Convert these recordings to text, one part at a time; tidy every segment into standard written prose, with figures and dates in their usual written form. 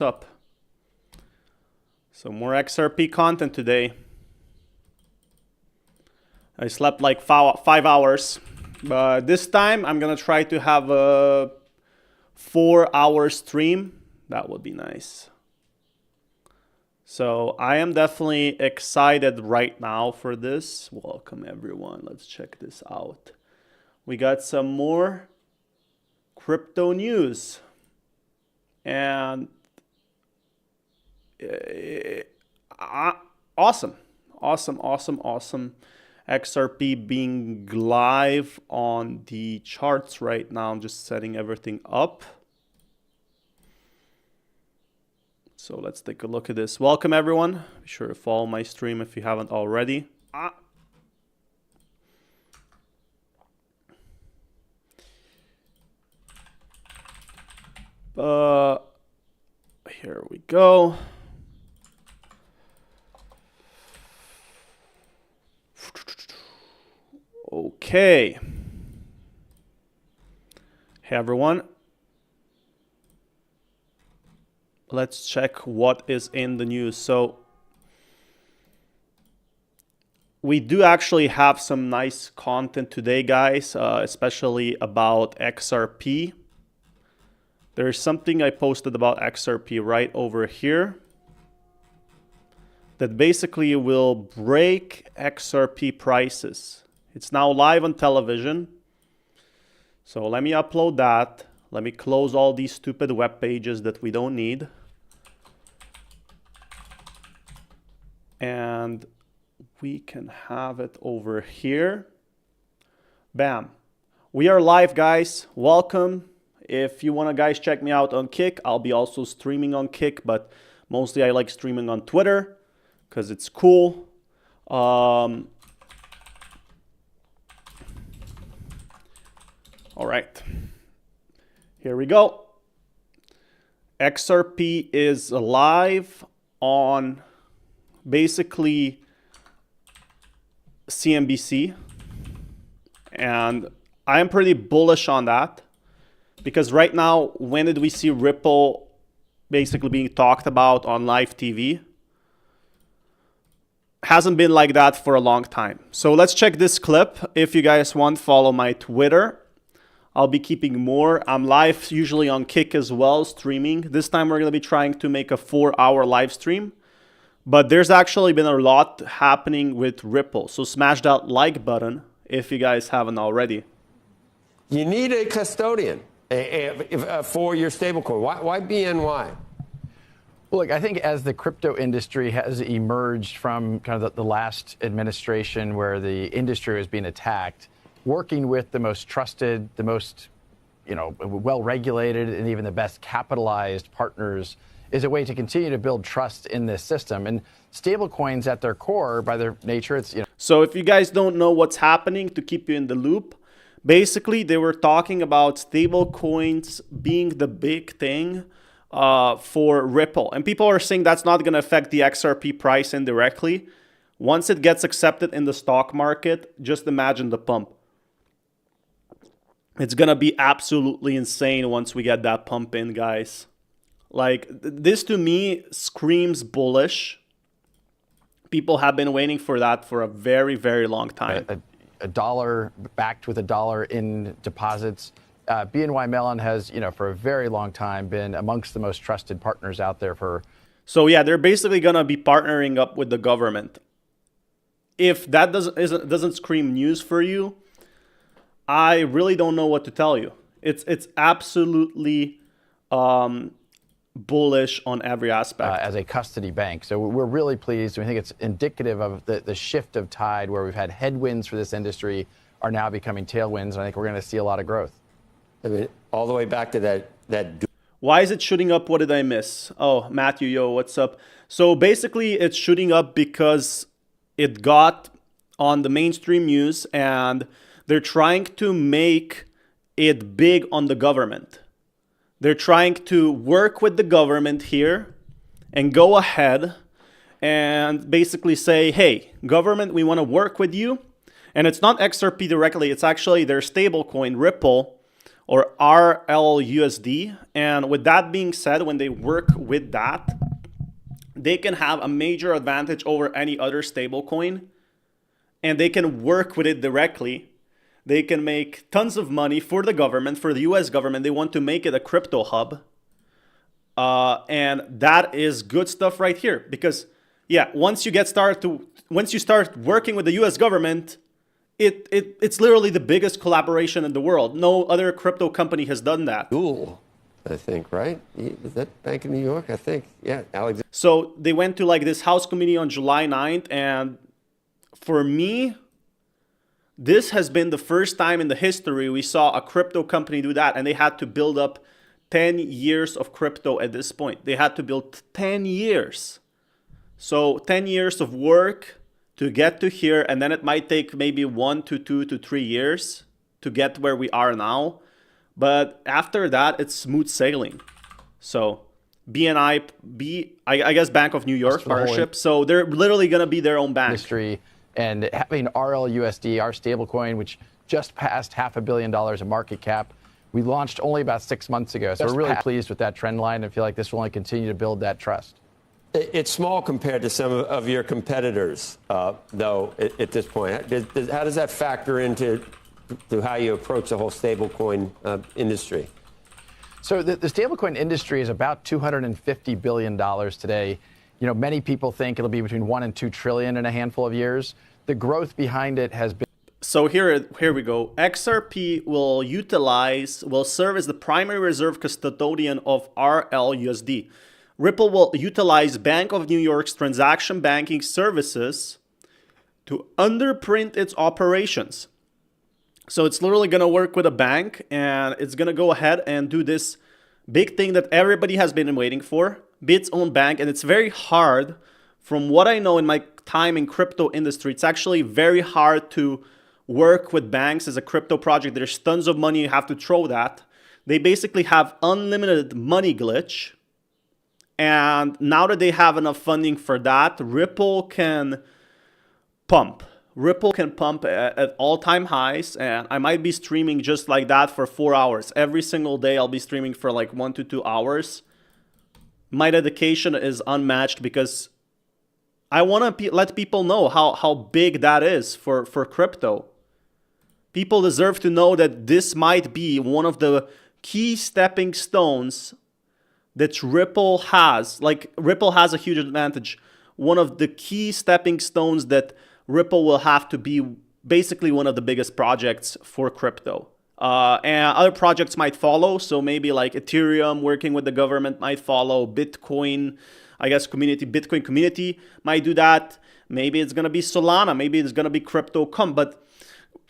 up? So more XRP content today. I slept like 5 hours, but this time I'm gonna try to have a 4-hour stream. That would be nice. So I am definitely excited right now for this. Welcome everyone. Let's check this out. We got some more crypto news. And awesome. XRP being live on the charts right now. I'm just setting everything up. So let's take a look at this. Welcome everyone. Be sure to follow my stream if you haven't already. Here we go. Okay. Hey everyone. Let's check what is in the news. So we do actually have some nice content today, guys, especially about XRP. There's something I posted about XRP right over here that basically will break XRP prices. It's now live on television. So let me upload that. Let me close all these stupid web pages that we don't need. And we can have it over here. Bam. We are live, guys. Welcome. If you want to, guys, check me out on Kick. I'll be also streaming on Kick, but mostly I like streaming on Twitter because it's cool. All right. Here we go. XRP is live on basically CNBC, and I am pretty bullish on that because right now, when did we see Ripple basically being talked about on live TV? Hasn't been like that for a long time. So let's check this clip. If you guys want, follow my Twitter. I'll be keeping more. I'm live usually on Kick as well, streaming. This time we're going to be trying to make a 4-hour live stream. But there's actually been a lot happening with Ripple. So smash that like button if you guys haven't already. You need a custodian for your stablecoin. Why BNY? Well, look, I think as the crypto industry has emerged from kind of the last administration where the industry was being attacked, working with the most trusted, the most, well-regulated, and even the best capitalized partners is a way to continue to build trust in this system. And stablecoins at their core, by their nature, it's, So if you guys don't know what's happening, to keep you in the loop, basically they were talking about stablecoins being the big thing for Ripple. And people are saying that's not going to affect the XRP price indirectly. Once it gets accepted in the stock market, just imagine the pump. It's going to be absolutely insane once we get that pump in, guys. Like, this to me screams bullish. People have been waiting for that for a very, very long time. A dollar backed with a dollar in deposits. BNY Mellon has, for a very long time been amongst the most trusted partners out there for. So yeah, they're basically going to be partnering up with the government. If that doesn't scream news for you, I really don't know what to tell you. It's absolutely bullish on every aspect. As a custody bank. So we're really pleased. We think it's indicative of the shift of tide where we've had headwinds for this industry are now becoming tailwinds. And I think we're going to see a lot of growth. I mean, all the way back to that. Why is it shooting up? What did I miss? Oh, Matthew, yo, what's up? So basically it's shooting up because it got on the mainstream news and they're trying to make it big on the government. They're trying to work with the government here and go ahead and basically say, hey, government, we want to work with you. And it's not XRP directly. It's actually their stablecoin, Ripple, or RLUSD. And with that being said, when they work with that, they can have a major advantage over any other stablecoin, and they can work with it directly. They can make tons of money for the government, for the US government. They want to make it a crypto hub. And that is good stuff right here, because yeah, once you start working with the US government, it's literally the biggest collaboration in the world. No other crypto company has done that. Cool. I think, right? Is that Bank of New York? I think, yeah, Alexander. So they went to like this House committee on July 9th, and for me, this has been the first time in the history we saw a crypto company do that, and they had to build up 10 years of crypto at this point. They had to build 10 years. So 10 years of work to get to here, and then it might take maybe 1 to 2 to 3 years to get where we are now. But after that, it's smooth sailing. So I guess Bank of New York partnership. So they're literally going to be their own bank. Industry, and having RLUSD, our stablecoin, which just passed $500 million in market cap. We launched only about 6 months ago. So we're really pleased with that trend line and feel like this will only continue to build that trust. It's small compared to some of your competitors, though, at this point. How does that factor into how you approach the whole stablecoin industry? So the stablecoin industry is about $250 billion today. You know, many people think it'll be between 1 and 2 trillion in a handful of years. The growth behind it has been. So here we go. XRP will serve as the primary reserve custodian of RLUSD. Ripple will utilize Bank of New York's transaction banking services to underprint its operations. So it's literally going to work with a bank, and it's going to go ahead and do this big thing that everybody has been waiting for, be its own bank. And it's very hard, from what I know in my time in crypto industry, it's actually very hard to work with banks as a crypto project. There's tons of money you have to throw that. They basically have unlimited money glitch. And now that they have enough funding for that, Ripple can pump. Ripple can pump at all-time highs, and I might be streaming just like that for 4 hours. Every single day I'll be streaming for like 1 to 2 hours. My dedication is unmatched because I want to let people know how big that is for crypto. People deserve to know that this might be one of the key stepping stones that Ripple has. Like, Ripple has a huge advantage. One of the key stepping stones that Ripple will have to be basically one of the biggest projects for crypto. And other projects might follow. So maybe like Ethereum working with the government might follow. Bitcoin, I guess Bitcoin community might do that. Maybe it's going to be Solana. Maybe it's going to be Crypto.com. But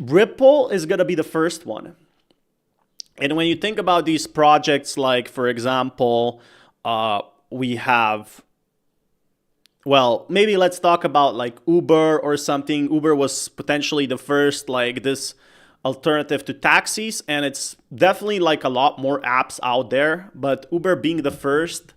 Ripple is going to be the first one. And when you think about these projects, like, for example, we have, well, maybe let's talk about like Uber or something. Uber was potentially the first, like, this alternative to taxis, and it's definitely like a lot more apps out there, but Uber being the first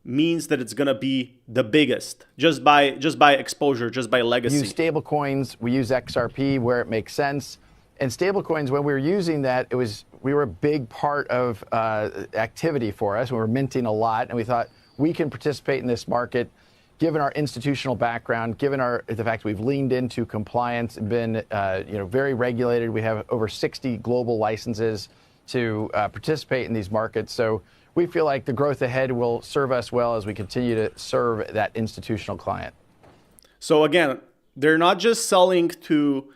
means that it's going to be the biggest just by exposure, just by legacy. We use stable coins, we use XRP where it makes sense. And stablecoins, when we were using that, we were a big part of activity for us. We were minting a lot, and we thought we can participate in this market, given our institutional background, given the fact we've leaned into compliance and been very regulated. We have over 60 global licenses to participate in these markets. So we feel like the growth ahead will serve us well as we continue to serve that institutional client. So again, they're not just selling to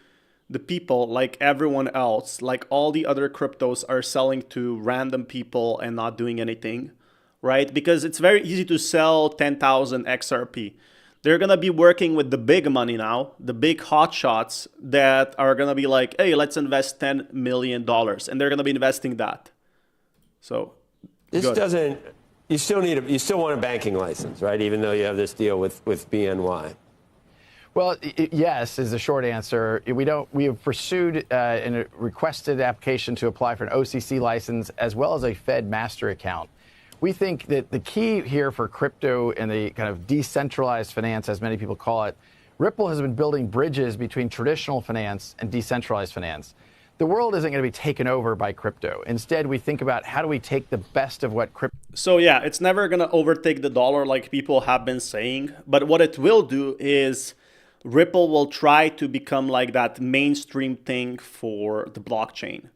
the people like everyone else, like all the other cryptos are selling to random people and not doing anything, right? Because it's very easy to sell 10,000 XRP. They're going to be working with the big money now, the big hotshots that are going to be like, hey, let's invest $10 million. And they're going to be investing that. So this doesn't, you still want a banking license, right? Even though you have this deal with BNY. Well, yes, is the short answer. We have pursued and requested application to apply for an OCC license as well as a Fed master account. We think that the key here for crypto and the kind of decentralized finance, as many people call it, Ripple has been building bridges between traditional finance and decentralized finance. the world isn't going to be taken over by crypto. Instead, we think about how do we take the best of what crypto. So yeah, it's never going to overtake the dollar like people have been saying. But what it will do is Ripple will try to become like that mainstream thing for the blockchain,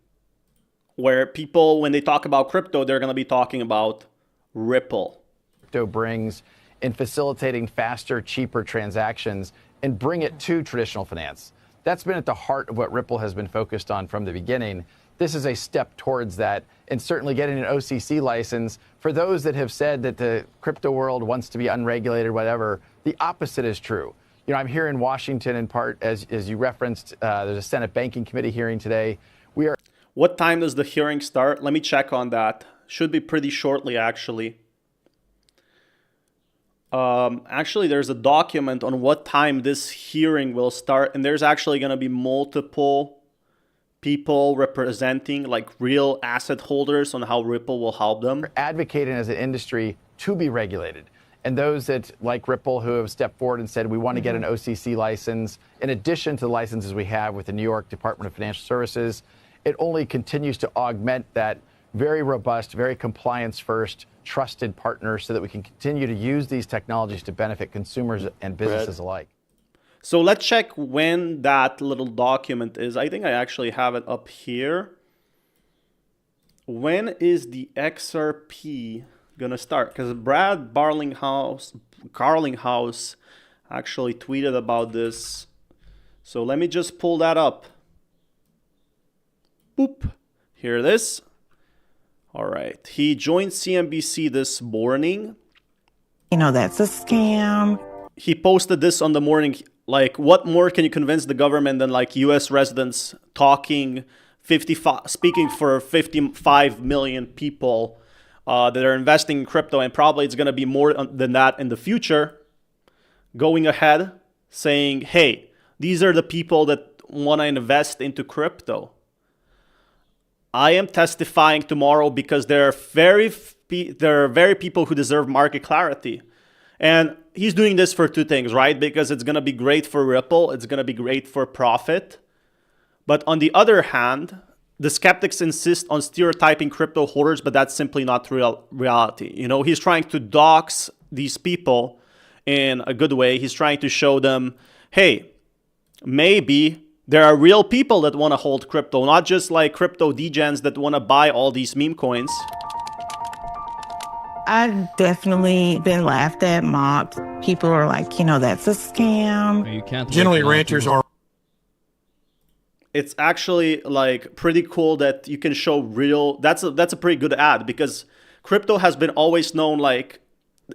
where people, when they talk about crypto, they're going to be talking about Ripple. Crypto brings in facilitating faster, cheaper transactions and bring it to traditional finance. That's been at the heart of what Ripple has been focused on from the beginning. This is a step towards that, and certainly getting an OCC license. For those that have said that the crypto world wants to be unregulated, whatever, the opposite is true. You know, I'm here in Washington in part, as you referenced, there's a Senate Banking Committee hearing today. We are. What time does the hearing start? Let me check on that. Should be pretty shortly, actually. Actually, there's a document on what time this hearing will start, and there's actually going to be multiple people representing like real asset holders on how Ripple will help them. We're advocating as an industry to be regulated. And those that, like Ripple, who have stepped forward and said we want to get an OCC license, in addition to the licenses we have with the New York Department of Financial Services, it only continues to augment that very robust, very compliance-first, trusted partner so that we can continue to use these technologies to benefit consumers and businesses alike. So let's check when that little document is. I think I actually have it up here. When is the XRP going to start? Because Brad Garlinghouse actually tweeted about this. So let me just pull that up. Boop. Here it is. All right. He joined CNBC this morning. You know, that's a scam. He posted this on the morning. Like, what more can you convince the government than like U.S. residents speaking for 55 million people that are investing in crypto, and probably it's going to be more than that in the future, going ahead saying, hey, these are the people that want to invest into crypto. I am testifying tomorrow because there are very people who deserve market clarity. And he's doing this for two things, right? Because it's going to be great for Ripple. It's going to be great for profit. But on the other hand, the skeptics insist on stereotyping crypto holders, but that's simply not reality. You know, he's trying to dox these people in a good way. He's trying to show them, hey, maybe there are real people that want to hold crypto, not just like crypto degens that want to buy all these meme coins. I've definitely been laughed at, mocked. People are like, you know, that's a scam. You can't. Generally, ranchers are. It's actually like pretty cool that you can show real. That's a pretty good ad, because crypto has been always known like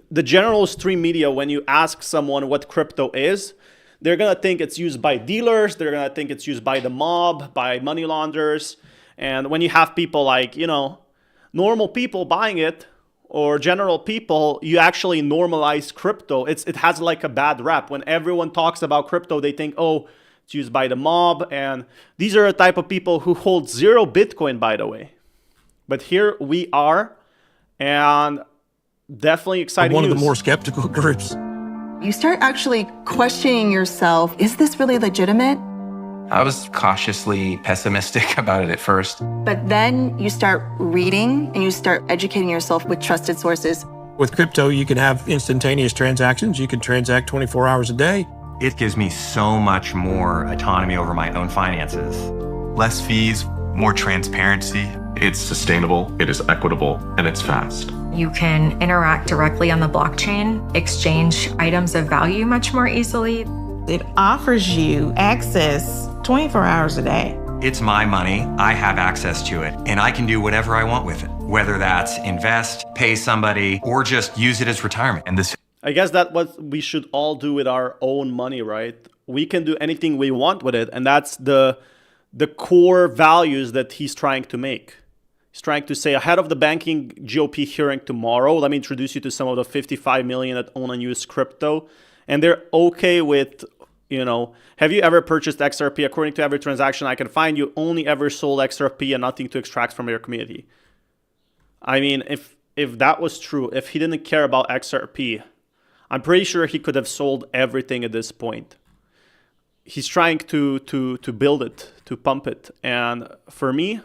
the general stream media. When you ask someone what crypto is, they're going to think it's used by dealers. They're going to think it's used by the mob, by money launderers. And when you have people like, you know, normal people buying it or general people, you actually normalize crypto. It has like a bad rap. When everyone talks about crypto, they think, oh, it's used by the mob. And these are the type of people who hold 0 Bitcoin, by the way. But here we are, and definitely exciting One news. of the more skeptical groups. You start actually questioning yourself, is this really legitimate? I was cautiously pessimistic about it at first. But then you start reading and you start educating yourself with trusted sources. With crypto, you can have instantaneous transactions. You can transact 24 hours a day. It gives me so much more autonomy over my own finances. Less fees, more transparency. It's sustainable, it is equitable, and it's fast. You can interact directly on the blockchain, exchange items of value much more easily. It offers you access 24 hours a day. It's my money, I have access to it, and I can do whatever I want with it. Whether that's invest, pay somebody, or just use it as retirement. And this, I guess that's what we should all do with our own money, right? We can do anything we want with it, and that's the core values that he's trying to make. He's trying to say, ahead of the banking GOP hearing tomorrow, let me introduce you to some of the 55 million that own and use crypto. And they're okay with, you know, have you ever purchased XRP? According to every transaction I can find, you only ever sold XRP and nothing to extract from your community. I mean, if that was true, if he didn't care about XRP, I'm pretty sure he could have sold everything at this point. he's trying to build it, to pump it. And for me,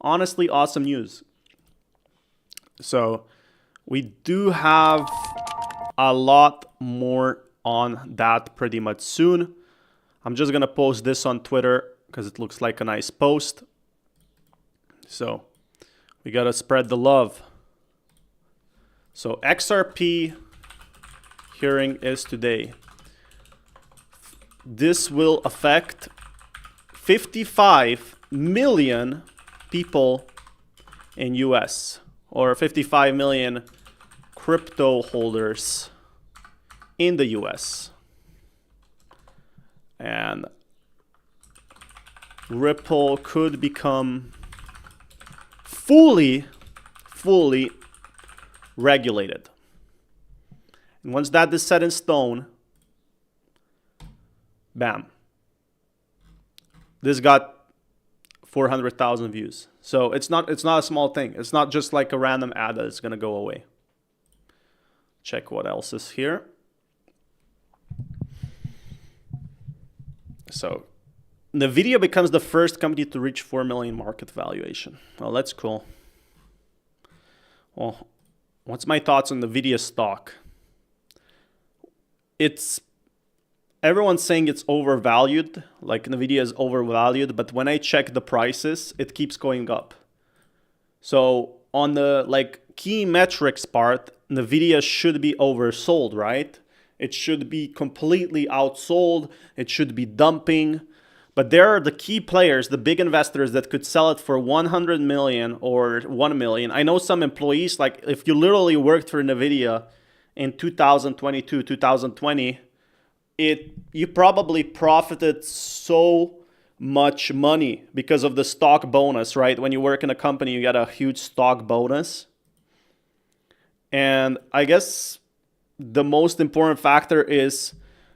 honestly, awesome news. So we do have a lot more on that pretty much soon. I'm just gonna post this on Twitter because it looks like a nice post. So we gotta spread the love. So XRP hearing is today. This will affect 55 million people in US, or 55 million crypto holders in the US. And Ripple could become fully regulated. And once that is set in stone, bam. This got 400,000 views. So it's not a small thing. It's not just like a random ad that is going to go away. Check what else is here. So NVIDIA becomes the first company to reach 4 million market valuation. Well, that's cool. Well, what's my thoughts on NVIDIA stock? Everyone's saying it's overvalued, like NVIDIA is overvalued, but when I check the prices, it keeps going up. So on the key metrics part, NVIDIA should be oversold, right? It should be completely outsold. It should be dumping. But there are the key players, the big investors that could sell it for 100 million or 1 million. I know some employees, like if you literally worked for NVIDIA in 2022, 2020, you probably profited so much money because of the stock bonus, right? When you work in a company, you get a huge stock bonus. And I guess the most important factor is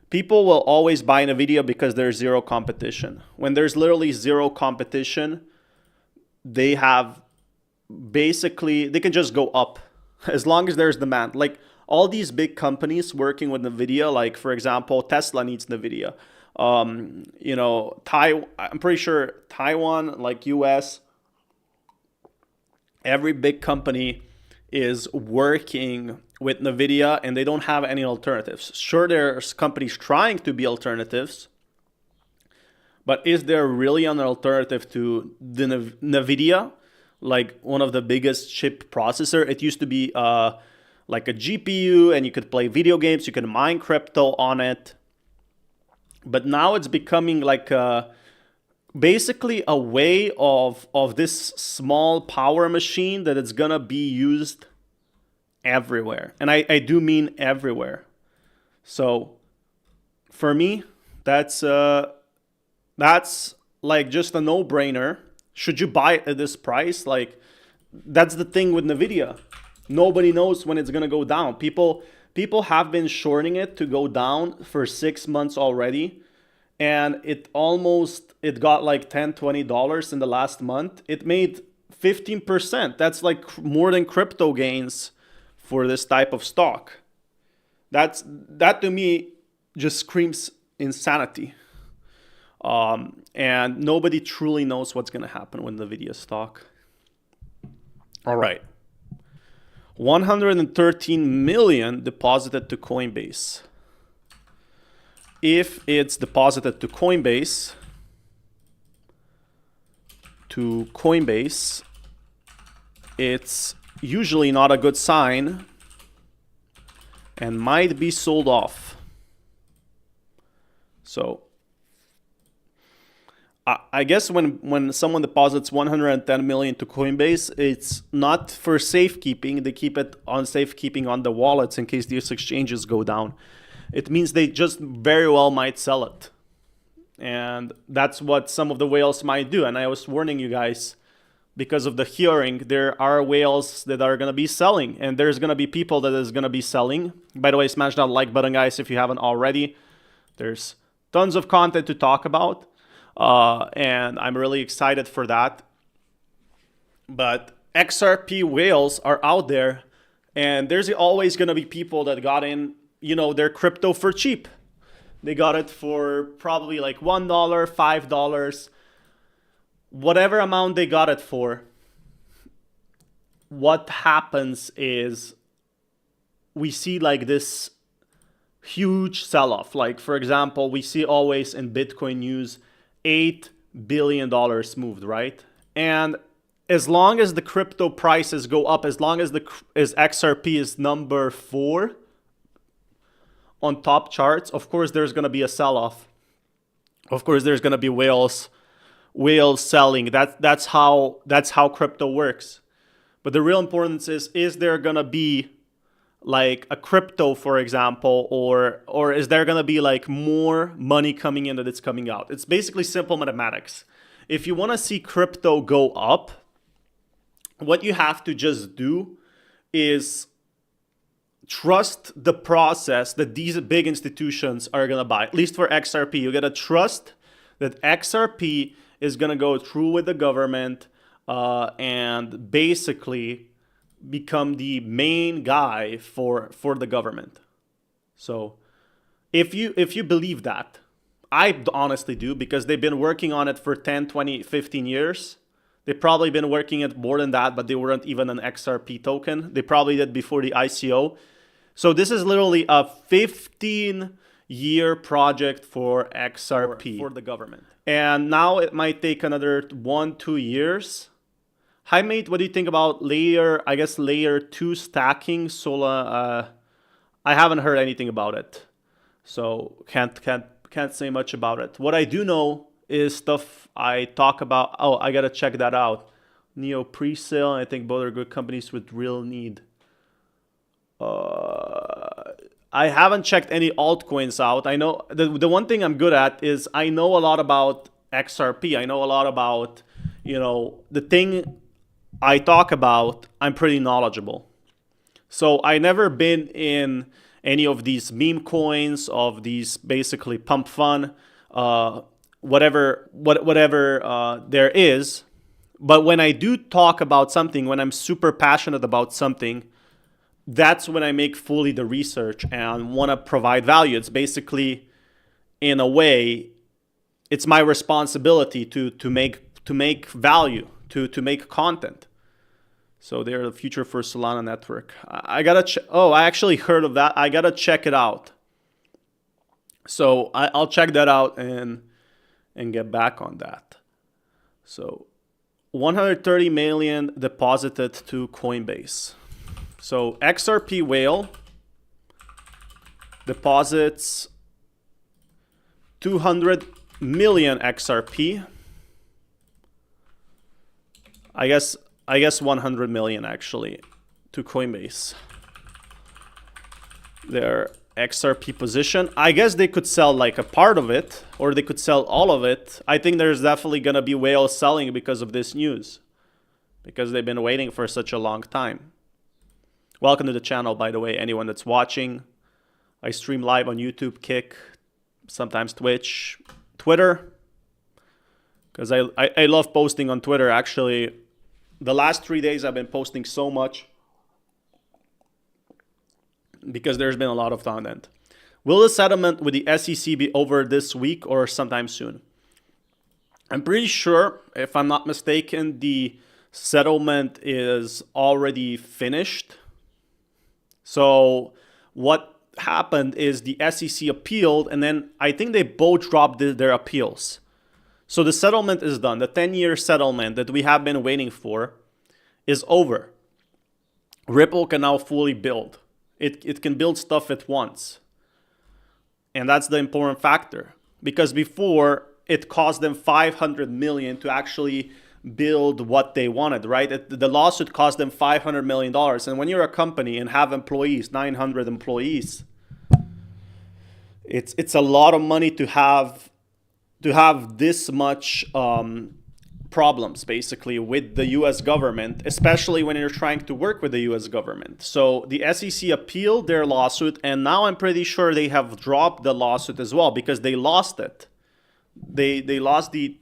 people will always buy NVIDIA because there's zero competition. When there's literally zero competition, they can just go up as long as there's demand. Like all these big companies working with NVIDIA, like for example, Tesla needs NVIDIA. I'm pretty sure Taiwan, like US, every big company is working with NVIDIA and they don't have any alternatives. Sure, there's companies trying to be alternatives, but is there really an alternative to the NVIDIA? Like one of the biggest chip processor. It used to be like a GPU and you could play video games, you could mine crypto on it. But now it's becoming like basically a way of this small power machine that it's gonna be used everywhere. And I do mean everywhere. So for me, that's like just a no-brainer. Should you buy it at this price? Like that's the thing with NVIDIA. Nobody knows when it's gonna go down. People have been shorting it to go down for 6 months already. And it got like $10-20 in the last month. It made 15%. That's like more than crypto gains for this type of stock. That to me just screams insanity. And nobody truly knows what's going to happen with NVIDIA stock. All right. 113 million deposited to Coinbase. If it's deposited to Coinbase, it's usually not a good sign and might be sold off. So I guess when someone deposits 110 million to Coinbase, it's not for safekeeping. They keep it on safekeeping on the wallets in case these exchanges go down. It means they just very well might sell it. And that's what some of the whales might do. And I was warning you guys, because of the hearing, there are whales that are going to be selling. And there's going to be people that is going to be selling. By the way, smash that like button, guys, if you haven't already. There's tons of content to talk about. And I'm really excited for that. But XRP whales are out there. And there's always going to be people that got in, their crypto for cheap. They got it for probably like $1, $5, whatever amount they got it for. What happens is we see like this huge sell-off. Like, for example, we see always in Bitcoin news, $8 billion moved, right? And as long as the crypto prices go up, as long as XRP is number 4 on top charts, of course there's going to be a sell-off. Of course there's going to be whales selling. That's how crypto works. But the real importance is there going to be like a crypto, for example, or is there going to be like more money coming in than it's coming out? It's basically simple mathematics. If you want to see crypto go up, what you have to just do is trust the process that these big institutions are going to buy. At least for XRP, you got to trust that XRP is going to go through with the government and basically become the main guy for the government. So if you believe that, I honestly do, because they've been working on it for 10, 20, 15 years. They've probably been working it more than that, but they weren't even an XRP token. They probably did before the ICO. So this is literally a 15-year project for XRP, for the government. And now it might take another 1-2 years. Hi mate, what do you think about layer 2 stacking Sola? I haven't heard anything about it, so can't say much about it. What I do know is stuff I talk about. Oh, I gotta check that out. Neo pre-sale. I think both are good companies with real need. I haven't checked any altcoins out. I know the one thing I'm good at is I know a lot about XRP. I know a lot about, the thing I talk about, I'm pretty knowledgeable. So I never been in any of these meme coins, of these basically pump fun, whatever there is. But when I do talk about something, when I'm super passionate about something, that's when I make fully the research and want to provide value. It's basically, in a way, it's my responsibility to make value, to make content. So they're the future for Solana network. I gotta I actually heard of that. I gotta check it out. So I'll check that out and get back on that. So 130 million deposited to Coinbase. So XRP Whale deposits 200 million XRP. I guess 100 million actually to Coinbase. Their XRP position. I guess they could sell like a part of it, or they could sell all of it. I think there's definitely gonna be whales selling because of this news, because they've been waiting for such a long time. Welcome to the channel, by the way, anyone that's watching. I stream live on YouTube, Kick, sometimes Twitch, Twitter, because I love posting on Twitter. Actually, the last 3 days I've been posting so much because there's been a lot of content. Will the settlement with the SEC be over this week or sometime soon? I'm pretty sure, if I'm not mistaken, the settlement is already finished. So what happened is the SEC appealed, and then I think they both dropped their appeals. So the settlement is done. The 10-year settlement that we have been waiting for is over. Ripple can now fully build. It can build stuff at once. And that's the important factor. Because before, it cost them $500 million to actually build what they wanted, right? The lawsuit cost them $500 million. And when you're a company and have employees, 900 employees, it's a lot of money to have this much problems basically with the US government, especially when you're trying to work with the US government. So the SEC appealed their lawsuit, and now I'm pretty sure they have dropped the lawsuit as well, because they lost it. They lost the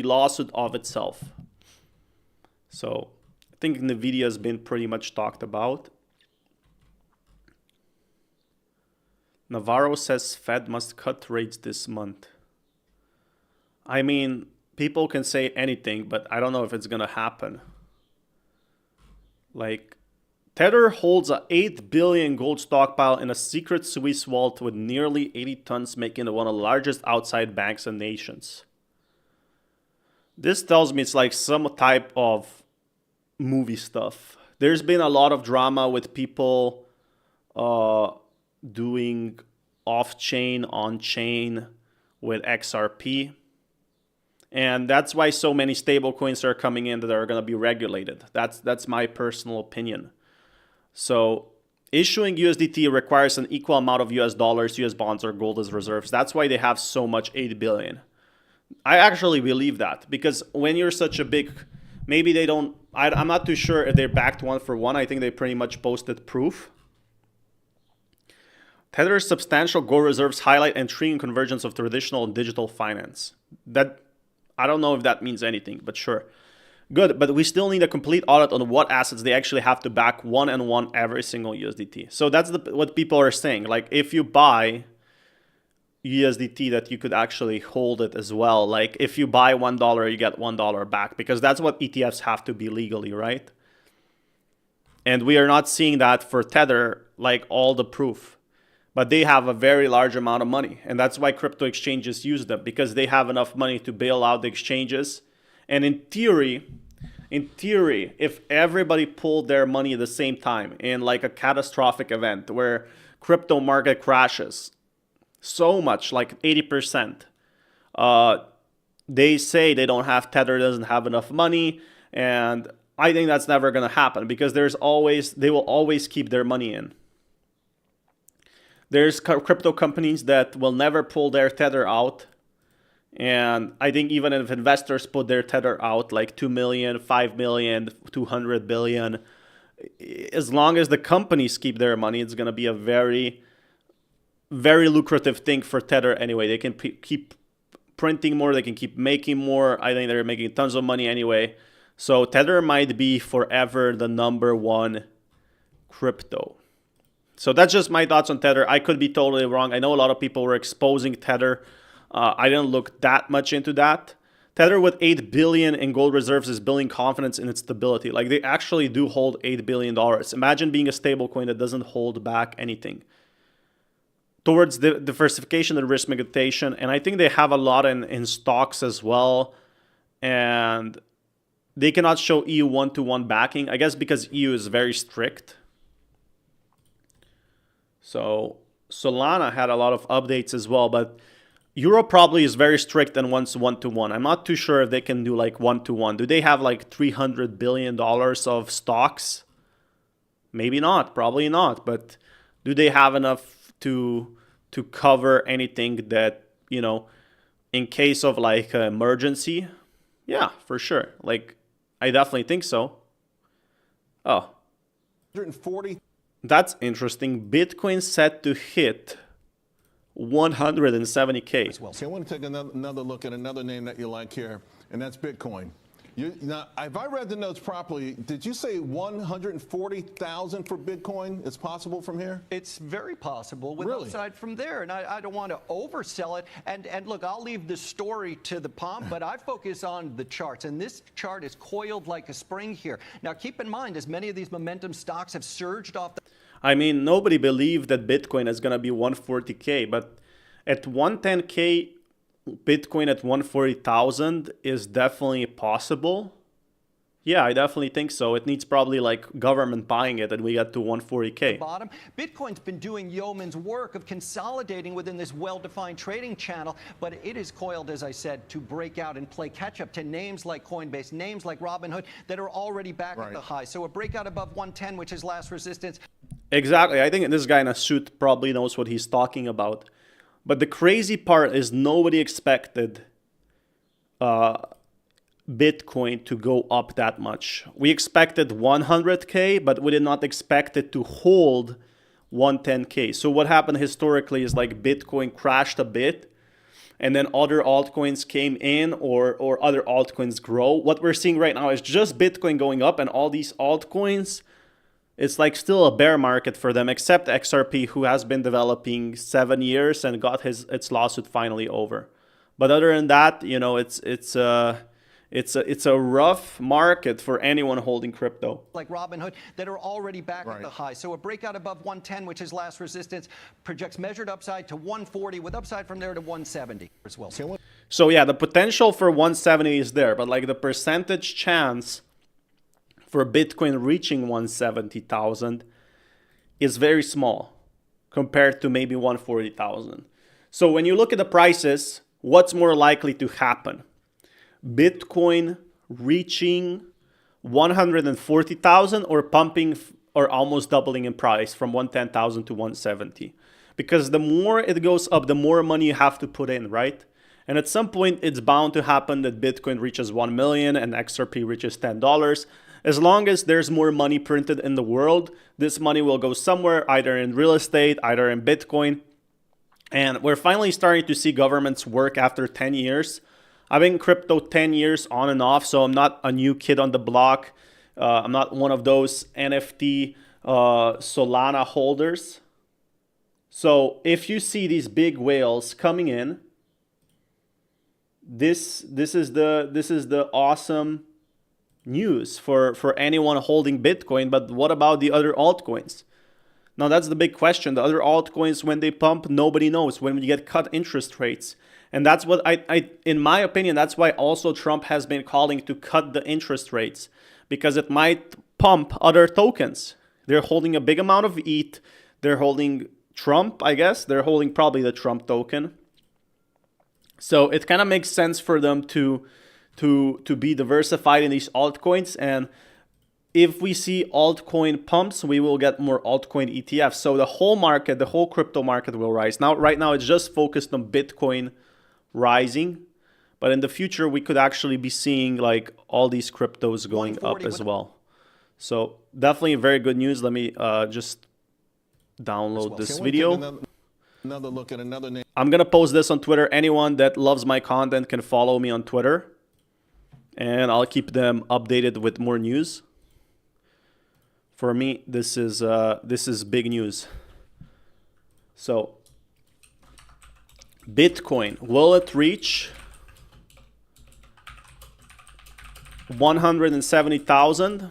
lawsuit of itself. So I think NVIDIA has been pretty much talked about. Navarro says Fed must cut rates this month. I mean, people can say anything, but I don't know if it's going to happen. Like, Tether holds a 8 billion gold stockpile in a secret Swiss vault with nearly 80 tons, making it one of the largest outside banks and nations. This tells me it's like some type of movie stuff. There's been a lot of drama with people doing off-chain, on-chain with XRP. And that's why so many stablecoins are coming in that are going to be regulated. That's my personal opinion. So issuing USDT requires an equal amount of US dollars, US bonds, or gold as reserves. That's why they have so much 8 billion. I actually believe that, because when you're such a big, maybe they don't, I'm not too sure if they're backed one for one. I think they pretty much posted proof. Tether's substantial gold reserves highlight intriguing convergence of traditional and digital finance. That, I don't know if that means anything, but sure. Good, but we still need a complete audit on what assets they actually have to back one and one every single USDT. So that's what people are saying. Like, if you buy USDT, that you could actually hold it as well. Like, if you buy $1, you get $1 back, because that's what ETFs have to be legally, right? And we are not seeing that for Tether, like all the proof. But they have a very large amount of money, and that's why crypto exchanges use them, because they have enough money to bail out the exchanges. And in theory, if everybody pulled their money at the same time in like a catastrophic event where crypto market crashes so much, like 80%, they say they don't have, Tether doesn't have enough money, and I think that's never going to happen, because they will always keep their money in. There's crypto companies that will never pull their Tether out. And I think even if investors put their Tether out, like 2 million, 5 million, 200 billion, as long as the companies keep their money, it's going to be a very, very lucrative thing for Tether anyway. They can keep printing more. They can keep making more. I think they're making tons of money anyway. So Tether might be forever the #1 crypto. So that's just my thoughts on Tether. I could be totally wrong. I know a lot of people were exposing Tether. I didn't look that much into that. Tether with 8 billion in gold reserves is building confidence in its stability. Like, they actually do hold $8 billion. Imagine being a stablecoin that doesn't hold back anything. Towards the diversification and risk mitigation. And I think they have a lot in stocks as well. And they cannot show EU 1-to-1 backing. I guess because EU is very strict. So Solana had a lot of updates as well, but Euro probably is very strict and wants 1-to-1. I'm not too sure if they can do like 1-to-1. Do they have like $300 billion of stocks? Maybe not, probably not. But do they have enough to cover anything that, you know, in case of like an emergency? Yeah, for sure. Like, I definitely think so. Oh. 140. That's interesting. Bitcoin set to hit 170K. Well, so I want to take another look at another name that you like here, and that's Bitcoin. Now, if I read the notes properly, did you say 140,000 for Bitcoin is possible from here? It's very possible with upside from there, and I don't want to oversell it. And look, I'll leave the story to the pump, but I focus on the charts, and this chart is coiled like a spring here. Now, keep in mind, as many of these momentum stocks have surged off the... I mean, nobody believed that Bitcoin is going to be 140K, but at 110K, Bitcoin at 140,000 is definitely possible. Yeah, I definitely think so. It needs probably like government buying it and we get to 140K. Bottom. Bitcoin's been doing yeoman's work of consolidating within this well-defined trading channel, but it is coiled, as I said, to break out and play catch-up to names like Coinbase, names like Robinhood that are already back at the high. So a breakout above 110, which is last resistance. Exactly. I think this guy in a suit probably knows what he's talking about. But the crazy part is nobody expected Bitcoin to go up that much. We expected 100K, but we did not expect it to hold 110K. So what happened historically is like Bitcoin crashed a bit, and then other altcoins came in or other altcoins grow. What we're seeing right now is just Bitcoin going up, and all these altcoins it's like still a bear market for them, except XRP, who has been developing 7 years and got its lawsuit finally over. But other than that, you know, it's a rough market for anyone holding crypto. Like Robinhood that are already back at the high. So a breakout above 110, which is last resistance, projects measured upside to 140 with upside from there to 170 as well. So yeah, the potential for 170 is there, but like the percentage chance for Bitcoin reaching 170,000 is very small compared to maybe 140,000. So when you look at the prices, what's more likely to happen? Bitcoin reaching 140,000 or pumping or almost doubling in price from 110,000 to 170? Because the more it goes up, the more money you have to put in, right? And at some point, it's bound to happen that Bitcoin reaches 1 million and XRP reaches $10. As long as there's more money printed in the world, this money will go somewhere, either in real estate, either in Bitcoin. And we're finally starting to see governments work after 10 years. I've been in crypto 10 years on and off, so I'm not a new kid on the block. I'm not one of those NFT Solana holders. So if you see these big whales coming in, this is the awesome news for anyone holding Bitcoin. But what about the other altcoins? Now that's the big question. The other altcoins, when they pump, nobody knows. When you get cut interest rates. And that's what I in my opinion, that's why also Trump has been calling to cut the interest rates, because it might pump other tokens. They're holding a big amount of ETH. They're holding Trump, I guess. They're holding probably the Trump token. So it kind of makes sense for them to be diversified in these altcoins. And if we see altcoin pumps, we will get more altcoin ETFs. So the whole market, the whole crypto market will rise. Now, right now, it's just focused on Bitcoin rising. But in the future, we could actually be seeing like all these cryptos going up as well. So definitely very good news. Let me just download this video. Another look at another name. I'm going to post this on Twitter. Anyone that loves my content can follow me on Twitter. And I'll keep them updated with more news. For me, this is big news. So, Bitcoin, will it reach 170,000?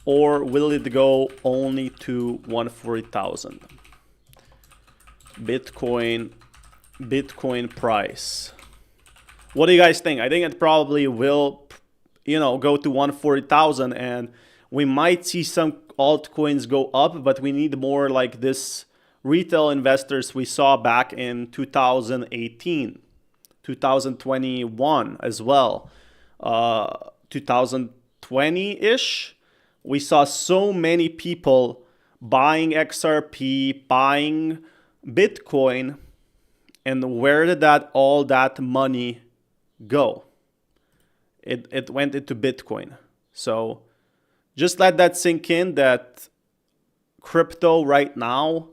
Or will it go only to 140,000? Bitcoin price. What do you guys think? I think it probably will, you know, go to 140,000, and we might see some altcoins go up, but we need more like this retail investors we saw back in 2018, 2021 as well, 2020-ish. We saw so many people buying XRP, buying Bitcoin, and where did all that money go? It went into Bitcoin. So just let that sink in, that crypto right now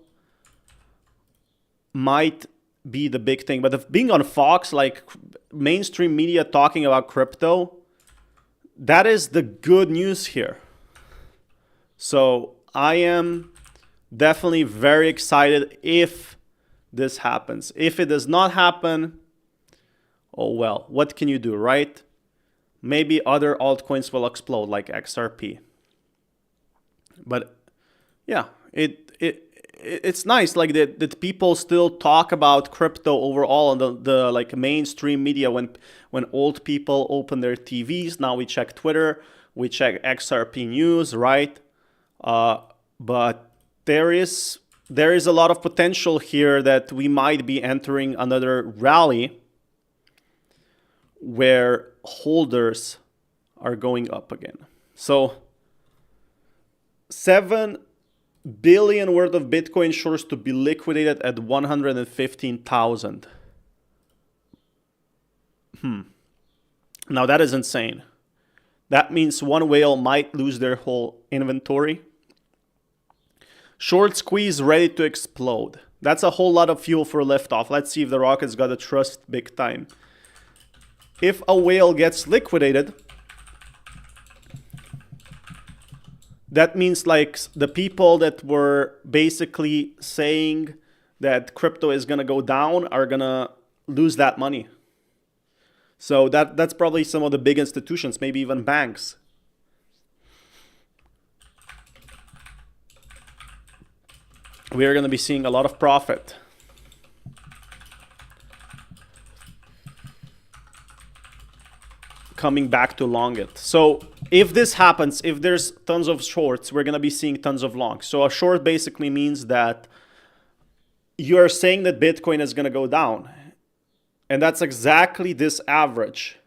might be the big thing. But if being on Fox, like mainstream media talking about crypto, that is the good news here. So I am definitely very excited if this happens. If it does not happen, oh well, what can you do, right? Maybe other altcoins will explode like XRP. But yeah, it's nice like that people still talk about crypto overall on the like mainstream media. When old people open their TVs, now we check Twitter, we check XRP news, right? But there is a lot of potential here that we might be entering another rally where holders are going up again. So 7 billion worth of Bitcoin shorts to be liquidated at 115,000. Now that is insane. That means one whale might lose their whole inventory. Short squeeze ready to explode. That's a whole lot of fuel for liftoff. Let's see if the rocket's got a thrust big time. If a whale gets liquidated, that means like the people that were basically saying that crypto is going to go down are going to lose that money. So that's probably some of the big institutions, maybe even banks. We are going to be seeing a lot of profit. Coming back to long it. So if this happens, if there's tons of shorts, we're going to be seeing tons of longs. So a short basically means that you're saying that Bitcoin is going to go down. And that's exactly this average.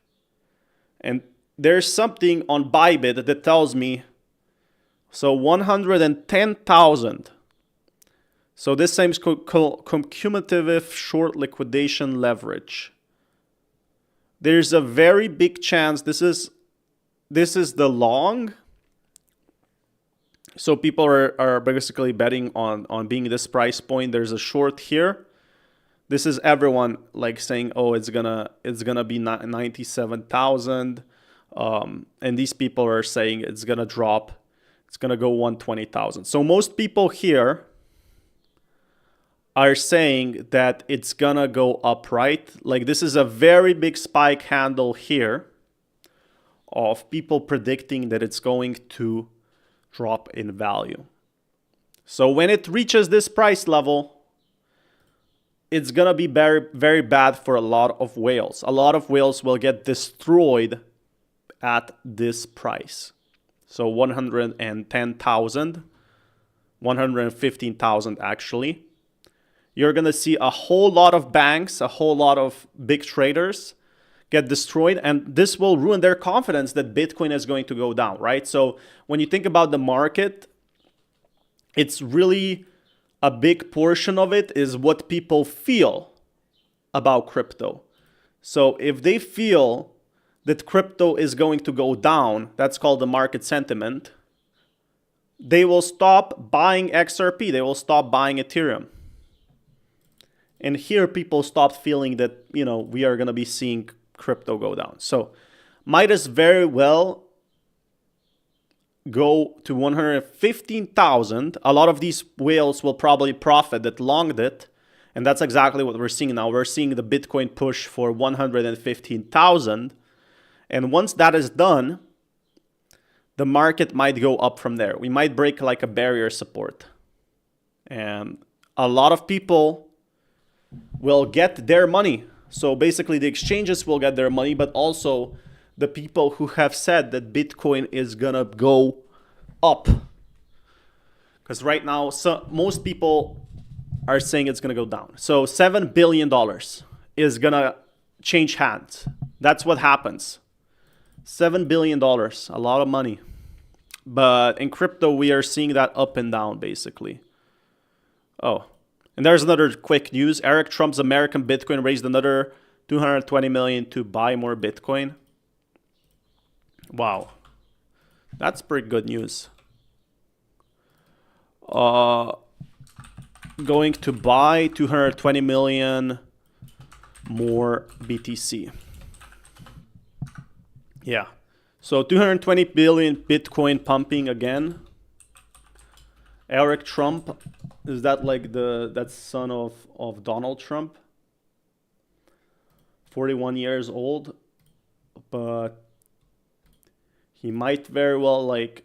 And there's something on Bybit that tells me, so 110,000. So this same cumulative short liquidation leverage. There's a very big chance this is the long. So people are basically betting on being this price point. There's a short here. This is everyone like saying, oh, it's gonna be 97,000. And these people are saying it's gonna drop. It's gonna go 120,000. So most people here are saying that it's gonna go up, right? Like this is a very big spike handle here of people predicting that it's going to drop in value. So when it reaches this price level, it's gonna be very, very bad for a lot of whales. A lot of whales will get destroyed at this price. So 110,000, 115,000 actually. You're going to see a whole lot of banks, a whole lot of big traders get destroyed. And this will ruin their confidence that Bitcoin is going to go down, right? So when you think about the market, it's really a big portion of it is what people feel about crypto. So if they feel that crypto is going to go down, that's called the market sentiment, they will stop buying XRP. They will stop buying Ethereum. And here people stopped feeling that, you know, we are going to be seeing crypto go down. So might as very well go to 115,000. A lot of these whales will probably profit that longed it. And that's exactly what we're seeing now. We're seeing the Bitcoin push for 115,000. And once that is done, the market might go up from there. We might break like a barrier support. And a lot of people will get their money. So basically the exchanges will get their money, but also the people who have said that Bitcoin is gonna go up. Because right now, most people are saying it's gonna go down. So $7 billion is gonna change hands. That's what happens. $7 billion, a lot of money. But in crypto, we are seeing that up and down, basically. Oh, and there's another quick news. Eric Trump's American Bitcoin raised another $220 million to buy more Bitcoin. Wow. That's pretty good news. Going to buy 220 million more BTC. Yeah. So 220 billion Bitcoin pumping again. Eric Trump, is that like that son of Donald Trump? 41 years old, but he might very well like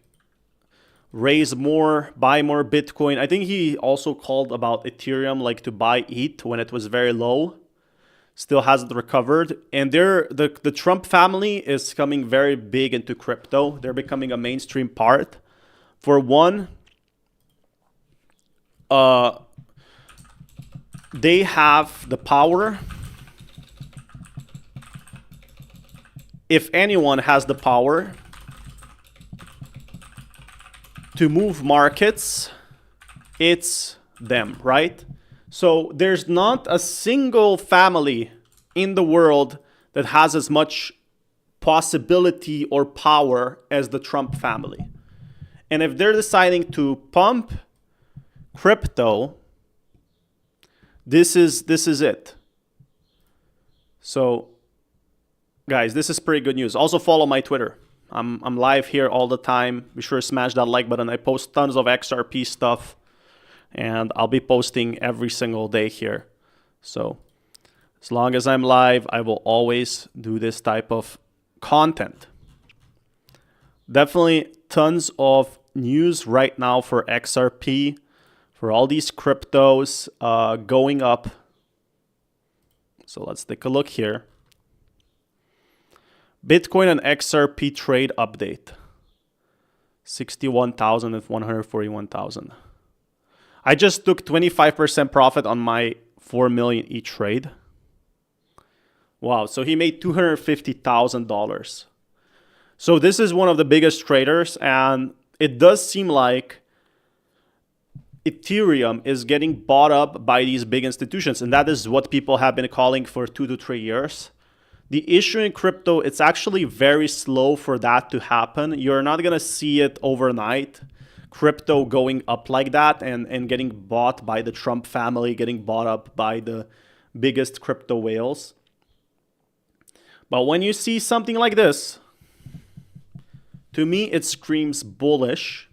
raise more, buy more Bitcoin. I think he also called about Ethereum like to buy ETH when it was very low. Still hasn't recovered. And the Trump family is coming very big into crypto. They're becoming a mainstream part. For one, they have the power. If anyone has the power to move markets, it's them, right? So there's not a single family in the world that has as much possibility or power as the Trump family. And if they're deciding to pump crypto, this is it. So guys, this is pretty good news. Also follow my Twitter. I'm live here all the time. Be sure to smash that like button. I post tons of XRP stuff, and I'll be posting every single day here. So as long as I'm live, I will always do this type of content. Definitely tons of news right now for XRP, for all these cryptos going up. So let's take a look here. Bitcoin and XRP trade update. 61,000 and 141,000. I just took 25% profit on my 4 million each trade. Wow, so he made $250,000. So this is one of the biggest traders, and it does seem like Ethereum is getting bought up by these big institutions, and that is what people have been calling for 2 to 3 years. The issue in crypto, it's actually very slow for that to happen. You're not going to see it overnight. Crypto going up like that and getting bought by the Trump family, getting bought up by the biggest crypto whales. But when you see something like this, to me, it screams bullish.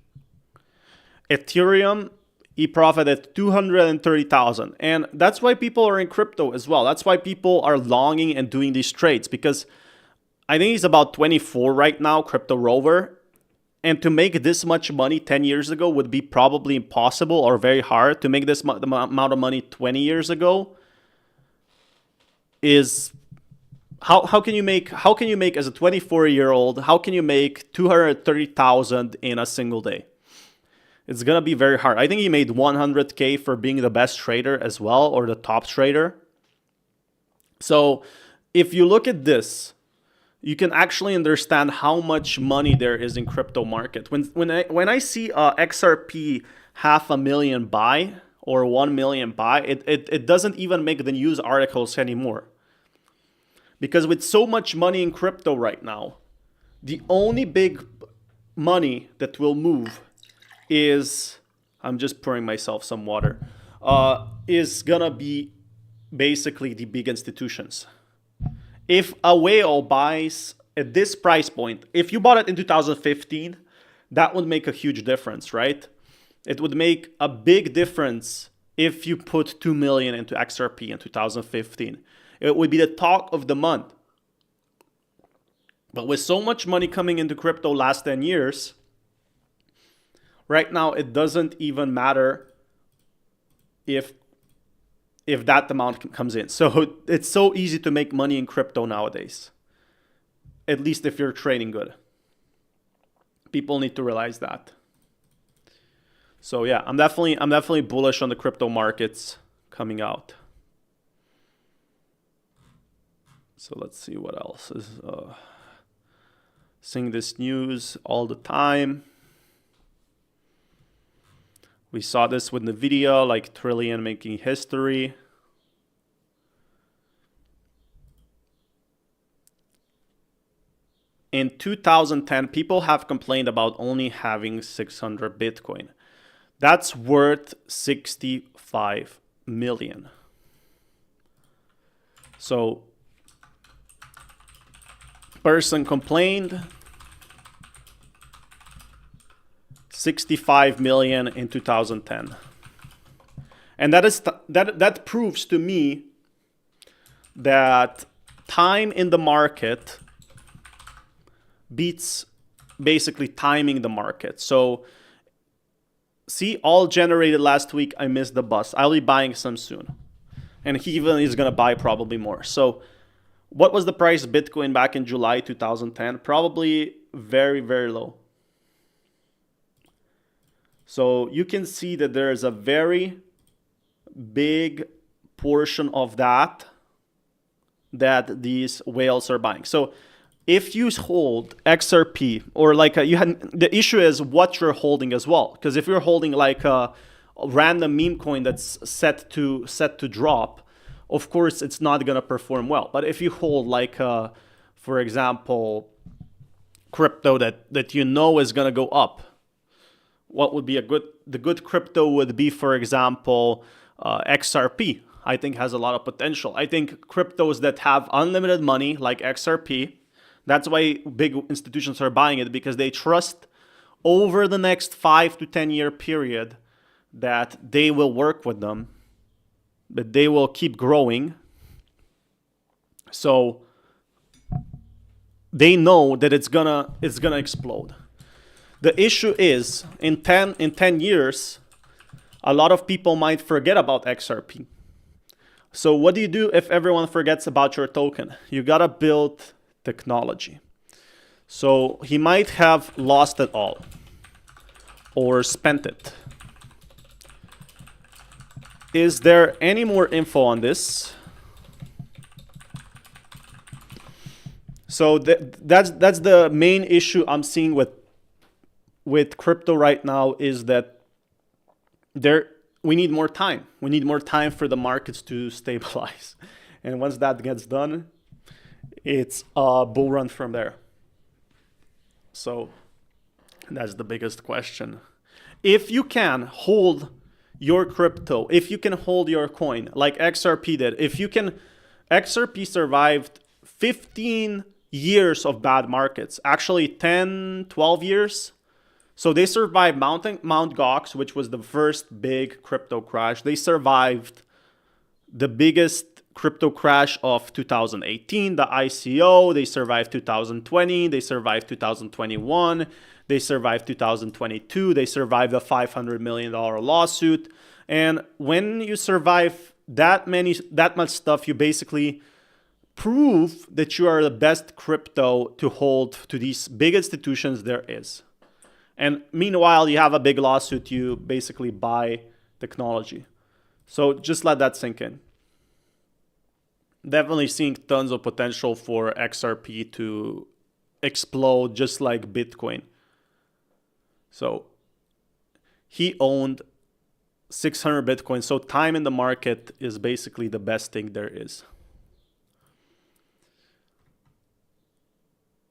Ethereum, he profited 230,000. And that's why people are in crypto as well. That's why people are longing and doing these trades, because I think he's about 24 right now, Crypto Rover. And to make this much money 10 years ago would be probably impossible or very hard. To make this amount of money 20 years ago is... How can you make as a 24-year-old, how can you make 230,000 in a single day? It's going to be very hard. I think he made 100K for being the best trader as well, or the top trader. So if you look at this, you can actually understand how much money there is in crypto market. When I see XRP 500,000 buy or 1 million buy, it doesn't even make the news articles anymore. Because with so much money in crypto right now, the only big money that will move is, I'm just pouring myself some water, is gonna be basically the big institutions. If a whale buys at this price point, if you bought it in 2015, that would make a huge difference, right? It would make a big difference if you put 2 million into XRP in 2015. It would be the talk of the month. But with so much money coming into crypto last 10 years, right now it doesn't even matter if that amount comes in. So it's so easy to make money in crypto nowadays. At least if you're trading good. People need to realize that. So yeah, I'm definitely bullish on the crypto markets coming out. So let's see what else is seeing this news all the time. We saw this with NVIDIA, like Trillion making history. In 2010, people have complained about only having 600 Bitcoin. That's worth 65 million. So person complained, 65 million in 2010. And that proves to me that time in the market beats basically timing the market. So see, all generated last week, I missed the bus. I'll be buying some soon. And he even is going to buy probably more. So what was the price of Bitcoin back in July 2010? Probably very, very low. So you can see that there is a very big portion of that these whales are buying. So if you hold XRP, or like the issue is what you're holding as well. Because if you're holding like a random meme coin that's set to drop, of course it's not gonna perform well. But if you hold like for example, crypto that you know is gonna go up, what would be the good crypto would be, for example, XRP. I think has a lot of potential. I think cryptos that have unlimited money like XRP, That's why big institutions are buying it, because they trust over the next 5 to 10 year period that they will work with them, that they will keep growing. So they know that it's gonna explode. The issue is in 10 years, a lot of people might forget about XRP. So what do you do if everyone forgets about your token? You gotta build technology. So he might have lost it all or spent it. Is there any more info on this? So that's the main issue I'm seeing with crypto right now, is that we need more time. We need more time for the markets to stabilize. And once that gets done, it's a bull run from there. So that's the biggest question. If you can hold your crypto, if you can hold your coin like XRP did, XRP survived 15 years of bad markets, actually 10, 12 years. So they survived Mt. Gox, which was the first big crypto crash. They survived the biggest crypto crash of 2018, the ICO. They survived 2020. They survived 2021. They survived 2022. They survived a $500 million lawsuit. And when you survive that much stuff, you basically prove that you are the best crypto to hold to these big institutions there is. And meanwhile, you have a big lawsuit, you basically buy technology. So just let that sink in. Definitely seeing tons of potential for XRP to explode just like Bitcoin. So he owned 600 Bitcoin. So time in the market is basically the best thing there is.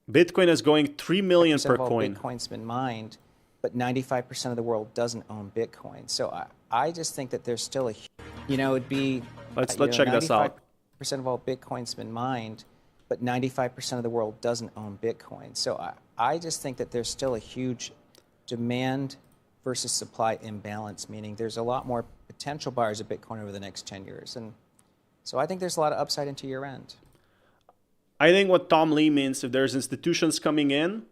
Bitcoin is going 3 million per coin. Bitcoin's been mined, but 95% of the world doesn't own Bitcoin. So I just think that there's still it'd be... Let's check this out. 95% of all Bitcoin's been mined, but 95% of the world doesn't own Bitcoin. So I just think that there's still a huge demand versus supply imbalance, meaning there's a lot more potential buyers of Bitcoin over the next 10 years. And so I think there's a lot of upside into year end. I think what Tom Lee means, if there's institutions coming in,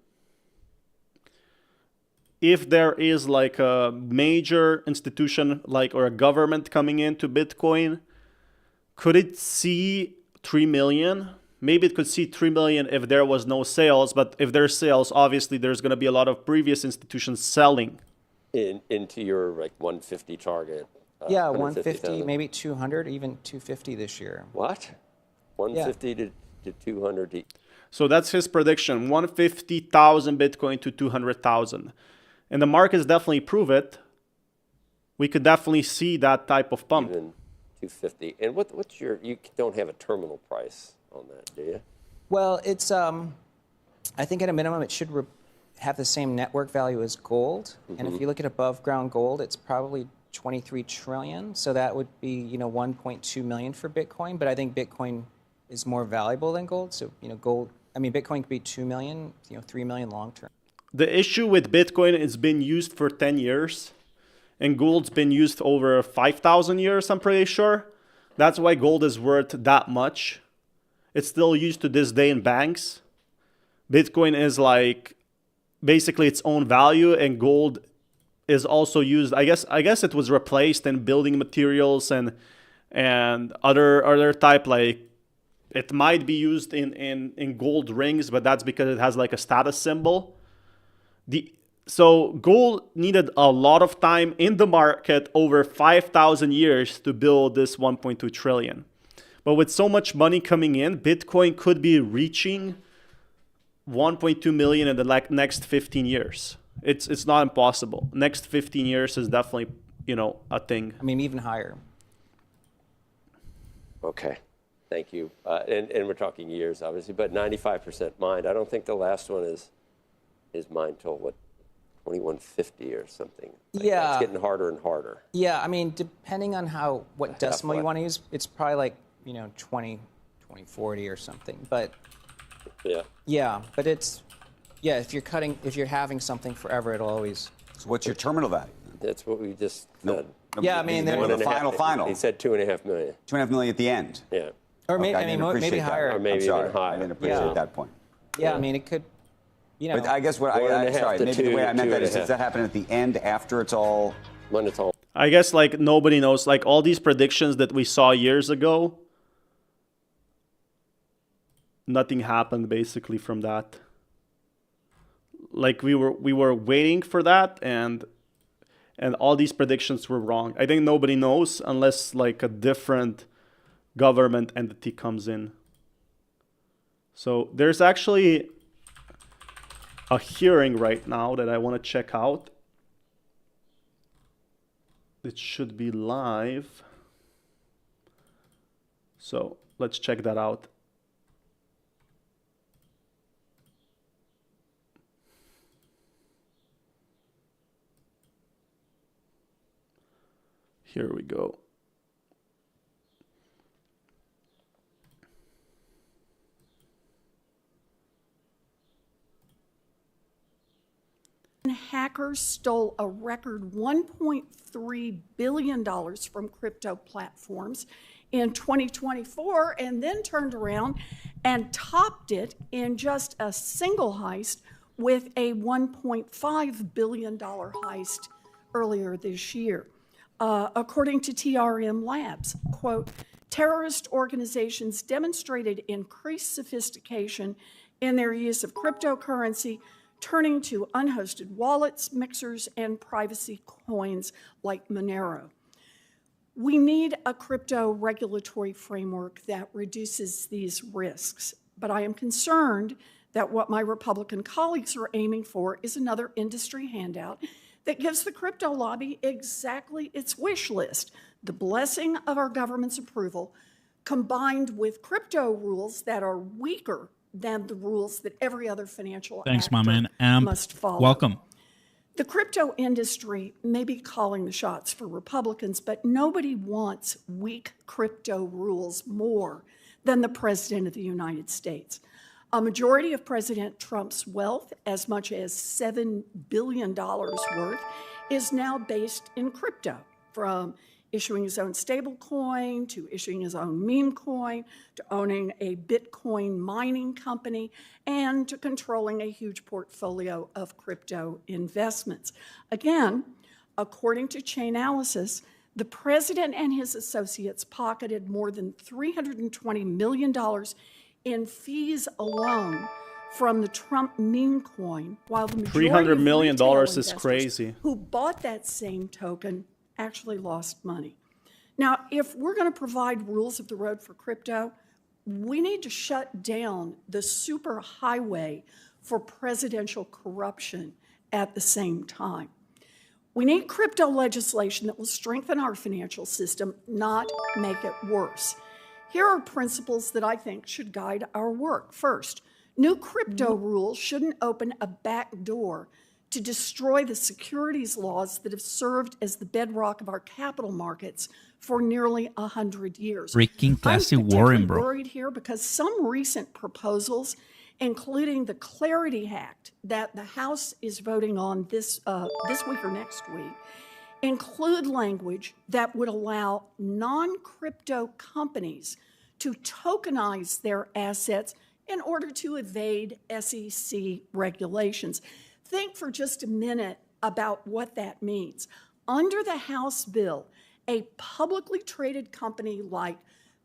if there is like a major institution or a government coming into Bitcoin, could it see 3 million? Maybe it could see 3 million if there was no sales, but if there's sales, obviously there's going to be a lot of previous institutions selling. Into your 150 target. Yeah, 150, maybe 200, even 250 this year. What? 150 to 200. So that's his prediction, 150,000 Bitcoin to 200,000. And the markets definitely prove it. We could definitely see that type of pump. Even 250. And what's you don't have a terminal price on that, do you? Well, it's, I think at a minimum it should have the same network value as gold. Mm-hmm. And if you look at above ground gold, it's probably 23 trillion. So that would be, 1.2 million for Bitcoin. But I think Bitcoin is more valuable than gold. So, Bitcoin could be 2 million, 3 million long term. The issue with Bitcoin is been used for 10 years and gold's been used over 5,000 years, I'm pretty sure. That's why gold is worth that much. It's still used to this day in banks. Bitcoin is basically its own value, and gold is also used. I guess it was replaced in building materials and other type, it might be used in gold rings, but that's because it has a status symbol. So gold needed a lot of time in the market, over 5,000 years, to build this 1.2 trillion. But with so much money coming in, Bitcoin could be reaching 1.2 million in the next 15 years. It's not impossible. Next 15 years is definitely, a thing. Even higher. Okay. Thank you. And we're talking years, obviously, but 95% mined. I don't think the last one is mined till 2150 or something. Yeah. It's getting harder and harder. Yeah, depending on what decimal you want to use, it's probably 2040 or something. But Yeah. Yeah, but if you're having something forever, it'll always. So what's your terminal value? That's what we just said. Yeah, I mean, the final. He said 2.5 million. 2.5 million at the end. Yeah. Or maybe, Okay, maybe higher. Or maybe even higher. I didn't appreciate that point. Yeah, I mean, it could. But I guess maybe the way I meant that is, does that happen at the end after it's all? When it's all. I guess like nobody knows, like all these predictions that we saw years ago, nothing happened basically from that. Like we were waiting for that, and all these predictions were wrong. I think nobody knows unless like a different government entity comes in. So there's actually a hearing right now that I want to check out. It should be live. So let's check that out. Here we go. Hackers stole a record $1.3 billion from crypto platforms in 2024 and then turned around and topped it in just a single heist with a $1.5 billion heist earlier this year. According to TRM Labs, quote, terrorist organizations demonstrated increased sophistication in their use of cryptocurrency, turning to unhosted wallets, mixers, and privacy coins like Monero. We need a crypto regulatory framework that reduces these risks, but I am concerned that what my Republican colleagues are aiming for is another industry handout that gives the crypto lobby exactly its wish list, the blessing of our government's approval, combined with crypto rules that are weaker than the rules that every other financial Thanks, actor my man. must follow. Welcome. The crypto industry may be calling the shots for Republicans, but nobody wants weak crypto rules more than the President of the United States. A majority of President Trump's wealth, as much as $7 billion worth, is now based in crypto, from issuing his own stable coin, to issuing his own meme coin, to owning a Bitcoin mining company, and to controlling a huge portfolio of crypto investments. Again, according to Chainalysis, the president and his associates pocketed more than $320 million in fees alone from the Trump meme coin, while the majority $300 million of retail is investors crazy. who bought that same token actually lost money. Now, if we're going to provide rules of the road for crypto, we need to shut down the super highway for presidential corruption at the same time. We need crypto legislation that will strengthen our financial system, not make it worse. Here are principles that I think should guide our work. First, new crypto rules shouldn't open a back door to destroy the securities laws that have served as the bedrock of our capital markets for nearly 100 years. Freaking classy I'm Warren, bro. worried here because some recent proposals, including the Clarity Act that the House is voting on this week or next week, include language that would allow non-crypto companies to tokenize their assets in order to evade SEC regulations. Think for just a minute about what that means. Under the House bill, a publicly traded company like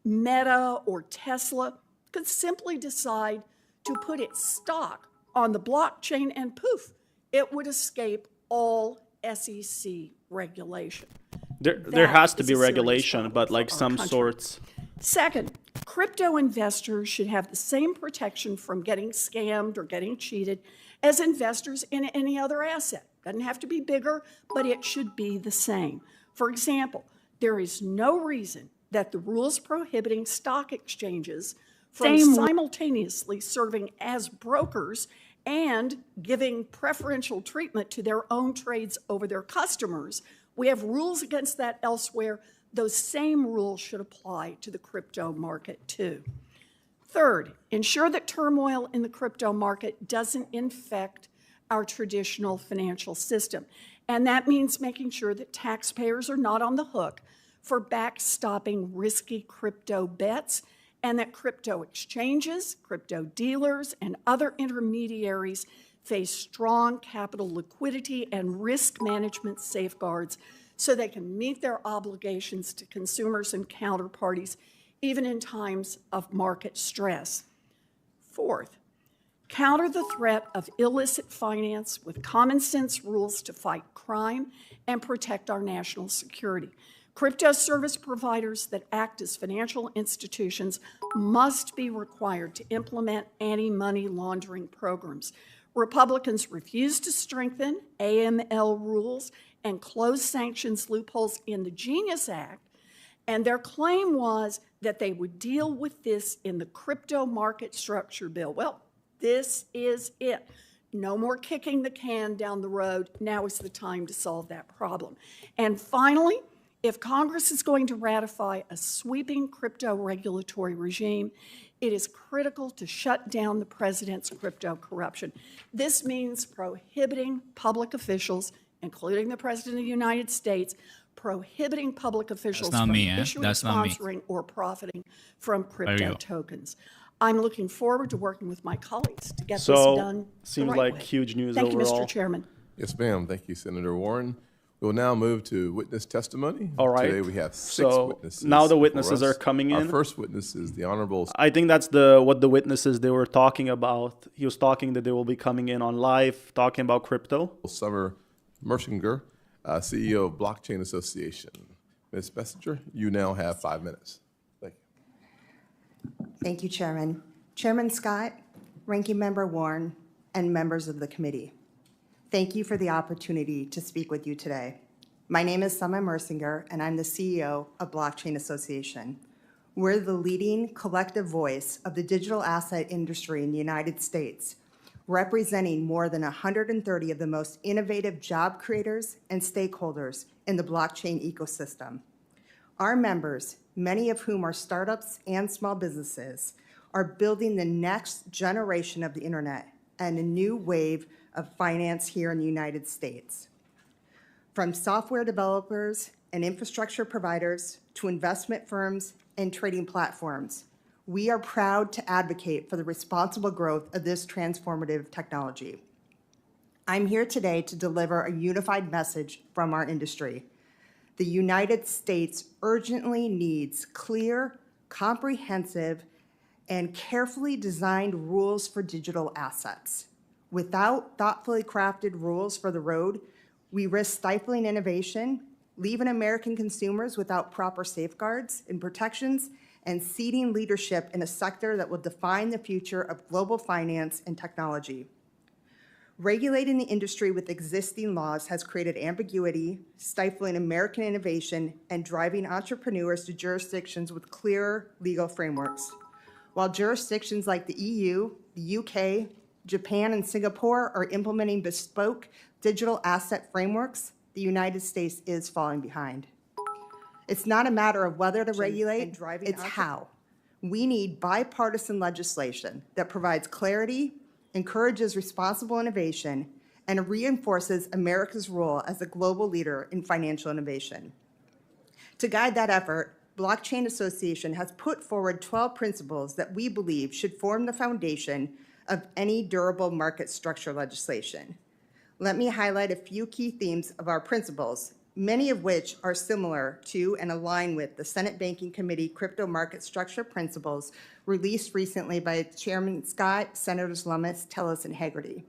Meta or Tesla could simply decide to put its stock on the blockchain and poof, it would escape all SEC regulation. There has to be regulation, but like some sorts. Second, crypto investors should have the same protection from getting scammed or getting cheated as investors in any other asset. Doesn't have to be bigger, but it should be the same. For example, there is no reason that the rules prohibiting stock exchanges from simultaneously serving as brokers and giving preferential treatment to their own trades over their customers. We have rules against that elsewhere. Those same rules should apply to the crypto market too. Third, ensure that turmoil in the crypto market doesn't infect our traditional financial system. And that means making sure that taxpayers are not on the hook for backstopping risky crypto bets, and that crypto exchanges, crypto dealers, and other intermediaries face strong capital liquidity and risk management safeguards so they can meet their obligations to consumers and counterparties even in times of market stress. Fourth, counter the threat of illicit finance with common sense rules to fight crime and protect our national security. Crypto service providers that act as financial institutions must be required to implement anti-money laundering programs. Republicans refuse to strengthen AML rules and close sanctions loopholes in the Genius Act, and their claim was that they would deal with this in the crypto market structure bill. Well, this is it. No more kicking the can down the road. Now is the time to solve that problem. And finally, if Congress is going to ratify a sweeping crypto regulatory regime, it is critical to shut down the president's crypto corruption. This means prohibiting public officials, including the President of the United States, prohibiting public officials from issuing, sponsoring, or profiting from crypto tokens. I'm looking forward to working with my colleagues to get this done. Seems like huge news overall. Thank you, Mr. Chairman. Yes, ma'am. Thank you, Senator Warren. We'll now move to witness testimony. All right. Today we have 6 witnesses. Now the witnesses are coming in. Our first witness is the Honorable. I think that's what the witnesses they were talking about. He was talking that they will be coming in on live, talking about crypto. Summer Mersinger, CEO of Blockchain Association. Ms. Messenger, you now have 5 minutes. Thank you. Thank you, Chairman. Chairman Scott, Ranking Member Warren, and members of the committee. Thank you for the opportunity to speak with you today. My name is Summer Mersinger, and I'm the CEO of Blockchain Association. We're the leading collective voice of the digital asset industry in the United States, representing more than 130 of the most innovative job creators and stakeholders in the blockchain ecosystem. Our members, many of whom are startups and small businesses, are building the next generation of the internet and a new wave of finance here in the United States. From software developers and infrastructure providers to investment firms and trading platforms, we are proud to advocate for the responsible growth of this transformative technology. I'm here today to deliver a unified message from our industry. The United States urgently needs clear, comprehensive, and carefully designed rules for digital assets. Without thoughtfully crafted rules for the road, we risk stifling innovation, leaving American consumers without proper safeguards and protections, and ceding leadership in a sector that will define the future of global finance and technology. Regulating the industry with existing laws has created ambiguity, stifling American innovation, and driving entrepreneurs to jurisdictions with clearer legal frameworks. While jurisdictions like the EU, the UK, Japan, and Singapore are implementing bespoke digital asset frameworks, the United States is falling behind. It's not a matter of whether to regulate, it's how. We need bipartisan legislation that provides clarity, encourages responsible innovation, and reinforces America's role as a global leader in financial innovation. To guide that effort, Blockchain Association has put forward 12 principles that we believe should form the foundation of any durable market structure legislation. Let me highlight a few key themes of our principles, many of which are similar to and align with the Senate Banking Committee Crypto Market Structure Principles released recently by Chairman Scott, Senators Lummis, Tillis, and Hagerty.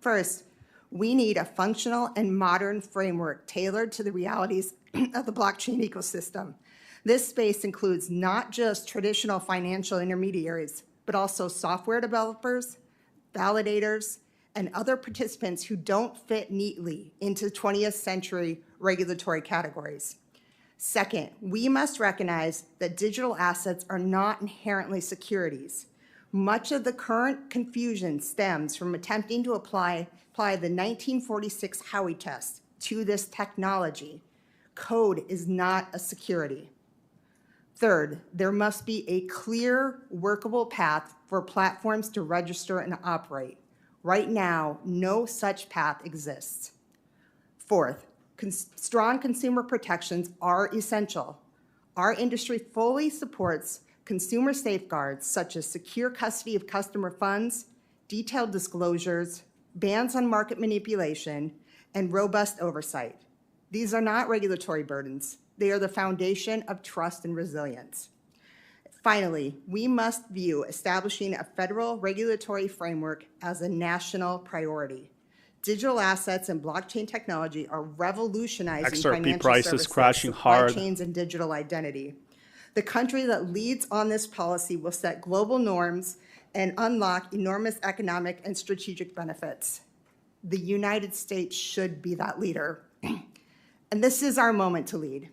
First, we need a functional and modern framework tailored to the realities of the blockchain ecosystem. This space includes not just traditional financial intermediaries, but also software developers, validators, and other participants who don't fit neatly into 20th century regulatory categories. Second, we must recognize that digital assets are not inherently securities. Much of the current confusion stems from attempting to apply the 1946 Howey test to this technology. Code is not a security. Third, there must be a clear, workable path for platforms to register and operate. Right now, no such path exists. Fourth, strong consumer protections are essential. Our industry fully supports consumer safeguards such as secure custody of customer funds, detailed disclosures, bans on market manipulation, and robust oversight. These are not regulatory burdens. They are the foundation of trust and resilience. Finally, we must view establishing a federal regulatory framework as a national priority. Digital assets and blockchain technology are revolutionizing XRP financial prices services, crashing supply hard. chains, and digital identity. The country that leads on this policy will set global norms and unlock enormous economic and strategic benefits. The United States should be that leader. And this is our moment to lead.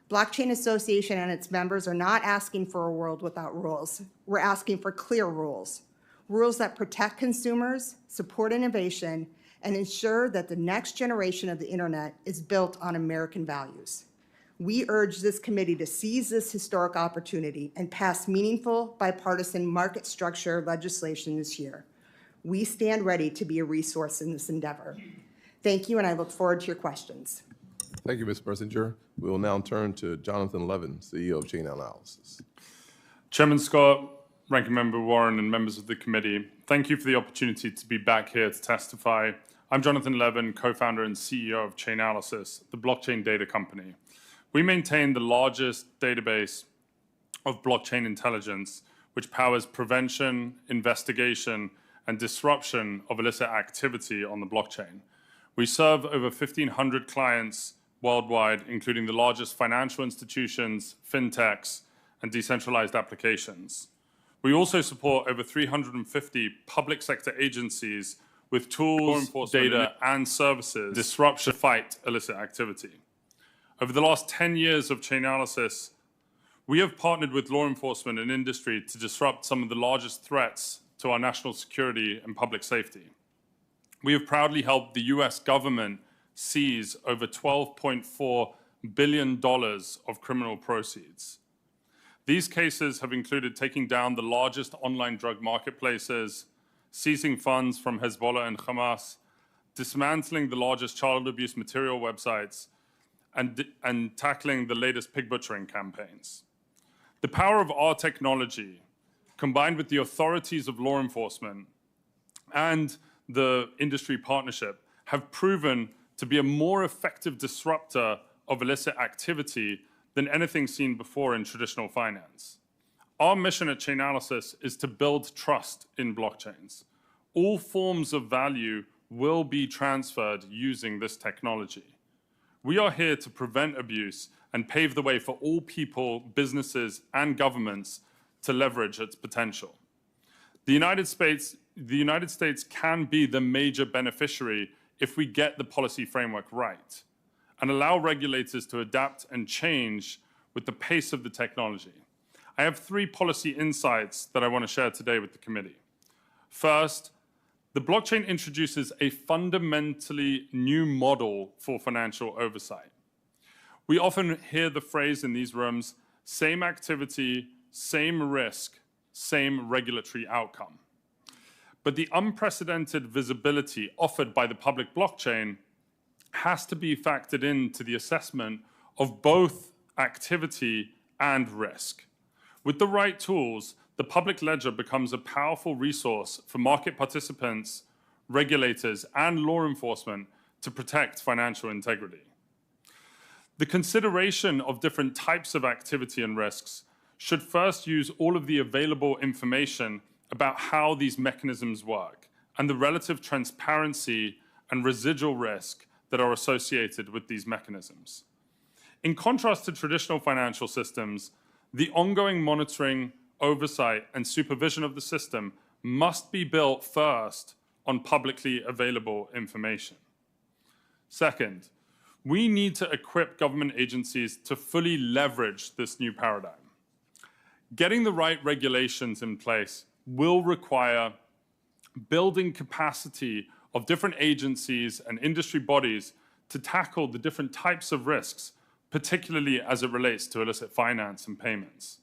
Blockchain Association and its members are not asking for a world without rules. We're asking for clear rules, rules that protect consumers, support innovation, and ensure that the next generation of the internet is built on American values. We urge this committee to seize this historic opportunity and pass meaningful bipartisan market structure legislation this year. We stand ready to be a resource in this endeavor. Thank you, and I look forward to your questions. Thank you, Ms. Mersinger. We will now turn to Jonathan Levin, CEO of Chain Analysis. Chairman Scott, Ranking Member Warren, and members of the committee, thank you for the opportunity to be back here to testify. I'm Jonathan Levin, co-founder and CEO of Chain Analysis, the blockchain data company. We maintain the largest database of blockchain intelligence, which powers prevention, investigation, and disruption of illicit activity on the blockchain. We serve over 1,500 clients worldwide, including the largest financial institutions, fintechs, and decentralized applications. We also support over 350 public sector agencies with tools, data, and services to disrupt and fight illicit activity. Over the last 10 years of Chain Analysis, we have partnered with law enforcement and industry to disrupt some of the largest threats to our national security and public safety. We have proudly helped the US government seize over $12.4 billion of criminal proceeds. These cases have included taking down the largest online drug marketplaces, seizing funds from Hezbollah and Hamas, dismantling the largest child abuse material websites, and tackling the latest pig butchering campaigns. The power of our technology, combined with the authorities of law enforcement and the industry partnership, have proven to be a more effective disruptor of illicit activity than anything seen before in traditional finance. Our mission at Chainalysis is to build trust in blockchains. All forms of value will be transferred using this technology. We are here to prevent abuse and pave the way for all people, businesses, and governments to leverage its potential. The United States can be the major beneficiary if we get the policy framework right and allow regulators to adapt and change with the pace of the technology. I have 3 policy insights that I want to share today with the committee. First, the blockchain introduces a fundamentally new model for financial oversight. We often hear the phrase in these rooms, same activity, same risk, same regulatory outcome. But the unprecedented visibility offered by the public blockchain has to be factored into the assessment of both activity and risk. With the right tools, the public ledger becomes a powerful resource for market participants, regulators, and law enforcement to protect financial integrity. The consideration of different types of activity and risks should first use all of the available information about how these mechanisms work and the relative transparency and residual risk that are associated with these mechanisms. In contrast to traditional financial systems, the ongoing monitoring, oversight, and supervision of the system must be built first on publicly available information. Second, we need to equip government agencies to fully leverage this new paradigm. Getting the right regulations in place will require building capacity of different agencies and industry bodies to tackle the different types of risks particularly as it relates to illicit finance and payments.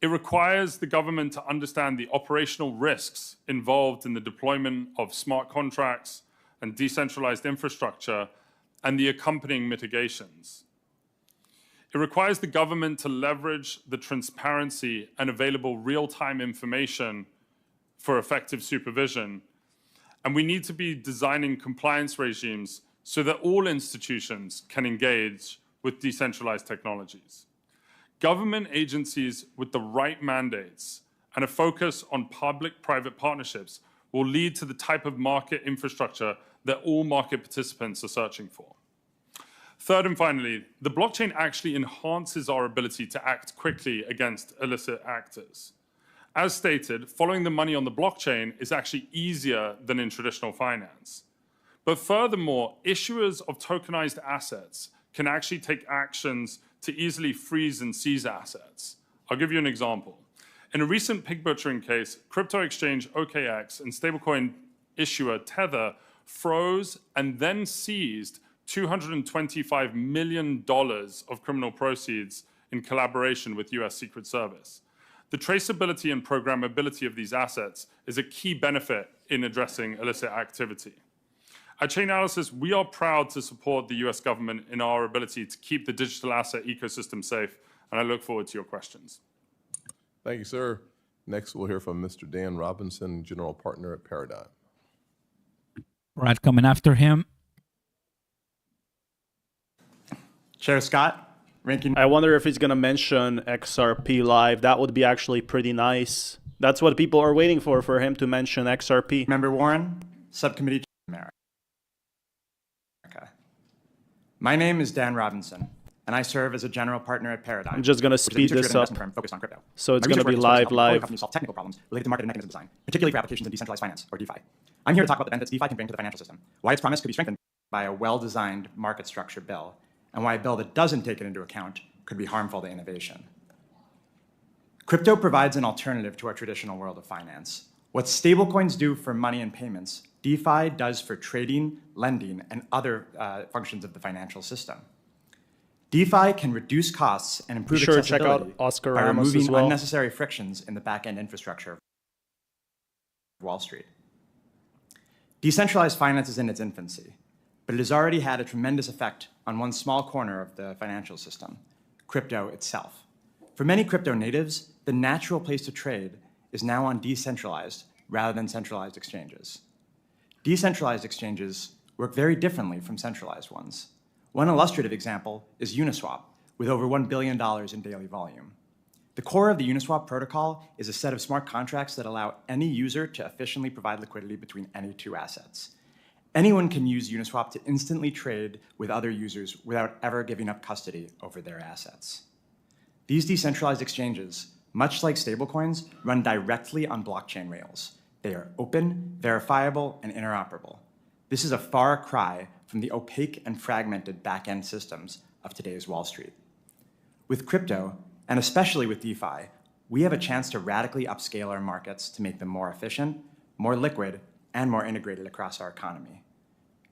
It requires the government to understand the operational risks involved in the deployment of smart contracts and decentralized infrastructure and the accompanying mitigations. It requires the government to leverage the transparency and available real-time information for effective supervision. And we need to be designing compliance regimes so that all institutions can engage with decentralized technologies. Government agencies with the right mandates and a focus on public-private partnerships will lead to the type of market infrastructure that all market participants are searching for. Third and finally, the blockchain actually enhances our ability to act quickly against illicit actors. As stated, following the money on the blockchain is actually easier than in traditional finance. But furthermore, issuers of tokenized assets can actually take actions to easily freeze and seize assets. I'll give you an example. In a recent pig butchering case, crypto exchange OKX and stablecoin issuer Tether froze and then seized $225 million of criminal proceeds in collaboration with US Secret Service. The traceability and programmability of these assets is a key benefit in addressing illicit activity. At Chainalysis, we are proud to support the US government in our ability to keep the digital asset ecosystem safe, and I look forward to your questions. Thank you, sir. Next, we'll hear from Mr. Dan Robinson, General Partner at Paradigm. Right, coming after him. Chair Scott, ranking. I wonder if he's going to mention XRP Live. That would be actually pretty nice. That's what people are waiting for him to mention XRP. Member Warren, Subcommittee Chair. America. My name is Dan Robinson, and I serve as a general partner at Paradigm. I'm just going to speed this up. Focused on crypto. So it's going to be live. Companies solve technical problems related to market and mechanism design, particularly for applications in decentralized finance, or DeFi. I'm here to talk about the benefits DeFi can bring to the financial system, why its promise could be strengthened by a well-designed market structure bill, and why a bill that doesn't take it into account could be harmful to innovation. Crypto provides an alternative to our traditional world of finance. What stablecoins do for money and payments, DeFi does for trading, lending, and other functions of the financial system. DeFi can reduce costs and improve accessibility by removing unnecessary frictions in the back-end infrastructure of Wall Street. Decentralized finance is in its infancy, but it has already had a tremendous effect on one small corner of the financial system, crypto itself. For many crypto natives, the natural place to trade is now on decentralized rather than centralized exchanges. Decentralized exchanges work very differently from centralized ones. One illustrative example is Uniswap, with over $1 billion in daily volume. The core of the Uniswap protocol is a set of smart contracts that allow any user to efficiently provide liquidity between any two assets. Anyone can use Uniswap to instantly trade with other users without ever giving up custody over their assets. These decentralized exchanges, much like stablecoins, run directly on blockchain rails. They are open, verifiable, and interoperable. This is a far cry from the opaque and fragmented back-end systems of today's Wall Street. With crypto, and especially with DeFi, we have a chance to radically upscale our markets to make them more efficient, more liquid, and more integrated across our economy.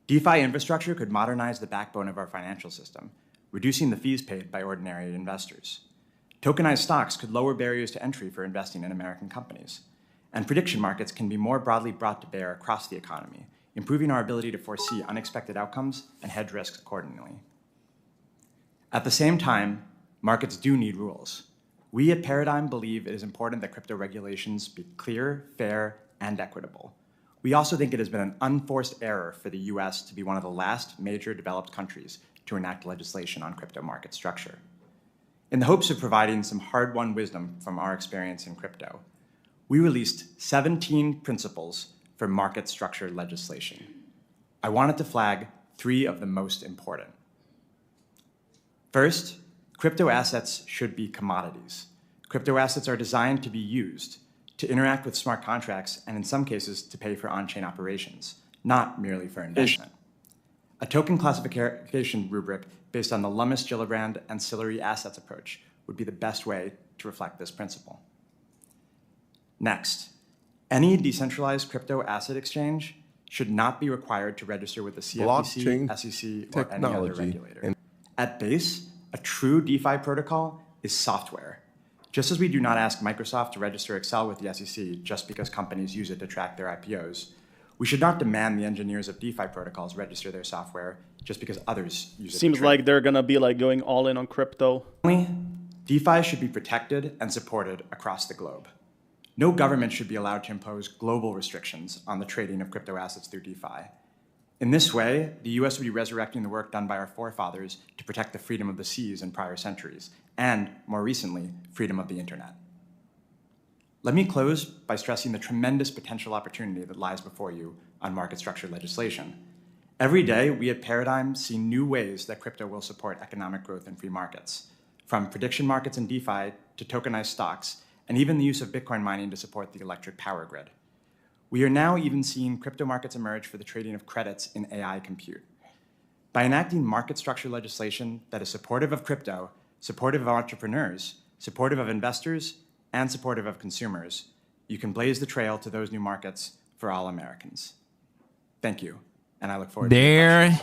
DeFi infrastructure could modernize the backbone of our financial system, reducing the fees paid by ordinary investors. Tokenized stocks could lower barriers to entry for investing in American companies. And prediction markets can be more broadly brought to bear across the economy, improving our ability to foresee unexpected outcomes and hedge risks accordingly. At the same time, markets do need rules. We at Paradigm believe it is important that crypto regulations be clear, fair, and equitable. We also think it has been an unforced error for the US to be one of the last major developed countries to enact legislation on crypto market structure. In the hopes of providing some hard-won wisdom from our experience in crypto, we released 17 principles for market structure legislation. I wanted to flag 3 of the most important. First, crypto assets should be commodities. Crypto assets are designed to be used, to interact with smart contracts, and in some cases, to pay for on-chain operations, not merely for investment. A token classification rubric based on the Lummis-Gillibrand ancillary assets approach would be the best way to reflect this principle. Next, any decentralized crypto asset exchange should not be required to register with the CFTC, SEC, or any other regulator. At base, a true DeFi protocol is software. Just as we do not ask Microsoft to register Excel with the SEC just because companies use it to track their IPOs, we should not demand the engineers of DeFi protocols register their software just because others use it. Seems like they're gonna be like going all in on crypto. DeFi should be protected and supported across the globe. No government should be allowed to impose global restrictions on the trading of crypto assets through DeFi. In this way, the US would be resurrecting the work done by our forefathers to protect the freedom of the seas in prior centuries, and, more recently, freedom of the internet. Let me close by stressing the tremendous potential opportunity that lies before you on market structure legislation. Every day, we at Paradigm see new ways that crypto will support economic growth in free markets, from prediction markets and DeFi to tokenized stocks, and even the use of Bitcoin mining to support the electric power grid. We are now even seeing crypto markets emerge for the trading of credits in AI compute. By enacting market structure legislation that is supportive of crypto, supportive of entrepreneurs, supportive of investors, and supportive of consumers, you can blaze the trail to those new markets for all Americans. Thank you, and I look forward to there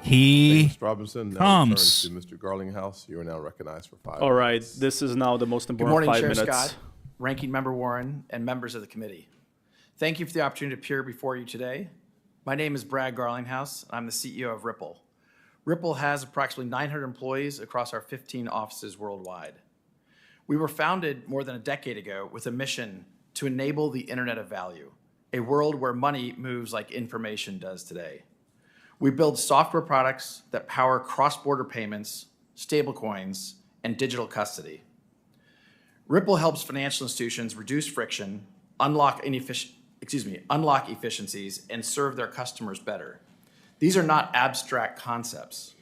he Mr. Robinson. Now comes. to Mr. Garlinghouse. You are now recognized for 5 All right, minutes. this is now the most Good important morning, 5 Chair minutes. Scott, Ranking Member Warren, and members of the committee. Thank you for the opportunity to appear before you today. My name is Brad Garlinghouse. I'm the CEO of Ripple. Ripple has approximately 900 employees across our 15 offices worldwide. We were founded more than a decade ago with a mission to enable the Internet of Value, a world where money moves like information does today. We build software products that power cross-border payments, stablecoins, and digital custody. Ripple helps financial institutions reduce friction, unlock efficiencies, and serve their customers better. These are not abstract concepts.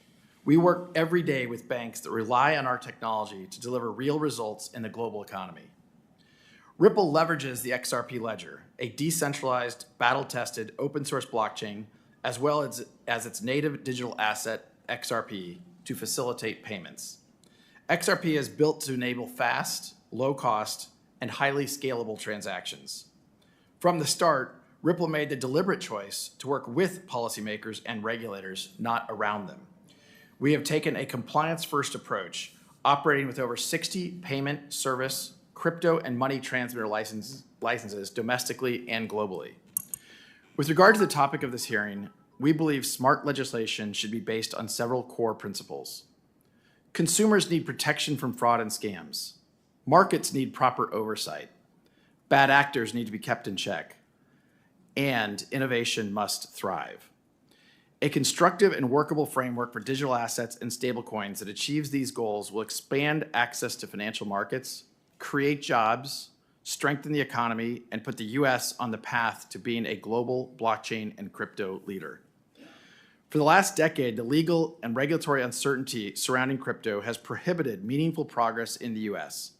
We work every day with banks that rely on our technology to deliver real results in the global economy. Ripple leverages the XRP ledger, a decentralized, battle-tested, open-source blockchain, as well as its native digital asset, XRP, to facilitate payments. XRP is built to enable fast, low-cost, and highly scalable transactions. From the start, Ripple made the deliberate choice to work with policymakers and regulators, not around them. We have taken a compliance-first approach, operating with over 60 payment, service, crypto, and money transmitter licenses domestically and globally. With regard to the topic of this hearing, we believe smart legislation should be based on several core principles. Consumers need protection from fraud and scams. Markets need proper oversight. Bad actors need to be kept in check. And innovation must thrive. A constructive and workable framework for digital assets and stablecoins that achieves these goals will expand access to financial markets, create jobs, strengthen the economy, and put the U.S. on the path to being a global blockchain and crypto leader. For the last decade, the legal and regulatory uncertainty surrounding crypto has prohibited meaningful progress in the U.S.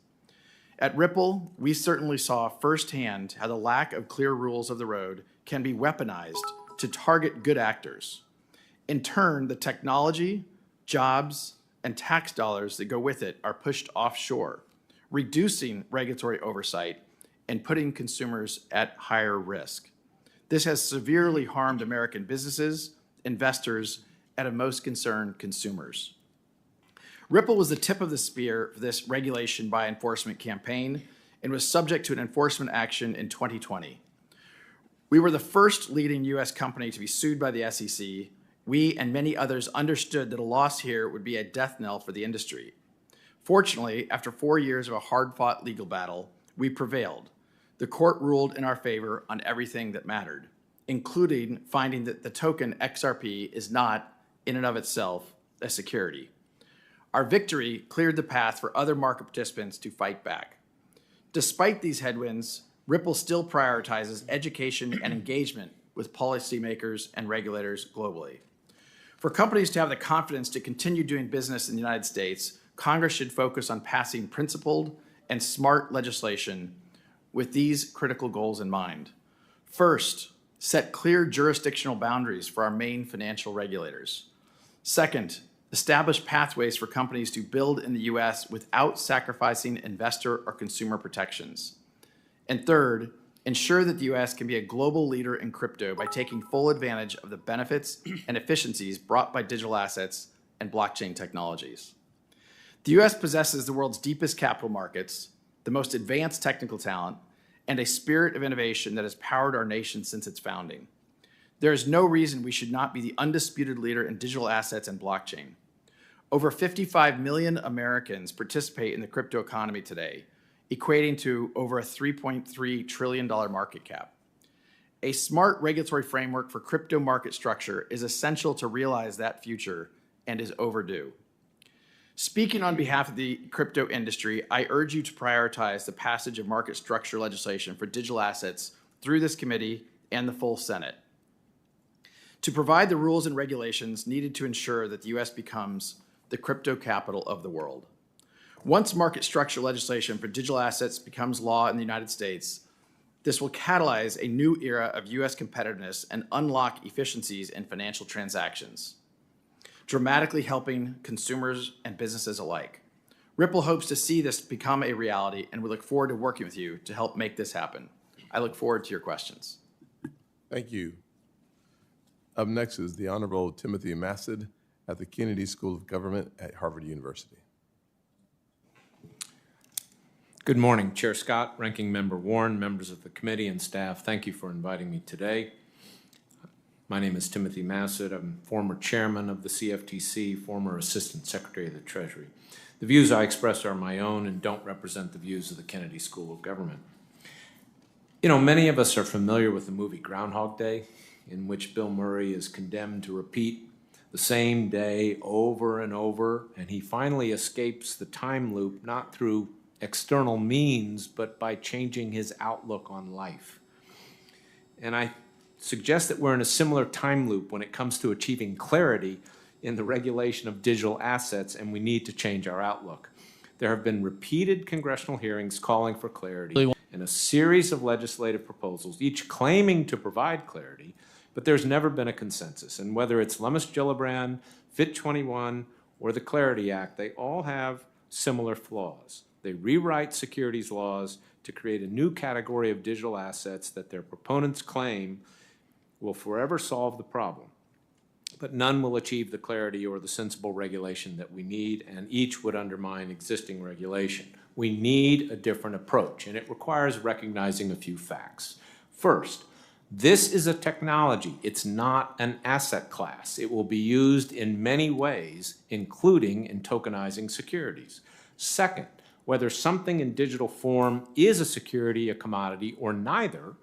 At Ripple, we certainly saw firsthand how the lack of clear rules of the road can be weaponized to target good actors. In turn, the technology, jobs, and tax dollars that go with it are pushed offshore, reducing regulatory oversight and putting consumers at higher risk. This has severely harmed American businesses, investors, and of most concerned, consumers. Ripple was the tip of the spear for this regulation by enforcement campaign and was subject to an enforcement action in 2020. We were the first leading U.S. company to be sued by the SEC. We and many others understood that a loss here would be a death knell for the industry. Fortunately, after 4 years of a hard-fought legal battle, we prevailed. The court ruled in our favor on everything that mattered, including finding that the token XRP is not, in and of itself, a security. Our victory cleared the path for other market participants to fight back. Despite these headwinds, Ripple still prioritizes education and engagement with policymakers and regulators globally. For companies to have the confidence to continue doing business in the United States, Congress should focus on passing principled and smart legislation with these critical goals in mind. First, set clear jurisdictional boundaries for our main financial regulators. Second, establish pathways for companies to build in the U.S. without sacrificing investor or consumer protections. And third, ensure that the U.S. can be a global leader in crypto by taking full advantage of the benefits and efficiencies brought by digital assets and blockchain technologies. The U.S. possesses the world's deepest capital markets, the most advanced technical talent, and a spirit of innovation that has powered our nation since its founding. There is no reason we should not be the undisputed leader in digital assets and blockchain. Over 55 million Americans participate in the crypto economy today, equating to over a $3.3 trillion market cap. A smart regulatory framework for crypto market structure is essential to realize that future and is overdue. Speaking on behalf of the crypto industry, I urge you to prioritize the passage of market structure legislation for digital assets through this committee and the full Senate, to provide the rules and regulations needed to ensure that the U.S. becomes the crypto capital of the world. Once market structure legislation for digital assets becomes law in the United States, this will catalyze a new era of U.S. competitiveness and unlock efficiencies in financial transactions, dramatically helping consumers and businesses alike. Ripple hopes to see this become a reality, and we look forward to working with you to help make this happen. I look forward to your questions. Thank you. Up next is the Honorable Timothy Massad at the Kennedy School of Government at Harvard University. Good morning, Chair Scott, Ranking Member Warren, members of the committee and staff. Thank you for inviting me today. My name is Timothy Massad. I'm former chairman of the CFTC, former Assistant Secretary of the Treasury. The views I express are my own and don't represent the views of the Kennedy School of Government. You know, many of us are familiar with the movie Groundhog Day, in which Bill Murray is condemned to repeat the same day over and over, and he finally escapes the time loop not through external means, but by changing his outlook on life. And I suggest that we're in a similar time loop when it comes to achieving clarity in the regulation of digital assets, and we need to change our outlook. There have been repeated congressional hearings calling for clarity and a series of legislative proposals, each claiming to provide clarity, but there's never been a consensus. And whether it's Lummis-Gillibrand, FIT 21, or the Clarity Act, they all have similar flaws. They rewrite securities laws to create a new category of digital assets that their proponents claim will forever solve the problem. But none will achieve the clarity or the sensible regulation that we need, and each would undermine existing regulation. We need a different approach, and it requires recognizing a few facts. First, this is a technology. It's not an asset class. It will be used in many ways, including in tokenizing securities. Second, whether something in digital form is a security, a commodity, or neither,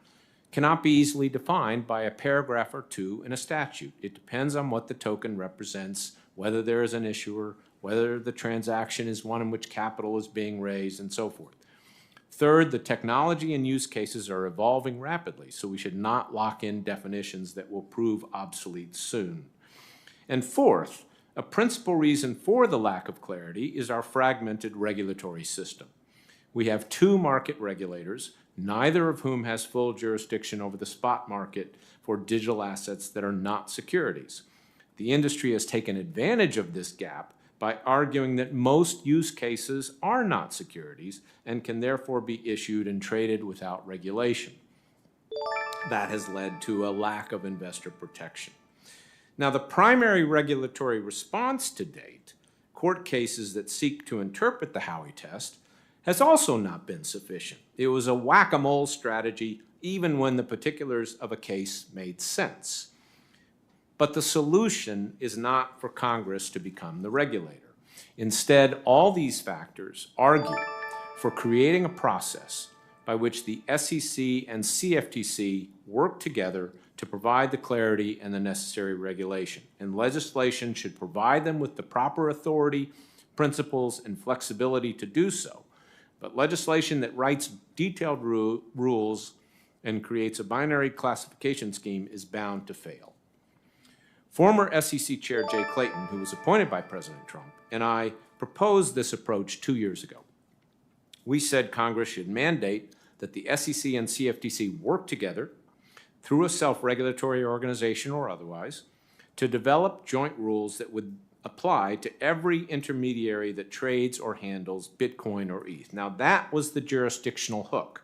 cannot be easily defined by a paragraph or two in a statute. It depends on what the token represents, whether there is an issuer, whether the transaction is one in which capital is being raised, and so forth. Third, the technology and use cases are evolving rapidly, so we should not lock in definitions that will prove obsolete soon. And fourth, a principal reason for the lack of clarity is our fragmented regulatory system. We have two market regulators, neither of whom has full jurisdiction over the spot market for digital assets that are not securities. The industry has taken advantage of this gap by arguing that most use cases are not securities and can therefore be issued and traded without regulation. That has led to a lack of investor protection. Now, the primary regulatory response to date, court cases that seek to interpret the Howey test, has also not been sufficient. It was a whack-a-mole strategy even when the particulars of a case made sense. But the solution is not for Congress to become the regulator. Instead, all these factors argue for creating a process by which the SEC and CFTC work together to provide the clarity and the necessary regulation. And legislation should provide them with the proper authority, principles, and flexibility to do so. But legislation that writes detailed rules and creates a binary classification scheme is bound to fail. Former SEC Chair Jay Clayton, who was appointed by President Trump, and I proposed this approach 2 years ago. We said Congress should mandate that the SEC and CFTC work together through a self-regulatory organization or otherwise to develop joint rules that would apply to every intermediary that trades or handles Bitcoin or ETH. Now, that was the jurisdictional hook.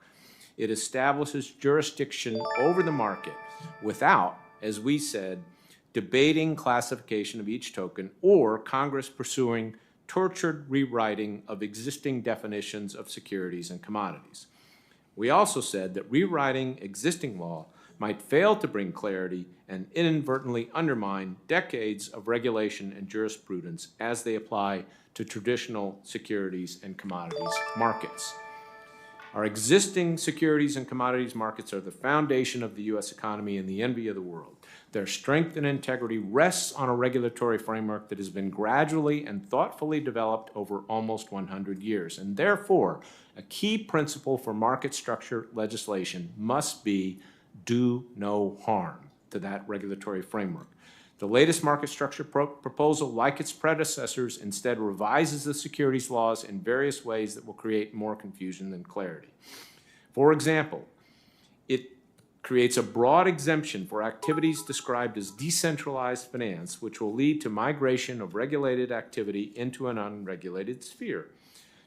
It establishes jurisdiction over the market without, as we said, debating classification of each token, or Congress pursuing tortured rewriting of existing definitions of securities and commodities. We also said that rewriting existing law might fail to bring clarity and inadvertently undermine decades of regulation and jurisprudence as they apply to traditional securities and commodities markets. Our existing securities and commodities markets are the foundation of the U.S. economy and the envy of the world. Their strength and integrity rests on a regulatory framework that has been gradually and thoughtfully developed over almost 100 years. And therefore, a key principle for market structure legislation must be do no harm to that regulatory framework. The latest market structure proposal, like its predecessors, instead revises the securities laws in various ways that will create more confusion than clarity. For example, it creates a broad exemption for activities described as decentralized finance, which will lead to migration of regulated activity into an unregulated sphere.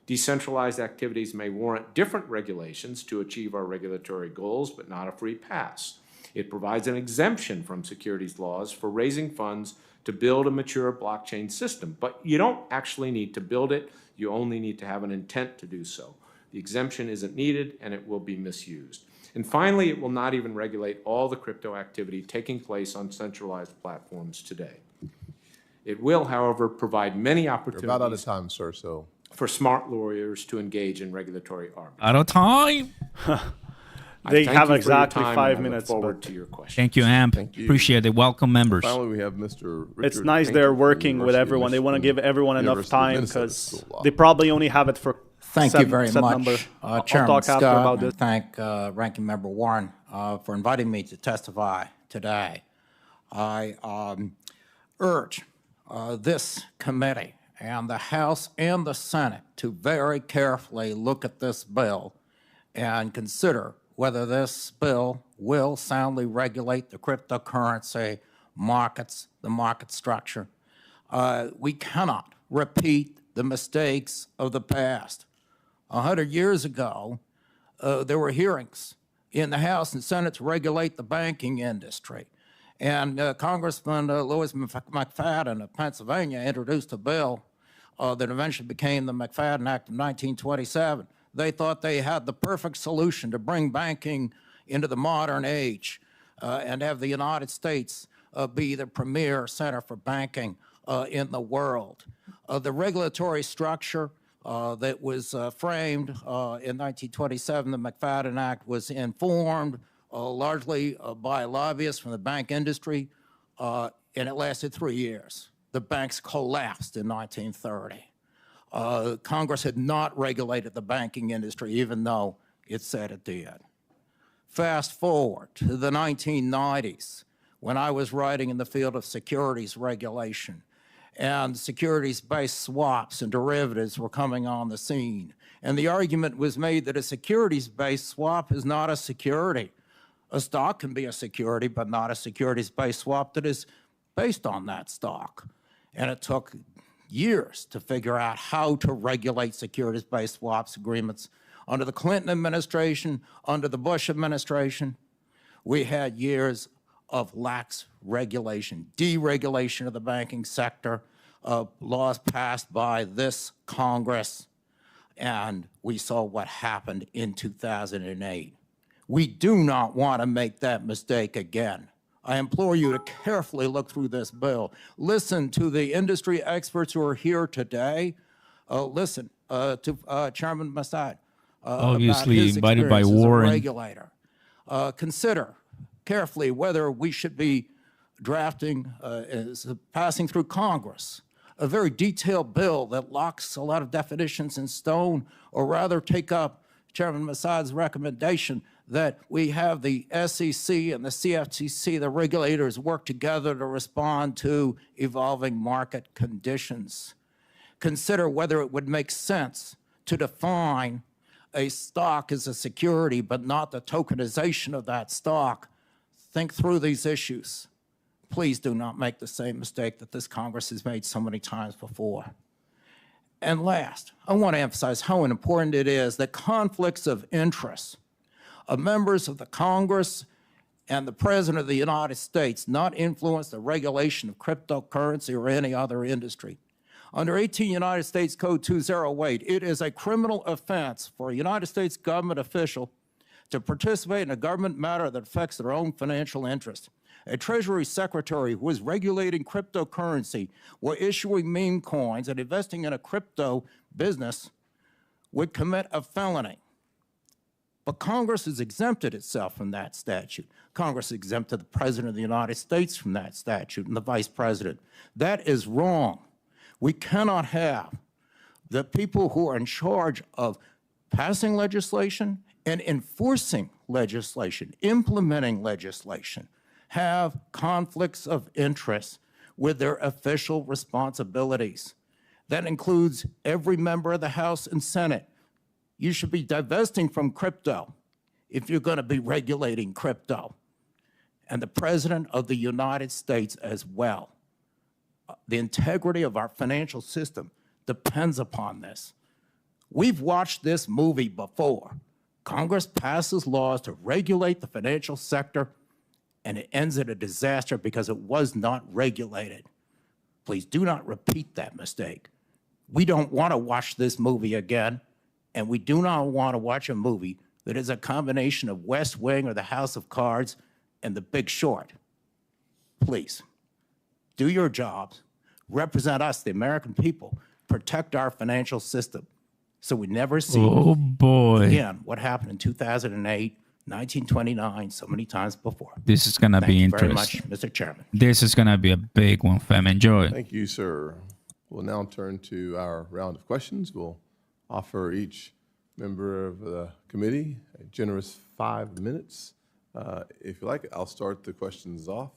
Decentralized activities may warrant different regulations to achieve our regulatory goals, but not a free pass. It provides an exemption from securities laws for raising funds to build a mature blockchain system, but you don't actually need to build it. You only need to have an intent to do so. The exemption isn't needed, and it will be misused. And finally, it will not even regulate all the crypto activity taking place on centralized platforms today. It will, however, provide many opportunities. You're about out of time, sir, so. For smart lawyers to engage in regulatory arbitrage. Out of time. They have exactly 5 minutes. Forward to your question. Thank you, Amp. Appreciate it. Welcome, members. Finally, we have Mr. Richard. It's nice they're working with everyone. They want to give everyone enough time because they probably only have it for Thank you very much, number. Chairman I'll talk Scott, after about this. and thank Ranking Member Warren for inviting me to testify today. I urge this committee and the House and the Senate to very carefully look at this bill and consider whether this bill will soundly regulate the cryptocurrency markets, the market structure. We cannot repeat the mistakes of the past. 100 years ago, there were hearings in the House and Senate to regulate the banking industry. And Congressman Louis McFadden of Pennsylvania introduced a bill that eventually became the McFadden Act of 1927. They thought they had the perfect solution to bring banking into the modern age and have the United States be the premier center for banking in the world. The regulatory structure that was framed in 1927, the McFadden Act, was informed largely by lobbyists from the bank industry, and it lasted 3 years. The banks collapsed in 1930. Congress had not regulated the banking industry, even though it said it did. Fast forward to the 1990s, when I was writing in the field of securities regulation, and securities-based swaps and derivatives were coming on the scene. And the argument was made that a securities-based swap is not a security. A stock can be a security, but not a securities-based swap that is based on that stock. And it took years to figure out how to regulate securities-based swaps agreements. Under the Clinton administration, under the Bush administration, we had years of lax regulation, deregulation of the banking sector, laws passed by this Congress, and we saw what happened in 2008. We do not want to make that mistake again. I implore you to carefully look through this bill. Listen to the industry experts who are here today. Listen to Chairman Massad. Obviously invited by Warren. Regulator. Consider carefully whether we should be drafting, passing through Congress, a very detailed bill that locks a lot of definitions in stone, or rather take up Chairman Massad's recommendation that we have the SEC and the CFTC, the regulators, work together to respond to evolving market conditions. Consider whether it would make sense to define a stock as a security, but not the tokenization of that stock. Think through these issues. Please do not make the same mistake that this Congress has made so many times before. And last, I want to emphasize how important it is that conflicts of interest of members of the Congress and the President of the United States not influence the regulation of cryptocurrency or any other industry. Under 18 United States Code 208, it is a criminal offense for a United States government official to participate in a government matter that affects their own financial interest. A Treasury Secretary who is regulating cryptocurrency or issuing meme coins and investing in a crypto business would commit a felony. But Congress has exempted itself from that statute. Congress exempted the President of the United States from that statute and the Vice President. That is wrong. We cannot have the people who are in charge of passing legislation and enforcing legislation, implementing legislation, have conflicts of interest with their official responsibilities. That includes every member of the House and Senate. You should be divesting from crypto if you're going to be regulating crypto. And the President of the United States as well. The integrity of our financial system depends upon this. We've watched this movie before. Congress passes laws to regulate the financial sector, and it ends in a disaster because it was not regulated. Please do not repeat that mistake. We don't want to watch this movie again, and we do not want to watch a movie that is a combination of West Wing or the House of Cards and The Big Short. Please, do your jobs, represent us, the American people, protect our financial system so we never see again what happened in 2008, 1929, so many times before. This is going to be interesting. Thank you very much, Mr. Chairman. This is going to be a big one, fam. Enjoy. Thank you, sir. We'll now turn to our round of questions. We'll offer each member of the committee a generous 5 minutes. If you like, I'll start the questions off.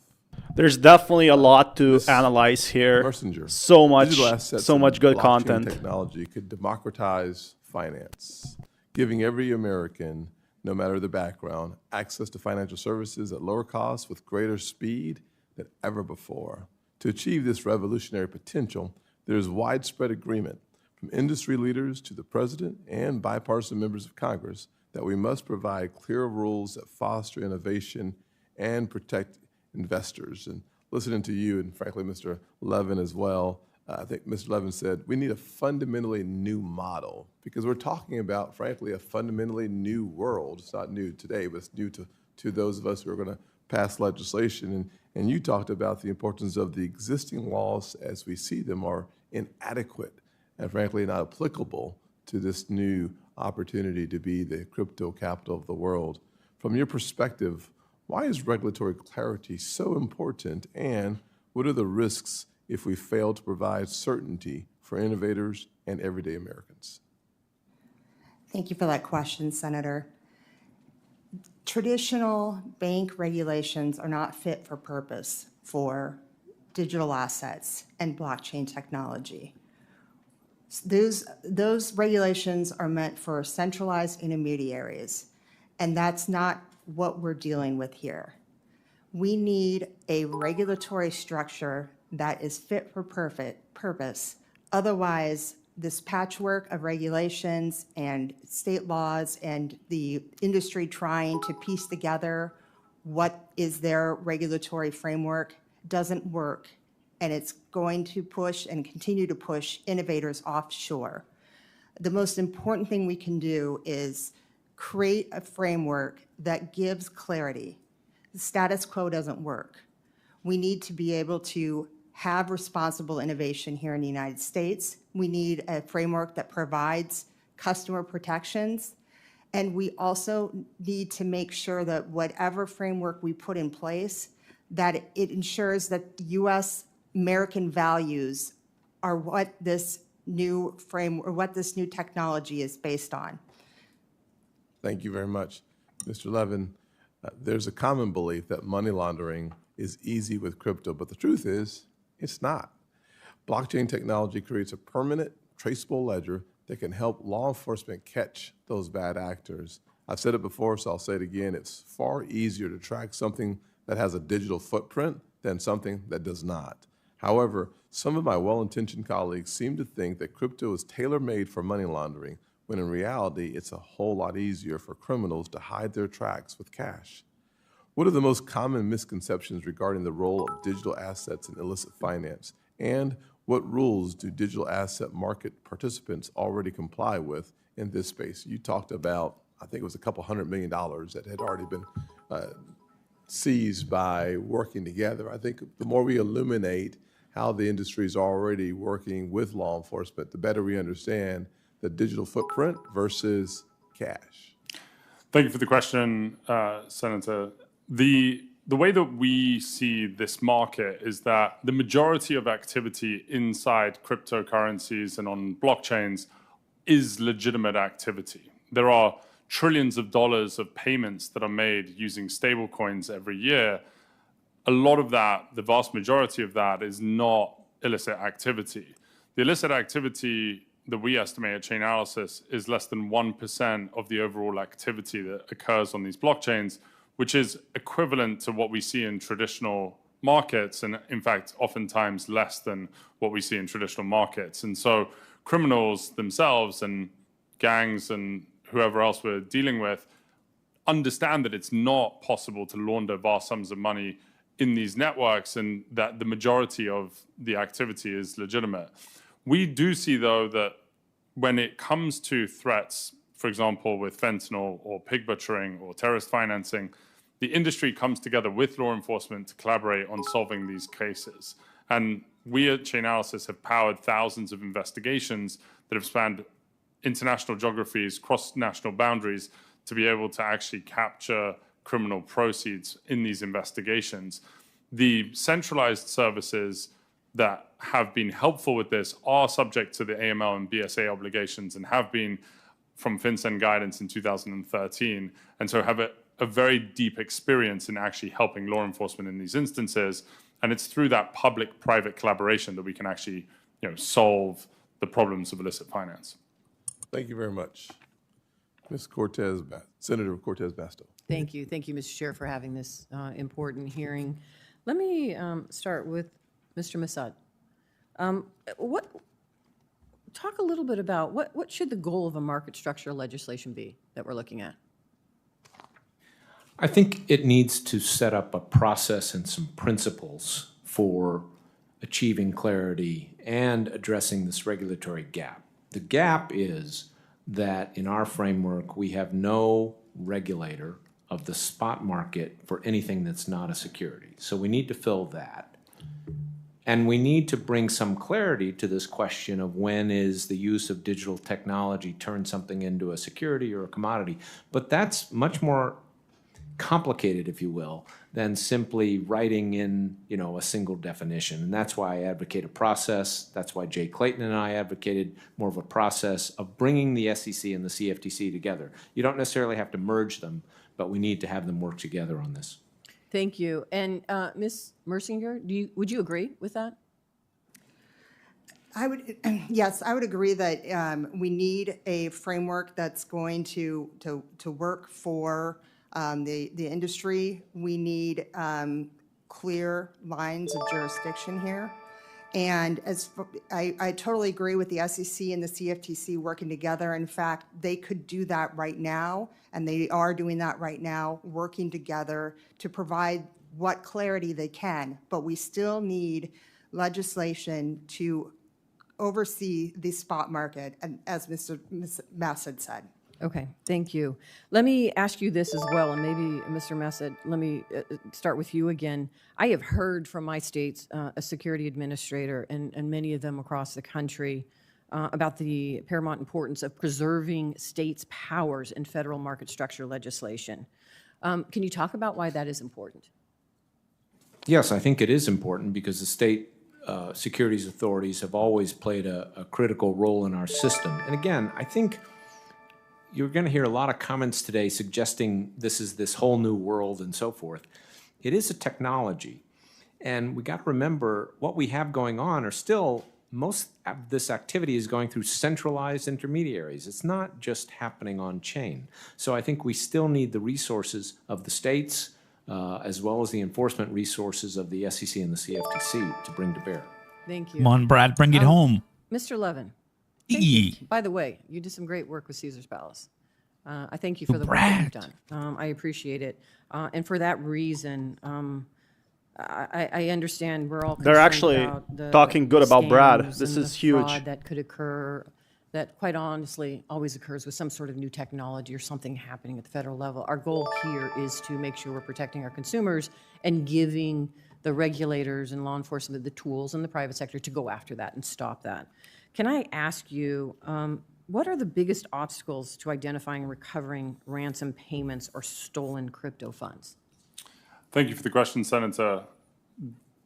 There's definitely a lot to analyze here. Messenger. So much good Blockchain content. Technology could democratize finance, giving every American, no matter the background, access to financial services at lower costs with greater speed than ever before. To achieve this revolutionary potential, there is widespread agreement from industry leaders to the President and bipartisan members of Congress that we must provide clear rules that foster innovation and protect investors. And listening to you, and frankly, Mr. Levin as well, I think Mr. Levin said we need a fundamentally new model because we're talking about, frankly, a fundamentally new world. It's not new today, but it's new to those of us who are going to pass legislation. And you talked about the importance of the existing laws as we see them are inadequate and, frankly, not applicable to this new opportunity to be the crypto capital of the world. From your perspective, why is regulatory clarity so important, and what are the risks if we fail to provide certainty for innovators and everyday Americans? Thank you for that question, Senator. Traditional bank regulations are not fit for purpose for digital assets and blockchain technology. Those regulations are meant for centralized intermediaries, and that's not what we're dealing with here. We need a regulatory structure that is fit for purpose. Otherwise, this patchwork of regulations and state laws and the industry trying to piece together what is their regulatory framework doesn't work, and it's going to push and continue to push innovators offshore. The most important thing we can do is create a framework that gives clarity. The status quo doesn't work. We need to be able to have responsible innovation here in the United States. We need a framework that provides customer protections. And we also need to make sure that whatever framework we put in place, that it ensures that U.S. American values are what this new framework, or what this new technology is based on. Thank you very much. Mr. Levin, there's a common belief that money laundering is easy with crypto, but the truth is, it's not. Blockchain technology creates a permanent, traceable ledger that can help law enforcement catch those bad actors. I've said it before, so I'll say it again. It's far easier to track something that has a digital footprint than something that does not. However, some of my well-intentioned colleagues seem to think that crypto is tailor-made for money laundering, when in reality, it's a whole lot easier for criminals to hide their tracks with cash. What are the most common misconceptions regarding the role of digital assets in illicit finance? And what rules do digital asset market participants already comply with in this space? You talked about, I think it was a couple $100 million that had already been seized by working together. I think the more we illuminate how the industry is already working with law enforcement, the better we understand the digital footprint versus cash. Thank you for the question, Senator. The way that we see this market is that the majority of activity inside cryptocurrencies and on blockchains is legitimate activity. There are trillions of dollars of payments that are made using stablecoins every year. A lot of that, the vast majority of that, is not illicit activity. The illicit activity that we estimate at Chainalysis is less than 1% of the overall activity that occurs on these blockchains, which is equivalent to what we see in traditional markets, and in fact, oftentimes less than what we see in traditional markets. And so criminals themselves and gangs and whoever else we're dealing with understand that it's not possible to launder vast sums of money in these networks and that the majority of the activity is legitimate. We do see, though, that when it comes to threats, for example, with fentanyl or pig butchering or terrorist financing, the industry comes together with law enforcement to collaborate on solving these cases. And we at Chainalysis have powered thousands of investigations that have spanned international geographies, cross-national boundaries, to be able to actually capture criminal proceeds in these investigations. The centralized services that have been helpful with this are subject to the AML and BSA obligations and have been from FinCEN guidance in 2013, and so have a very deep experience in actually helping law enforcement in these instances. And it's through that public-private collaboration that we can actually, solve the problems of illicit finance. Thank you very much. Ms. Cortez, Senator Cortez Basto. Thank you. Thank you, Mr. Chair, for having this important hearing. Let me start with Mr. Massad. Talk a little bit about what should the goal of a market structure legislation be that we're looking at? I think it needs to set up a process and some principles for achieving clarity and addressing this regulatory gap. The gap is that in our framework, we have no regulator of the spot market for anything that's not a security. So we need to fill that. And we need to bring some clarity to this question of when is the use of digital technology turn something into a security or a commodity. But that's much more complicated, if you will, than simply writing in, a single definition. And that's why I advocate a process. That's why Jay Clayton and I advocated more of a process of bringing the SEC and the CFTC together. You don't necessarily have to merge them, but we need to have them work together on this. Thank you. And Ms. Mersinger, would you agree with that? I would, yes, I would agree that we need a framework that's going to work for the industry. We need clear lines of jurisdiction here. And I totally agree with the SEC and the CFTC working together. In fact, they could do that right now, and they are doing that right now, working together to provide what clarity they can. But we still need legislation to oversee the spot market, and as Mr. Massad said. Okay, thank you. Let me ask you this as well, and maybe, Mr. Massad, let me start with you again. I have heard from my state's a security administrator and many of them across the country about the paramount importance of preserving states' powers in federal market structure legislation. Can you talk about why that is important? Yes, I think it is important because the state securities authorities have always played a critical role in our system. And again, I think you're going to hear a lot of comments today suggesting this is this whole new world and so forth. It is a technology. And we got to remember what we have going on are still, most of this activity is going through centralized intermediaries. It's not just happening on chain. So I think we still need the resources of the states as well as the enforcement resources of the SEC and the CFTC to bring to bear. Thank you. Come on, Brad, bring it home. Mr. Levin. By the way, you did some great work with Caesar's Palace. I thank you for the work that you've done. I appreciate it. And for that reason, I understand we're all concerned They're actually about the talking good about Brad. scams This and is the huge. fraud that could occur, that quite honestly always occurs with some sort of new technology or something happening at the federal level. Our goal here is to make sure we're protecting our consumers and giving the regulators and law enforcement the tools in the private sector to go after that and stop that. Can I ask you, what are the biggest obstacles to identifying and recovering ransom payments or stolen crypto funds? Thank you for the question, Senator.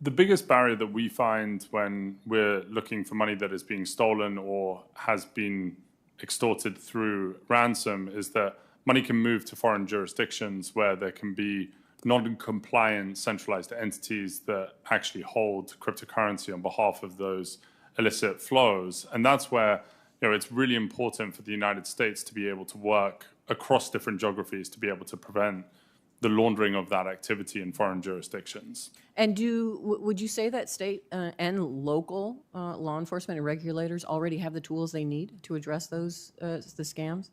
The biggest barrier that we find when we're looking for money that is being stolen or has been extorted through ransom is that money can move to foreign jurisdictions where there can be non-compliant centralized entities that actually hold cryptocurrency on behalf of those illicit flows. And that's where it's really important for the United States to be able to work across different geographies to be able to prevent the laundering of that activity in foreign jurisdictions. And would you say that state and local law enforcement and regulators already have the tools they need to address those the scams?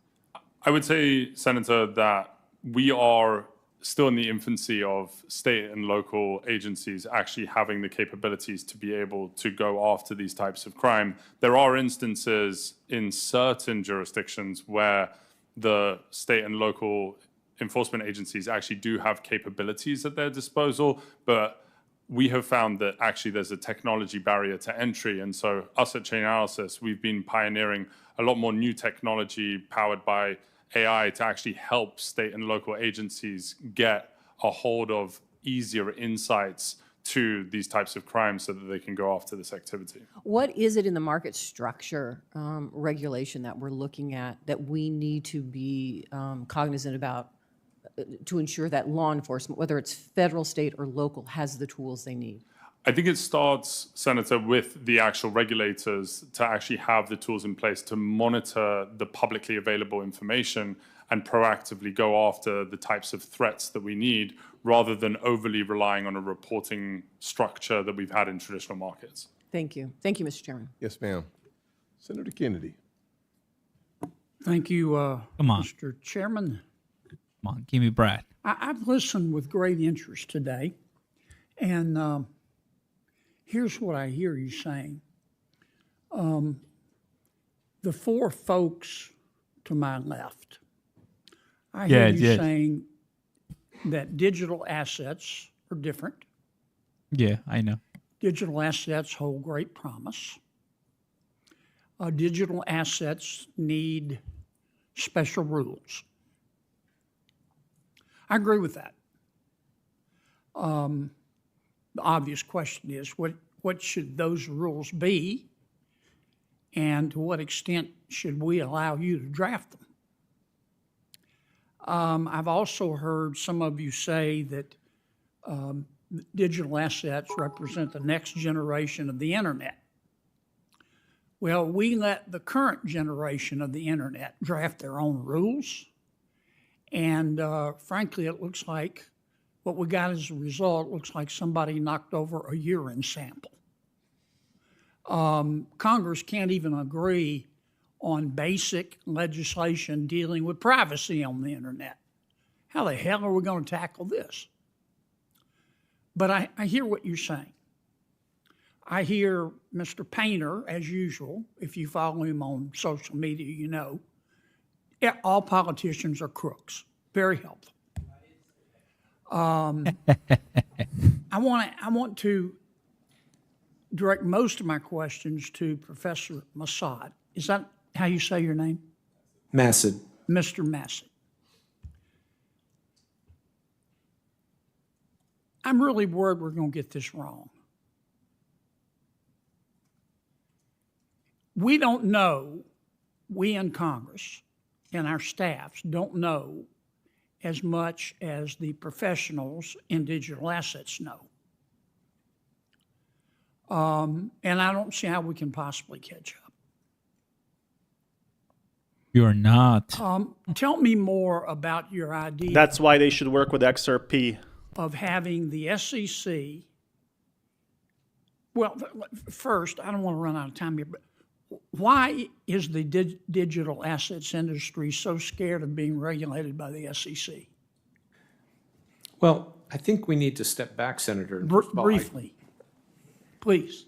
I would say, Senator, that we are still in the infancy of state and local agencies actually having the capabilities to be able to go after these types of crime. There are instances in certain jurisdictions where the state and local enforcement agencies actually do have capabilities at their disposal, but we have found that actually there's a technology barrier to entry. And so us at Chainalysis, we've been pioneering a lot more new technology powered by AI to actually help state and local agencies get a hold of easier insights to these types of crimes so that they can go after this activity. What is it in the market structure regulation that we're looking at that we need to be cognizant about to ensure that law enforcement, whether it's federal, state, or local, has the tools they need? I think it starts, Senator, with the actual regulators to actually have the tools in place to monitor the publicly available information and proactively go after the types of threats that we need, rather than overly relying on a reporting structure that we've had in traditional markets. Thank you. Thank you, Mr. Chairman. Yes, ma'am. Senator Kennedy. Thank you, Come on. Mr. Chairman. Come on, give me Brad. I've listened with great interest today, and here's what I hear you saying. The four folks to my left, I hear you saying that digital assets are different. Yeah, I know. Digital assets hold great promise. Digital assets need special rules. I agree with that. The obvious question is, what should those rules be, and to what extent should we allow you to draft them? I've also heard some of you say that digital assets represent the next generation of the internet. Well, we let the current generation of the internet draft their own rules, and frankly, it looks like what we got as a result looks like somebody knocked over a urine sample. Congress can't even agree on basic legislation dealing with privacy on the internet. How the hell are we going to tackle this? But I hear what you're saying. I hear Mr. Painter, as usual, if you follow him on social media, you know, all politicians are crooks. Very helpful. I want to direct most of my questions to Professor Massad. Is that how you say your name? Massad. Mr. Massad. I'm really worried we're going to get this wrong. We don't know, we in Congress and our staffs don't know as much as the professionals in digital assets know. And I don't see how we can possibly catch up. You're not. Tell me more about your idea. That's why they should work with XRP. Of having the SEC. Well, first, I don't want to run out of time here, but Why is the digital assets industry so scared of being regulated by the SEC? Well, I think we need to step back, Senator. and first of all, Briefly, please.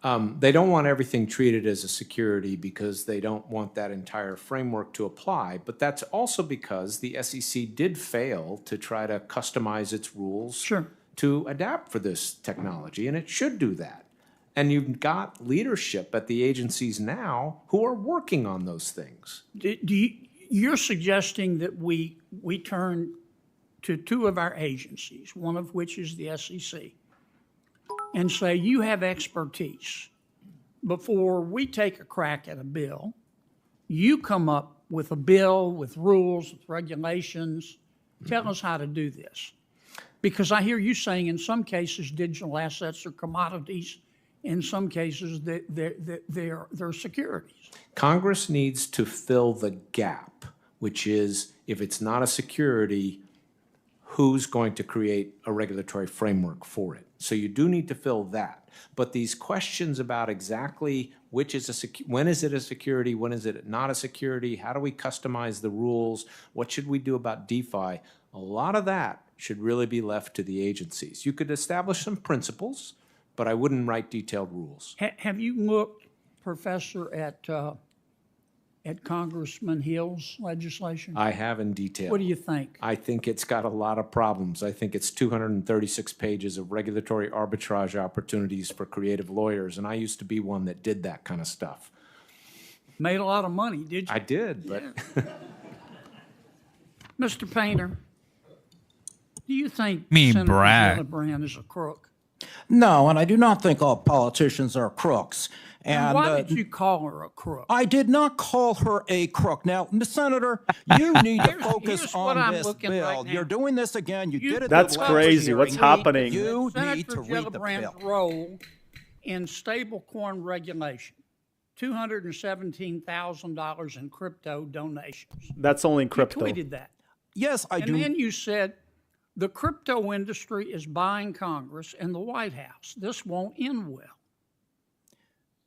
They don't want everything treated as a security because they don't want that entire framework to apply. But that's also because the SEC did fail to try to customize its rules to adapt for this technology, and it should do that. And you've got leadership at the agencies now who are working on those things. You're suggesting that we turn to two of our agencies, one of which is the SEC, and say, you have expertise. Before we take a crack at a bill, you come up with a bill with rules, with regulations. Tell us how to do this. Because I hear you saying in some cases digital assets are commodities, in some cases they're securities. Congress needs to fill the gap, which is if it's not a security, who's going to create a regulatory framework for it? So you do need to fill that. But these questions about exactly which is when is it a security, when is it not a security, how do we customize the rules, what should we do about DeFi, a lot of that should really be left to the agencies. You could establish some principles, but I wouldn't write detailed rules. Have you looked, Professor, at Congressman Hill's legislation? I have in detail. What do you think? I think it's got a lot of problems. I think it's 236 pages of regulatory arbitrage opportunities for creative lawyers, and I used to be one that did that kind of stuff. Made a lot of money, did you? I did, but... Mr. Painter, do you think Senator Gillibrand is a crook? No, and I do not think all politicians are crooks. And why did you call her a crook? I did not call her a crook. Now, Ms. Senator, you need to focus on this bill. Right, you're doing this again. You did it. That's crazy. What's happening? You Senator need to read the Gillibrand's bill. role in stablecoin regulation, $217,000 in crypto donations. That's only in crypto. You tweeted that. Yes, I do. And then you said the crypto industry is buying Congress and the White House. This won't end well.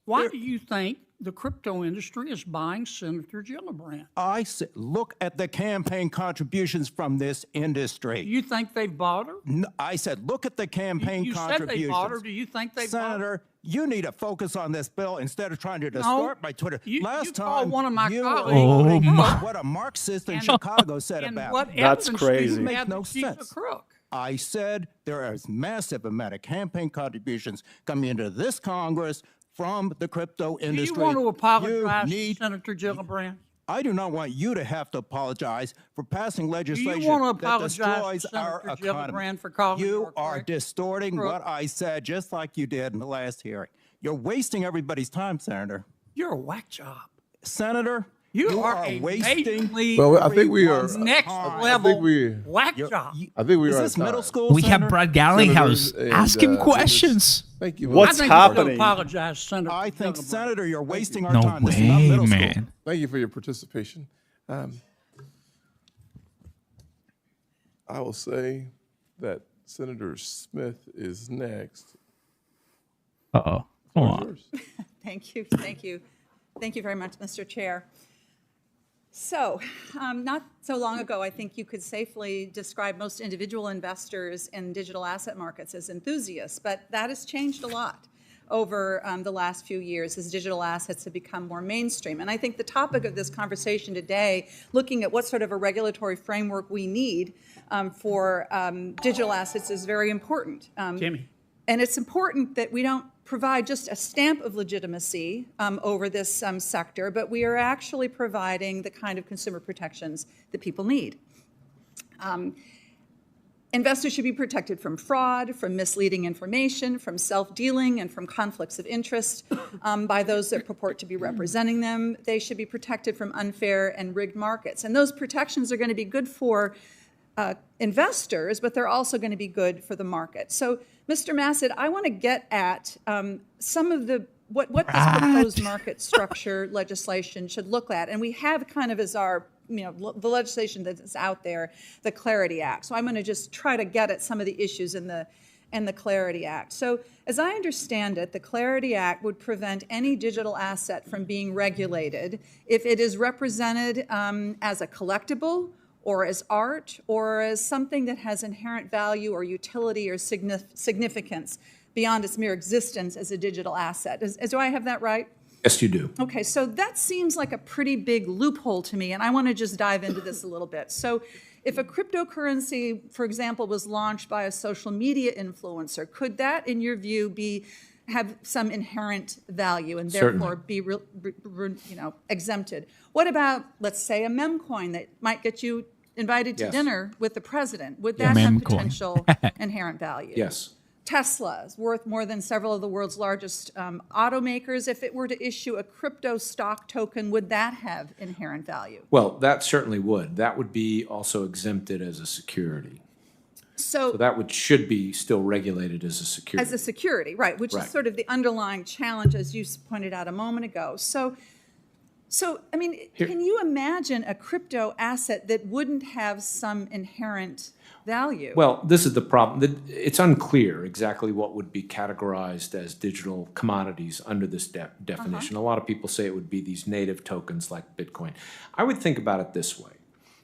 Why do you think the crypto industry is buying Senator Gillibrand? I said, look at the campaign contributions from this industry. You think they bought her? No, I said, look at the campaign contributions. You said they bought her. Do you think they bought her? Senator, you need to focus on this bill instead of trying to distort my Twitter. Last time, one of my colleagues what a Marxist in Chicago said about it. That's crazy. Makes no sense. I said there is massive amount of campaign contributions coming into this Congress from the crypto industry. Do you want to apologize to Senator Gillibrand? I do not want you to have to apologize for passing legislation that destroys our economy. For calling you are distorting what I said, just like you did in the last hearing. You're wasting everybody's time, Senator. You're a whack job. Senator, you are wasting. Well, I think we are next level whack job. I think we are. Is this middle school? We have Brad Garlinghouse. Ask him questions. Thank you. What's happening? Apologize, Senator. I think, Senator, you're wasting our No time. way, This is not middle man. school. Thank you for your participation. I will say that Senator Smith is next. Uh-oh. Come on. Thank you. Thank you. Thank you very much, Mr. Chair. So, not so long ago, I think you could safely describe most individual investors in digital asset markets as enthusiasts, but that has changed a lot over the last few years as digital assets have become more mainstream. And I think the topic of this conversation today, looking at what sort of a regulatory framework we need for digital assets, is very important. Jimmy. And it's important that we don't provide just a stamp of legitimacy over this sector, but we are actually providing the kind of consumer protections that people need. Investors should be protected from fraud, from misleading information, from self-dealing, and from conflicts of interest by those that purport to be representing them. They should be protected from unfair and rigged markets. And those protections are going to be good for investors, but they're also going to be good for the market. So, Mr. Massad, I want to get at some of what this proposed market structure legislation should look at. And we have kind of as our, the legislation that's out there, the Clarity Act. So I'm going to just try to get at some of the issues in the and the Clarity Act. So as I understand it, the Clarity Act would prevent any digital asset from being regulated if it is represented as a collectible or as art or as something that has inherent value or utility or significance beyond its mere existence as a digital asset. Do I have that right? Yes, you do. Okay, so that seems like a pretty big loophole to me, and I want to just dive into this a little bit. So if a cryptocurrency, for example, was launched by a social media influencer, could that, in your view, have some inherent value and therefore be exempted? What about, let's say, a meme coin that might get you invited to dinner with the president? Would that have potential inherent value? Yes. Tesla is worth more than several of the world's largest automakers. If it were to issue a crypto stock token, would that have inherent value? Well, that certainly would. That would be also exempted as a security. So that should be still regulated as a security. As a security, right, which is sort of the underlying challenge, as you pointed out a moment ago. So I mean, can you imagine a crypto asset that wouldn't have some inherent value? Well, this is the problem. It's unclear exactly what would be categorized as digital commodities under this definition. A lot of people say it would be these native tokens like Bitcoin. I would think about it this way.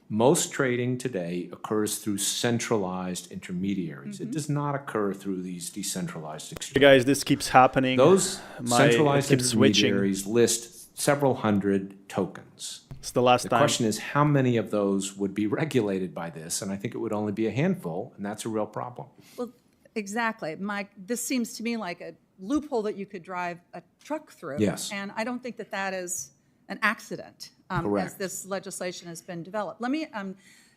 Most trading today occurs through centralized intermediaries. It does not occur through these decentralized exchanges. Hey guys, this keeps happening. Those centralized intermediaries list several hundred tokens. It's the last time. The question is, how many of those would be regulated by this? And I think it would only be a handful, and that's a real problem. Well, exactly. This seems to me like a loophole that you could drive a truck through. Yes. And I don't think that that is an accident as this legislation has been developed. Let me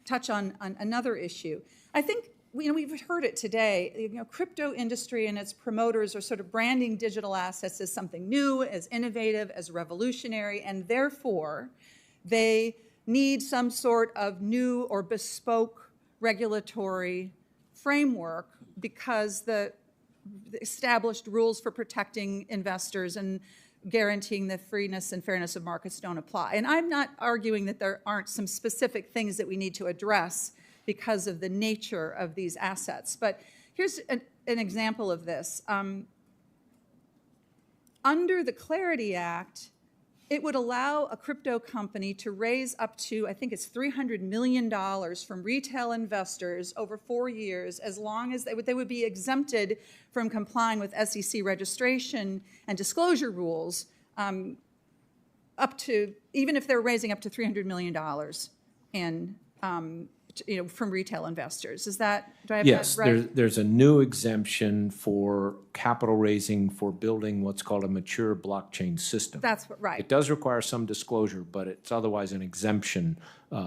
touch on another issue. I think we've heard it today. Crypto industry and its promoters are sort of branding digital assets as something new, as innovative, as revolutionary, and therefore they need some sort of new or bespoke regulatory framework because the established rules for protecting investors and guaranteeing the freeness and fairness of markets don't apply. And I'm not arguing that there aren't some specific things that we need to address because of the nature of these assets. But here's an example of this. Under the Clarity Act, it would allow a crypto company to raise up to, I think it's $300 million from retail investors over 4 years, as long as they would be exempted from complying with SEC registration and disclosure rules, up to, even if they're raising up to $300 million in from retail investors. Do I have yes, that right? There's a new exemption for capital raising for building what's called a mature blockchain system. That's right. It does require some disclosure, but it's otherwise an exemption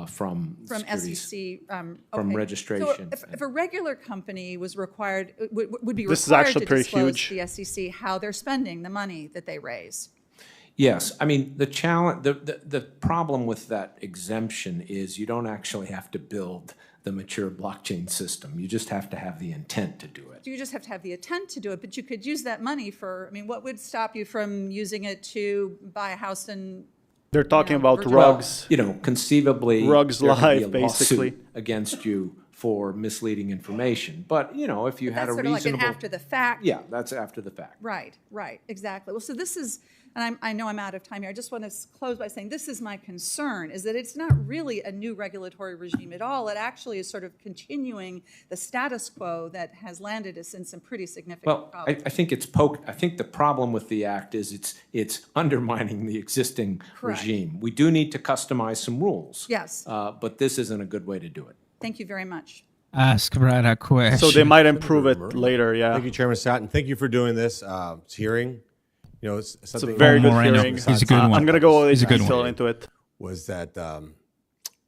from SEC from registration. So if a regular company was required, would be This is required actually to pretty disclose huge. to the SEC how they're spending the money that they raise. Yes, I mean the challenge, the problem with that exemption is you don't actually have to build the mature blockchain system. You just have to have the intent to do it. You just have to have the intent to do it, but you could use that money for. I mean, what would stop you from using it to buy a house in? They're talking about Virginia? rugs. Conceivably, Rugs there could be a Live, basically. lawsuit against you for misleading information. But if you had a That's sort reasonable, of like an after the fact. yeah, that's after the fact. Right, exactly. Well, so this is, and I know I'm out of time here. I just want to close by saying this is my concern, is that it's not really a new regulatory regime at all. It actually is sort of continuing the status quo that has landed us in some pretty significant Well, problems. I think it's I think the problem with the act is it's undermining the existing Correct. regime. We do need to customize some rules. Yes. But this isn't a good way to do it. Thank you very much. Ask Brad a question. So they might improve it later, yeah. Thank you, Chairman Scott, and thank you for doing this hearing. It's It's a something very good Moreno. hearing. He's a good one. I'm going to go He's a good detail one. into it. was that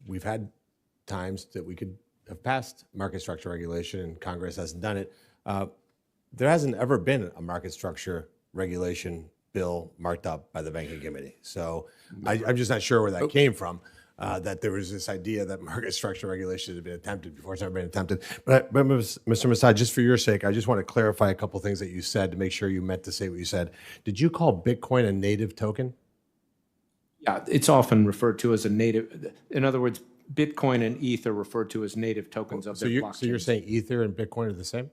we've had times that we could have passed market structure regulation and Congress hasn't done it. There hasn't ever been a market structure regulation bill marked up by the Banking Committee. So I'm just not sure where that came from, that there was this idea that market structure regulation had been attempted before. It's never been attempted. But Mr. Masad, just for your sake, I just want to clarify a couple things that you said to make sure you meant to say what you said. Did you call Bitcoin a native token? Yeah, it's often referred to as a native. In other words, Bitcoin and ETH are referred to as native tokens of their blockchain. So you're saying Ether and Bitcoin are the same?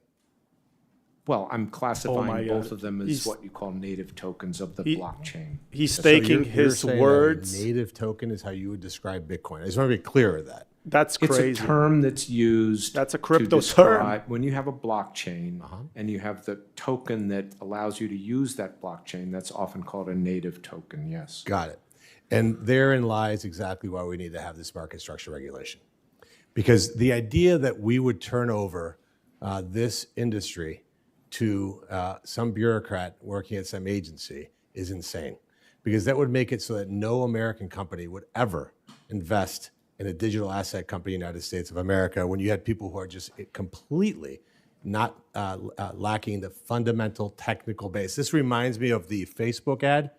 Well, I'm classifying my both God. of them as He's- what you call native tokens of the blockchain. He's So staking you're his saying that a words. native token is how you would describe Bitcoin. I just want to be clear of that. That's It's crazy. a term that's used. That's a crypto to describe term. when you have a blockchain and you have the token that allows you to use that blockchain. That's often called a native token. Yes. Got it. And therein lies exactly why we need to have this market structure regulation. Because the idea that we would turn over this industry to some bureaucrat working at some agency is insane. Because that would make it so that no American company would ever invest in a digital asset company in the United States of America when you had people who are just completely not lacking the fundamental technical base. This reminds me of the Facebook ad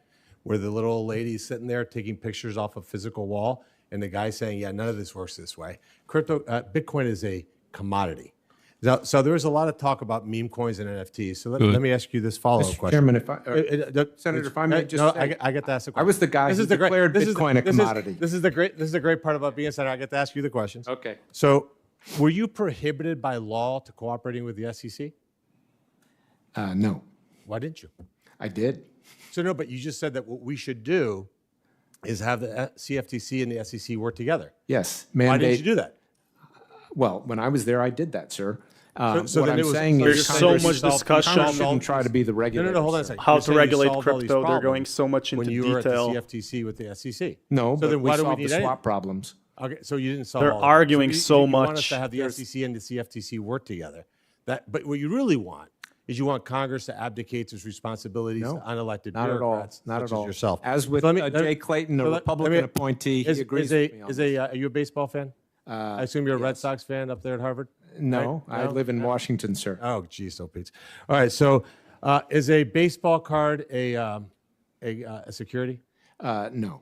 where the little old lady's sitting there taking pictures off a physical wall and the guy saying, yeah, none of this works this way. Bitcoin is a commodity. Now, so there was a lot of talk about meme coins and NFTs. So let me ask you this follow-up question. Chairman, Senator, if I may just say, I get to ask the question. I was the guy who declared Bitcoin a commodity. This is the great part about being a senator. I get to ask you the questions. Okay. So were you prohibited by law to cooperating with the SEC? No. Why didn't you? I did. So no, but you just said that what we should do is have the CFTC and the SEC work together. Yes. Why didn't you do that? Well, when I was there, I did that, sir. So what then I'm it was- saying so is There's so Congress- much discussion. Congress shouldn't try to be the regulator. No, hold on a sir. second. How You're to saying you regulate solved all these crypto. They're problems going so much into when you were detail. at the CFTC with the SEC. No, so but then we why do we solved need the any- swap problems. Okay, so you didn't solve They're all of them. arguing so you want us much. to have the SEC and the CFTC work together. But what you really want is you want Congress to abdicate its responsibilities to unelected Not at all. bureaucrats Not such at as all. yourself. As with So let me- Jay Clayton, a so Republican appointee, he agrees with me on Are you a baseball fan? I assume you're a Red Sox fan up there at Harvard? No, Right? I live in Washington, sir. Oh, geez, so Pete. All right, so is a baseball card a security? No.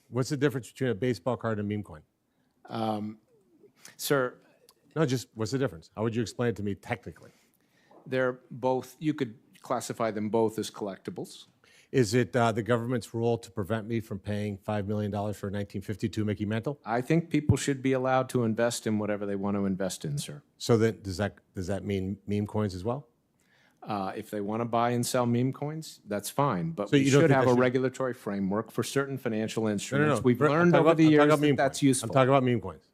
What's the difference between a baseball card and a meme coin? Sir, No, just what's the difference? How would you explain it to me technically? they're both, you could classify them both as collectibles. Is it the government's role to prevent me from paying $5 million for a 1952 Mickey Mantle? I think people should be allowed to invest in whatever they want to invest in, sir. So then, does that mean meme coins as well? If they want to buy and sell meme coins, that's fine. But So we you don't should think have that a should- regulatory framework for certain financial No, instruments. no. We've I'm learned talking over the I'm talking years about that meme that's coins. useful. I'm talking about meme coins.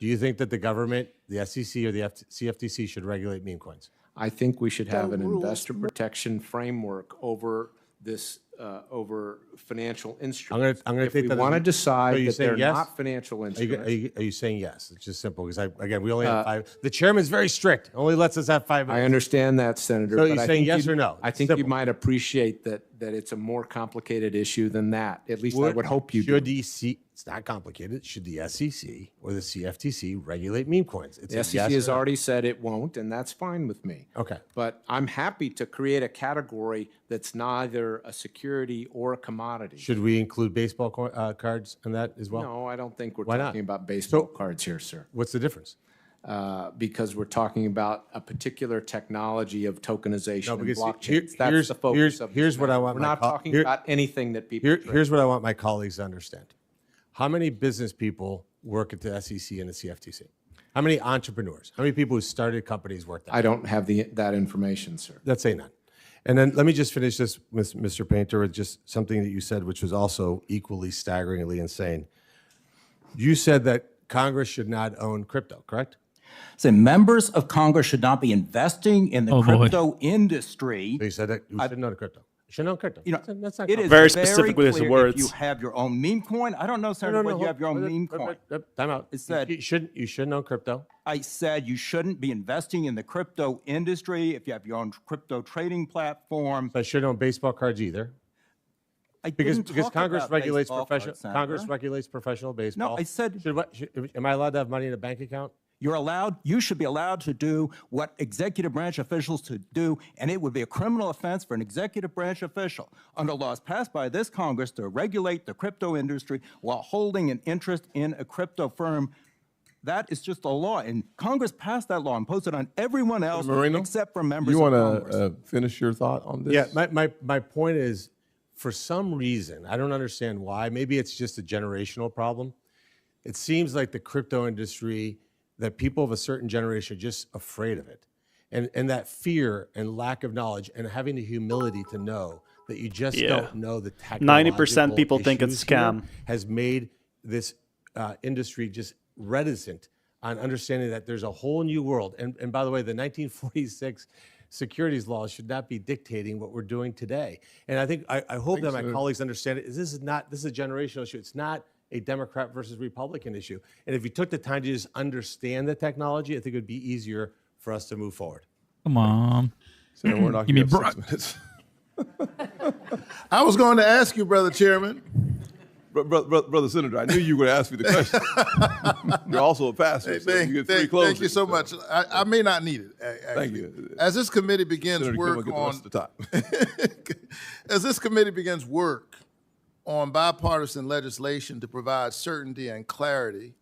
Do you think that the government, the SEC or the CFTC should regulate meme coins? I think we should have an rules. investor protection framework over this, over financial instruments. I'm going to If take we that. want to So decide you're that saying they're yes? not financial Are instruments. you saying yes? It's just simple because we only have 5. The chairman's very strict. Only lets us have 5 minutes. I understand that, Senator. So but you're I saying think yes you'd- or no? I think you might appreciate that it's a more complicated issue than that. At least I would hope you do. It's not complicated. Should the SEC or the CFTC regulate meme coins? It's The a SEC yes has or no. already said it won't, and that's fine with me. Okay. But I'm happy to create a category that's neither a security or a commodity. Should we include baseball cards in that as well? No, I don't think we're Why not? talking about baseball cards here, sir. What's the difference? Because we're talking about a particular technology of tokenization and because blockchains. That's the focus of this here's what I matter. want We're my not co- talking here- about anything that people Here's what I want my colleagues to understand. How many business people work at the SEC and the CFTC? How many entrepreneurs? How many people who started companies work there? I don't have that information, sir. Let's say none. And then let me just finish this, Mr. Painter, with just something that you said, which was also equally staggeringly insane. You said that Congress should not own crypto, correct? So members of Congress should not be investing in the crypto industry. So you said that you shouldn't own crypto. You shouldn't own crypto. You know, That's not it is Very specific with his clear words. If you have your own meme coin, I don't know, Senator, whether you have your own meme coin. Time out. It said You shouldn't own crypto. I said you shouldn't be investing in the crypto industry if you have your own crypto trading platform. I shouldn't own baseball cards either. Because Congress regulates Congress regulates professional baseball. No, I said am I allowed to have money in a bank account? You should be allowed to do what executive branch officials to do, and it would be a criminal offense for an executive branch official under laws passed by this Congress to regulate the crypto industry while holding an interest in a crypto firm. That is just a law, and Congress passed that law and imposed it on everyone else except for members You of want Congress. to finish your thought on this? Yeah, my point is, for some reason, I don't understand why. Maybe it's just a generational problem. It seems like the crypto industry, that people of a certain generation are just afraid of it. And that fear and lack of knowledge and having the humility to know that you just don't know the technological 90% people think it's issues here scam. has made this industry just reticent on understanding that there's a whole new world. And by the way, the 1946 securities laws should not be dictating what we're doing today. And I think I hope that my colleagues understand it. This is a generational issue. It's not a Democrat versus Republican issue. And if you took the time to just understand the technology, I think it would be easier for us to move forward. Come on. Senator Warnock, Give you me have 6 minutes. I was going to ask you, Brother Chairman. Brother Senator, I knew you were going to ask me the question. You're also a pastor, so you get 3 closings. Thank you so much. I may not need it, actually. Thank you. As this committee begins Senator, work get the on rest of the time. as this committee begins work on bipartisan legislation to provide certainty and clarity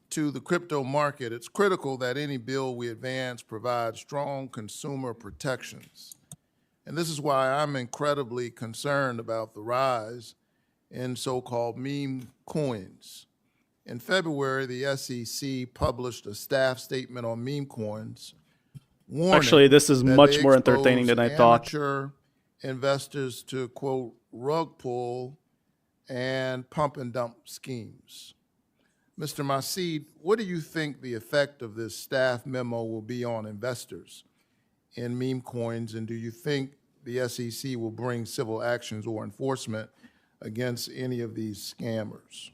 to the crypto market, it's critical that any bill we advance provide strong consumer protections. And this is why I'm incredibly concerned about the rise in so-called meme coins. In February, the SEC published a staff statement on meme coins, warning Actually, this is that much they more entertaining than I thought. amateur investors to, quote, rug pull and pump and dump schemes. Mr. Masid, what do you think the effect of this staff memo will be on investors in meme coins, and do you think the SEC will bring civil actions or enforcement against any of these scammers?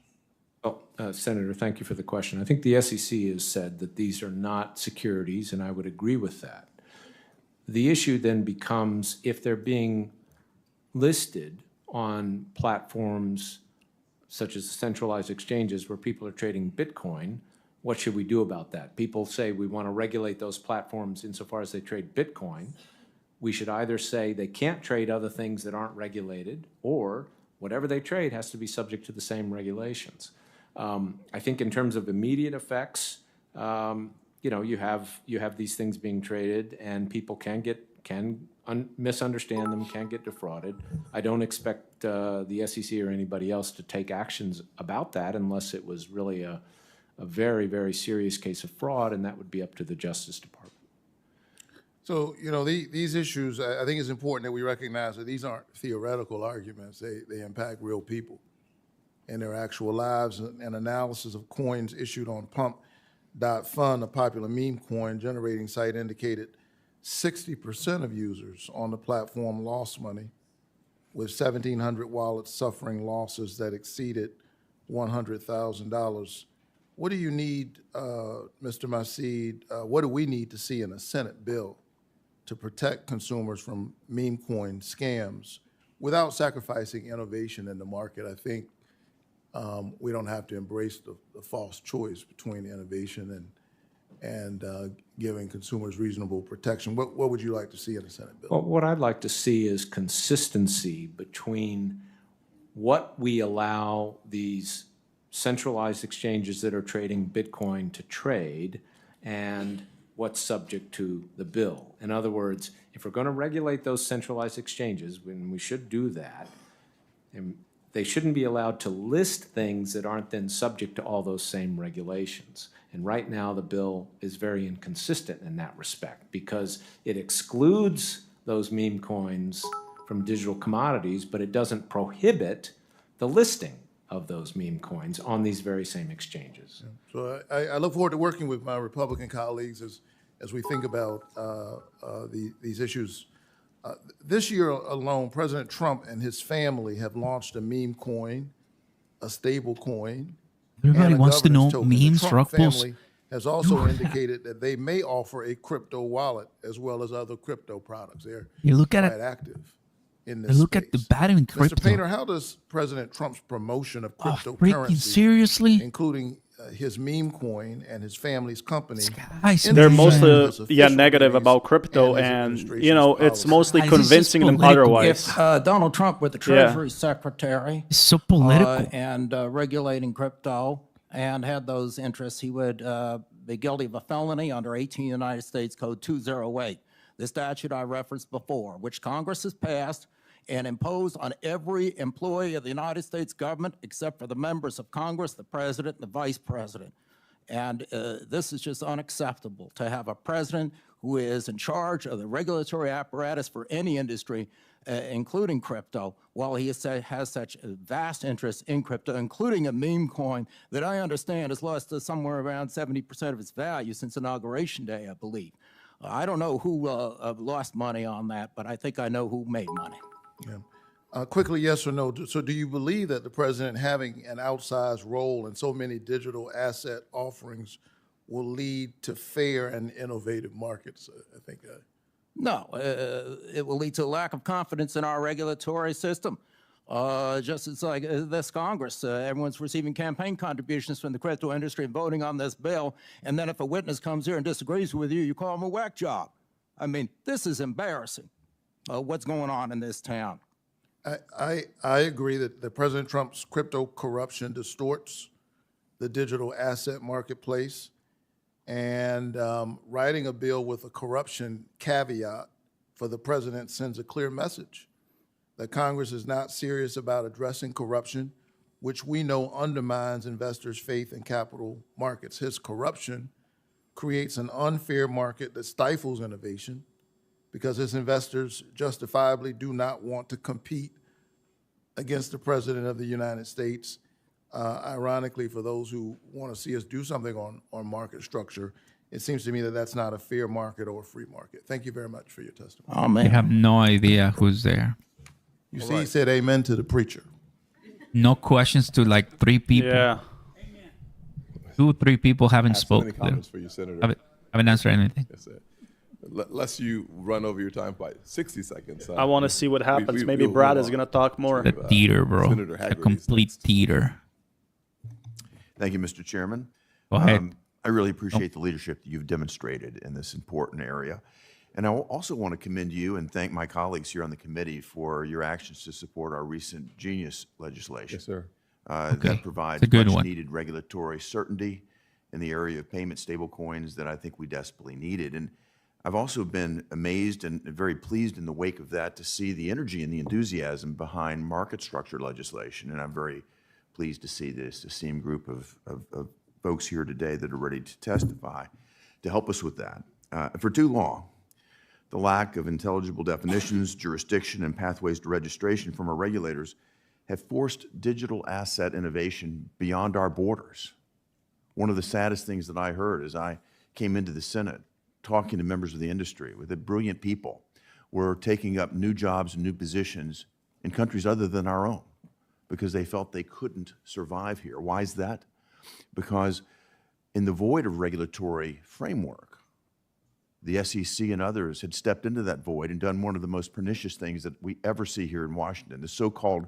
Well, Senator, thank you for the question. I think the SEC has said that these are not securities, and I would agree with that. The issue then becomes if they're being listed on platforms such as centralized exchanges where people are trading Bitcoin, what should we do about that? People say we want to regulate those platforms insofar as they trade Bitcoin. We should either say they can't trade other things that aren't regulated, or whatever they trade has to be subject to the same regulations. I think in terms of immediate effects, you have these things being traded, and people can misunderstand them, can get defrauded. I don't expect the SEC or anybody else to take actions about that unless it was really a very, very serious case of fraud, and that would be up to the Justice Department. So, these issues, I think it's important that we recognize that these aren't theoretical arguments. They impact real people in their actual lives. An analysis of coins issued on Pump.Fund, a popular meme coin generating site, indicated 60% of users on the platform lost money, with 1,700 wallets suffering losses that exceeded $100,000. What do you need, Mr. Masid, what do we need to see in a Senate bill to protect consumers from meme coin scams without sacrificing innovation in the market? I think we don't have to embrace the false choice between innovation and giving consumers reasonable protection. What would you like to see in a Senate bill? Well, what I'd like to see is consistency between what we allow these centralized exchanges that are trading Bitcoin to trade and what's subject to the bill. In other words, if we're going to regulate those centralized exchanges, when we should do that, and they shouldn't be allowed to list things that aren't then subject to all those same regulations. And right now, the bill is very inconsistent in that respect because it excludes those meme coins from digital commodities, but it doesn't prohibit the listing of those meme coins on these very same exchanges. So I look forward to working with my Republican colleagues as we think about these issues. This year alone, President Trump and his family have launched a meme coin, a stable coin. Everybody wants to know memes, The Trump Rockballs. family has also indicated that they may offer a crypto wallet as well as other crypto products. They're look at quite it. active in this Look at the battle in crypto. Mr. Painter, how does President Trump's promotion of freaking cryptocurrency, seriously? including his meme coin and his family's company, They're mostly negative about crypto, and it's mostly convincing them otherwise. If Donald Trump were the Treasury Secretary, it's so political, and regulating crypto and had those interests, he would be guilty of a felony under 18 United States Code 208, the statute I referenced before, which Congress has passed and imposed on every employee of the United States government except for the members of Congress, the president, and the vice president. And this is just unacceptable to have a president who is in charge of the regulatory apparatus for any industry, including crypto, while he has such a vast interest in crypto, including a meme coin that I understand has lost somewhere around 70% of its value since Inauguration Day, I believe. I don't know who lost money on that, but I think I know who made money. Yeah. Quickly, yes or no? So do you believe that the president having an outsized role in so many digital asset offerings will lead to fair and innovative markets? I think. No, it will lead to a lack of confidence in our regulatory system. Just as like this Congress, everyone's receiving campaign contributions from the crypto industry and voting on this bill, and then if a witness comes here and disagrees with you, you call him a whack job. I mean, this is embarrassing, what's going on in this town. I agree that President Trump's crypto corruption distorts the digital asset marketplace, and writing a bill with a corruption caveat for the president sends a clear message that Congress is not serious about addressing corruption, which we know undermines investors' faith in capital markets. His corruption creates an unfair market that stifles innovation because his investors justifiably do not want to compete against the President of the United States. Ironically, for those who want to see us do something on market structure, it seems to me that that's not a fair market or a free market. Thank you very much for your testimony. Oh, man. I have no idea who's there. You see, he said amen to the preacher. No questions to like 3 people. Yeah. 2 or 3 people haven't Ask any spoken. comments for you, Senator. Haven't answered anything. Yes, sir. Lest you run over your time by 60 seconds. I want to see what happens. Maybe Brad is going to talk more. The theater, bro. A complete theater. Thank you, Mr. Chairman. Go ahead. I really appreciate the leadership that you've demonstrated in this important area. And I also want to commend you and thank my colleagues here on the committee for your actions to support our recent Genius legislation. Yes, sir. That provides much needed regulatory certainty in the area of payment stablecoins that I think we desperately needed. And I've also been amazed and very pleased in the wake of that to see the energy and the enthusiasm behind market structure legislation. And I'm very pleased to see this esteemed group of folks here today that are ready to testify to help us with that. For too long, the lack of intelligible definitions, jurisdiction, and pathways to registration from our regulators have forced digital asset innovation beyond our borders. One of the saddest things that I heard as I came into the Senate talking to members of the industry with the brilliant people were taking up new jobs and new positions in countries other than our own because they felt they couldn't survive here. Why is that? Because in the void of regulatory framework, the SEC and others had stepped into that void and done one of the most pernicious things that we ever see here in Washington, the so-called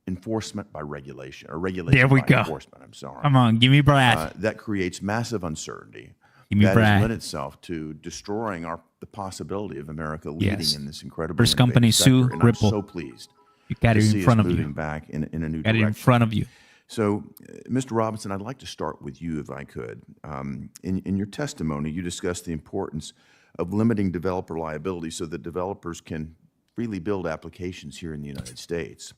enforcement by regulation, or regulation by enforcement, I'm sorry. Come on, give me Brad. That creates massive uncertainty. Give me that Brad. has lent itself to destroying the possibility of America leading in this incredible First company sue sector. And Ripple. I'm so pleased You got it to in see front us of moving you. back in a new Got direction. it in front of you. So, Mr. Robinson, I'd like to start with you if I could. In your testimony, you discussed the importance of limiting developer liability so that developers can freely build applications here in the United States.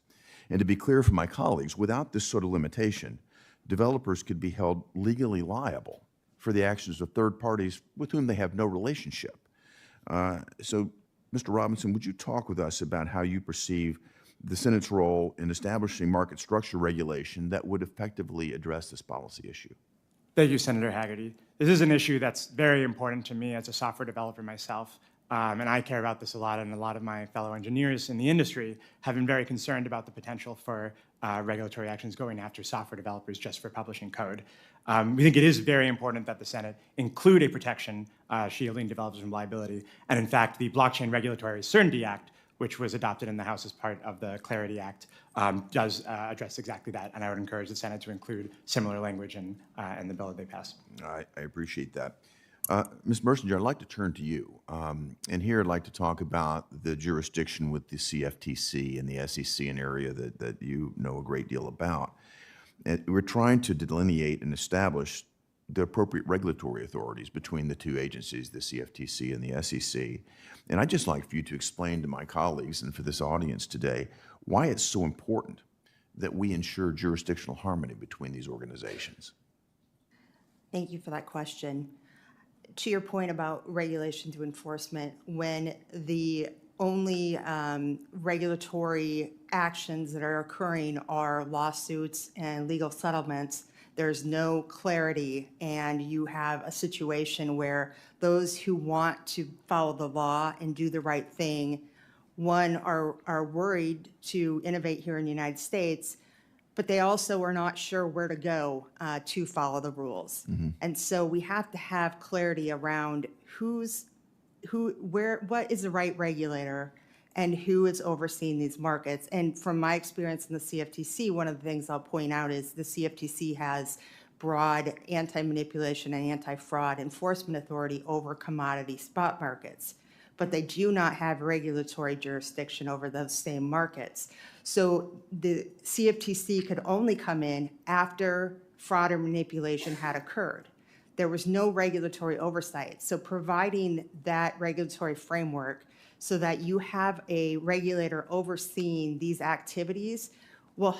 And to be clear for my colleagues, without this sort of limitation, developers could be held legally liable for the actions of third parties with whom they have no relationship. So, Mr. Robinson, would you talk with us about how you perceive the Senate's role in establishing market structure regulation that would effectively address this policy issue? Thank you, Senator Haggerty. This is an issue that's very important to me as a software developer myself, and I care about this a lot, and a lot of my fellow engineers in the industry have been very concerned about the potential for regulatory actions going after software developers just for publishing code. We think it is very important that the Senate include a protection shielding developers from liability, and in fact, the Blockchain Regulatory Certainty Act, which was adopted in the House as part of the Clarity Act, does address exactly that, and I would encourage the Senate to include similar language in the bill that they pass. I appreciate that. Ms. Mersinger, I'd like to turn to you. And here I'd like to talk about the jurisdiction with the CFTC and the SEC, an area that you know a great deal about. And we're trying to delineate and establish the appropriate regulatory authorities between the two agencies, the CFTC and the SEC. And I'd just like for you to explain to my colleagues and for this audience today why it's so important that we ensure jurisdictional harmony between these organizations. Thank you for that question. to your point about regulation through enforcement, when the only regulatory actions that are occurring are lawsuits and legal settlements, there's no clarity, and you have a situation where those who want to follow the law and do the right thing, one, are worried to innovate here in the United States, but they also are not sure where to go to follow the rules. And so we have to have clarity around what is the right regulator and who is overseeing these markets. And from my experience in the CFTC, one of the things I'll point out is the CFTC has broad anti-manipulation and anti-fraud enforcement authority over commodity spot markets, but they do not have regulatory jurisdiction over those same markets. So the CFTC could only come in after fraud or manipulation had occurred. There was no regulatory oversight. So providing that regulatory framework so that you have a regulator overseeing these activities will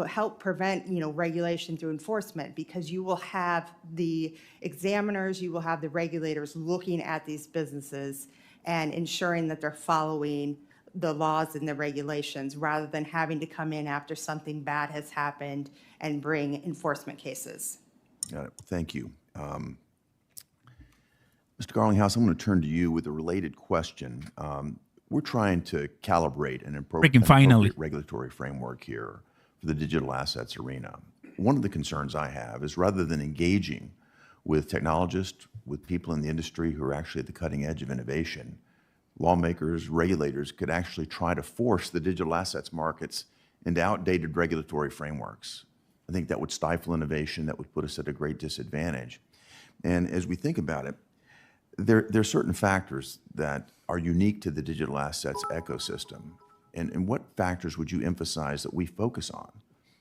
help prevent regulation through enforcement, because you will have the examiners, you will have the regulators looking at these businesses and ensuring that they're following the laws and the regulations, rather than having to come in after something bad has happened and bring enforcement cases. Got it. Thank you. Mr. Garlinghouse, I'm going to turn to you with a related question. We're trying to calibrate an appropriate regulatory framework here for the digital assets arena. One of the concerns I have is, rather than engaging with technologists, with people in the industry who are actually at the cutting edge of innovation, lawmakers, regulators could actually try to force the digital assets markets into outdated regulatory frameworks. I think that would stifle innovation, that would put us at a great disadvantage. And as we think about it, there are certain factors that are unique to the digital assets ecosystem. And what factors would you emphasize that we focus on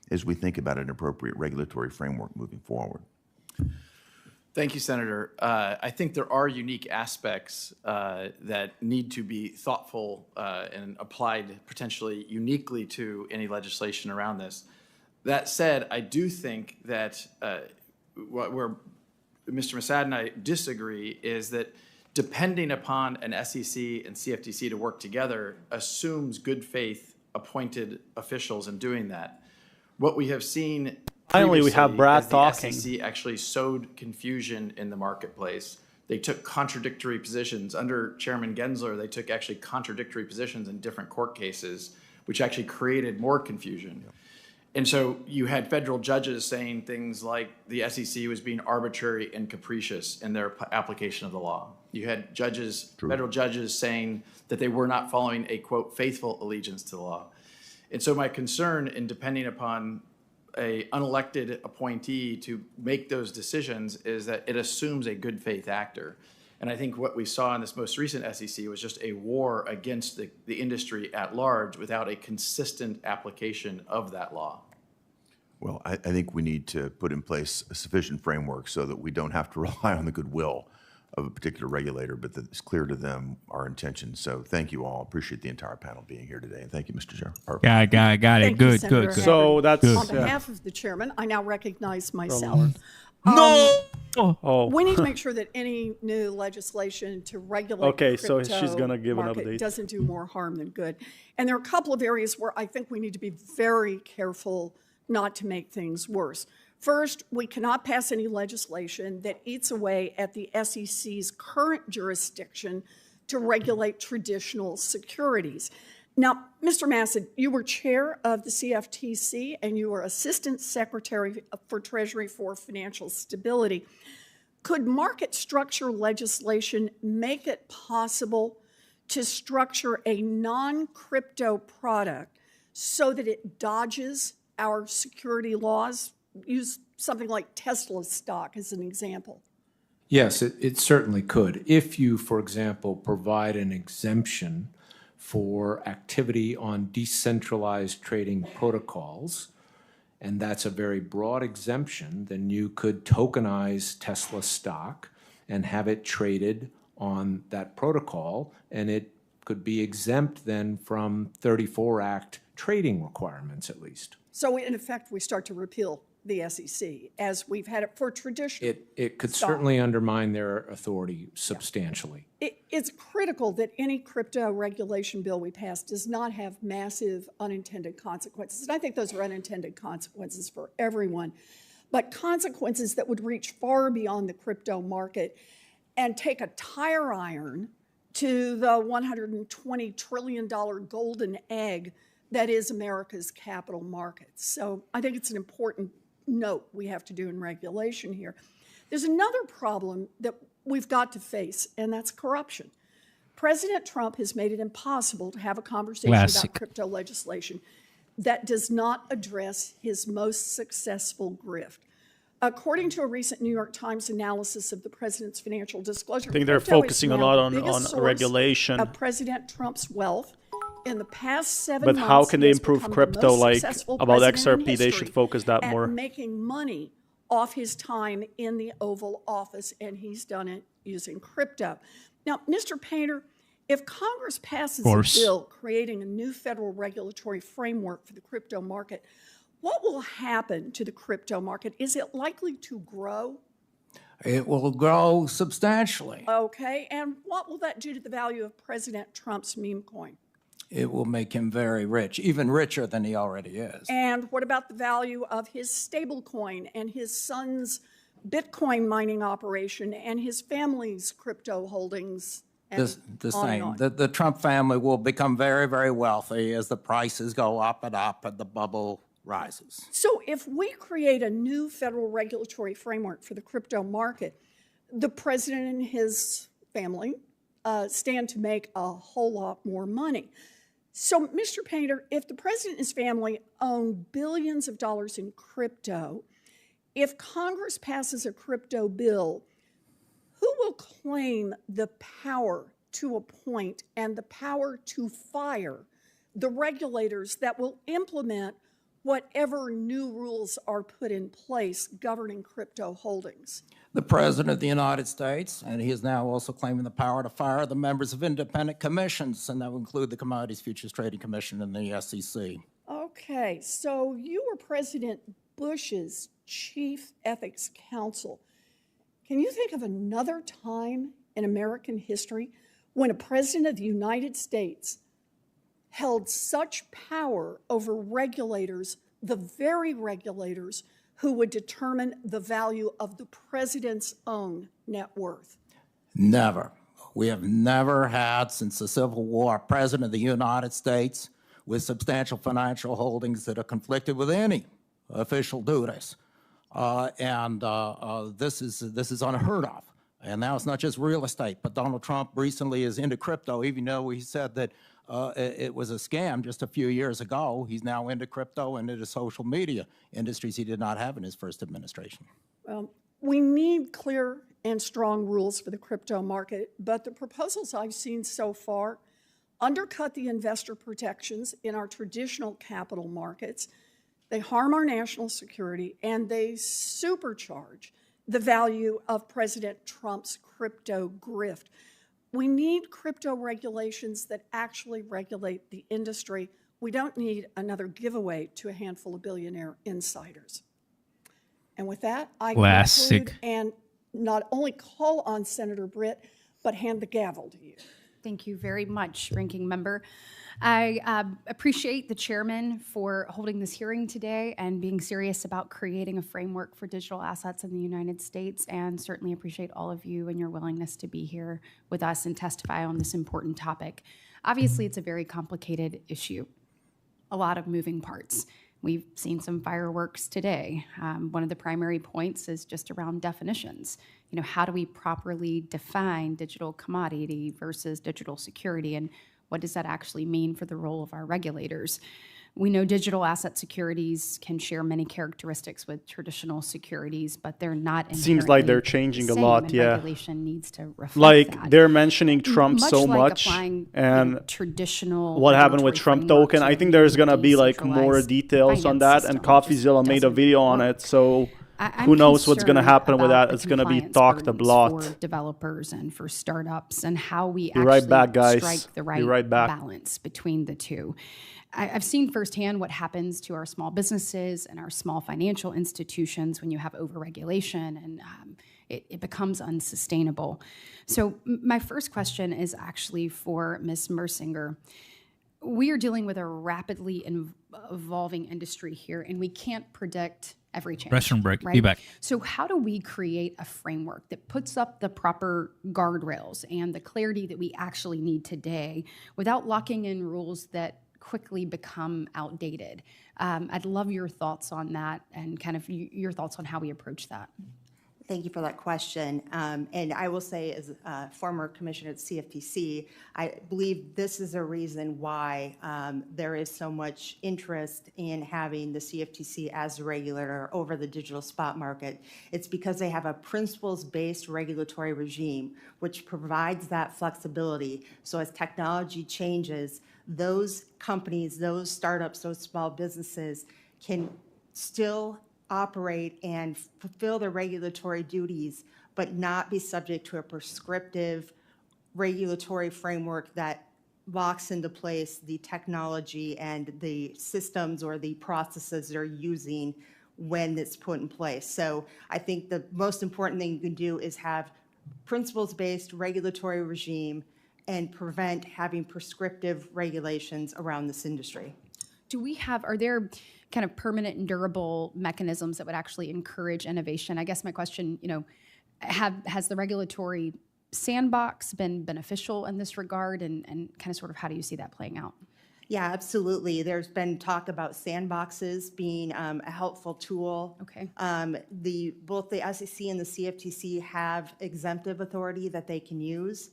as we think about an appropriate regulatory framework moving forward? Thank you, Senator. I think there are unique aspects that need to be thoughtful and applied potentially uniquely to any legislation around this. That said, I do think that where Mr. Massad and I disagree is that depending upon an SEC and CFTC to work together assumes good faith appointed officials in doing that. What we have seen finally, we have Brad talking. The SEC actually sowed confusion in the marketplace. They took contradictory positions. Under Chairman Gensler, they took actually contradictory positions in different court cases, which actually created more confusion. Yep. And so you had federal judges saying things like the SEC was being arbitrary and capricious in their application of the law. You had federal judges saying that they were not following a, quote, faithful allegiance to the law. And so my concern in depending upon an unelected appointee to make those decisions is that it assumes a good faith actor. And I think what we saw in this most recent SEC was just a war against the industry at large without a consistent application of that law. Well, I think we need to put in place a sufficient framework so that we don't have to rely on the goodwill of a particular regulator, but that it's clear to them our intentions. So thank you all. Appreciate the entire panel being here today. And thank you, Mr. Chair. Yeah, I got it. Good. So that's good. On behalf of the chairman, I now recognize myself. We need to make sure that any new legislation to regulate so she's going to give an update. Doesn't do more harm than good. And there are a couple of areas where I think we need to be very careful not to make things worse. First, we cannot pass any legislation that eats away at the SEC's current jurisdiction to regulate traditional securities. Now, Mr. Massad, you were chair of the CFTC and you were Assistant Secretary for Treasury for Financial Stability. Could market structure legislation make it possible to structure a non-crypto product so that it dodges our security laws? Use something like Tesla stock as an example. Yes, it certainly could. If you, for example, provide an exemption for activity on decentralized trading protocols, and that's a very broad exemption, then you could tokenize Tesla stock and have it traded on that protocol, and it could be exempt then from 34 Act trading requirements at least. So in effect, we start to repeal the SEC, as we've had it for traditional. It could stock. certainly undermine their authority substantially. It's critical that any crypto regulation bill we pass does not have massive unintended consequences. And I think those are unintended consequences for everyone, but consequences that would reach far beyond the crypto market and take a tire iron to the $120 trillion golden egg that is America's capital markets. So I think it's an important note we have to do in regulation here. There's another problem that we've got to face, and that's corruption. President Trump has made it impossible to have a conversation about crypto legislation that does not address his most successful grift. According to a recent New York Times analysis of the president's financial disclosure, I think they're focusing a lot on regulation of President Trump's wealth. In the past 7 But months, how can they he has improve become the crypto? most Like successful about president in XRP, they should history focus that at more. making money off his time in the Oval Office, and he's done it using crypto. Now, Mr. Painter, if Congress passes a bill creating a new federal regulatory framework for the crypto market, what will happen to the crypto market? Is it likely to grow? It will grow substantially. Okay, and what will that do to the value of President Trump's meme coin? It will make him very rich, even richer than he already is. And what about the value of his stable coin and his son's Bitcoin mining operation and his family's crypto holdings? The same. The Trump family will become very, very wealthy as the prices go up and the bubble rises. So if we create a new federal regulatory framework for the crypto market, the president and his family stand to make a whole lot more money. So, Mr. Painter, if the president and his family own billions of dollars in crypto, if Congress passes a crypto bill, who will claim the power to appoint and the power to fire the regulators that will implement whatever new rules are put in place governing crypto holdings? The President of the United States, and he is now also claiming the power to fire the members of independent commissions, and that will include the Commodities Futures Trading Commission and the SEC. Okay, so you were President Bush's chief ethics counsel. Can you think of another time in American history when a president of the United States held such power over regulators, the very regulators who would determine the value of the president's own net worth? Never. We have never had, since the Civil War, a president of the United States with substantial financial holdings that are conflicted with any official duties. This is unheard of. And now it's not just real estate, but Donald Trump recently is into crypto, even though he said that it was a scam just a few years ago. He's now into crypto and into social media industries he did not have in his first administration. Well, we need clear and strong rules for the crypto market, but the proposals I've seen so far undercut the investor protections in our traditional capital markets. They harm our national security, and they supercharge the value of President Trump's crypto grift. We need crypto regulations that actually regulate the industry. We don't need another giveaway to a handful of billionaire insiders. And with that, I conclude and not only call on Senator Britt, but hand the gavel to you. Thank you very much, Ranking Member. I appreciate the chairman for holding this hearing today and being serious about creating a framework for digital assets in the United States, and certainly appreciate all of you and your willingness to be here with us and testify on this important topic. Obviously, it's a very complicated issue, a lot of moving parts. We've seen some fireworks today. One of the primary points is just around definitions. You know, how do we properly define digital commodity versus digital security, and what does that actually mean for the role of our regulators? We know digital asset securities can share many characteristics with traditional securities, but they're not inherently Seems like they're changing a lot, yeah. Regulation needs to reflect like that. They're mentioning Trump so like much, applying, and traditional what happened with Trump token. I think there's gonna be like more details on that, and CoffeeZilla made a video on it, so who knows what's gonna happen with that. It's gonna be talked a lot. For developers and for startups, and how we Be right actually back, guys. strike the Be right back. balance between the two. I've seen firsthand what happens to our small businesses and our small financial institutions when you have overregulation, and it becomes unsustainable. So my first question is actually for Ms. Mersinger. We are dealing with a rapidly evolving industry here, and we can't predict every change. Restroom break. Right? Be back. So how do we create a framework that puts up the proper guardrails and the clarity that we actually need today without locking in rules that quickly become outdated? I'd love your thoughts on that and kind of your thoughts on how we approach that. Thank you for that question. And I will say, as a former commissioner at CFTC, I believe this is a reason why there is so much interest in having the CFTC as a regulator over the digital spot market. It's because they have a principles-based regulatory regime, which provides that flexibility. So as technology changes, those companies, those startups, those small businesses can still operate and fulfill their regulatory duties, but not be subject to a prescriptive regulatory framework that locks into place the technology and the systems or the processes they're using when it's put in place. So I think the most important thing you can do is have principles-based regulatory regime and prevent having prescriptive regulations around this industry. Are there kind of permanent and durable mechanisms that would actually encourage innovation? I guess my question, has the regulatory sandbox been beneficial in this regard, and kind of sort of how do you see that playing out? Yeah, absolutely. There's been talk about sandboxes being a helpful tool. Okay. Both the SEC and the CFTC have exemptive authority that they can use.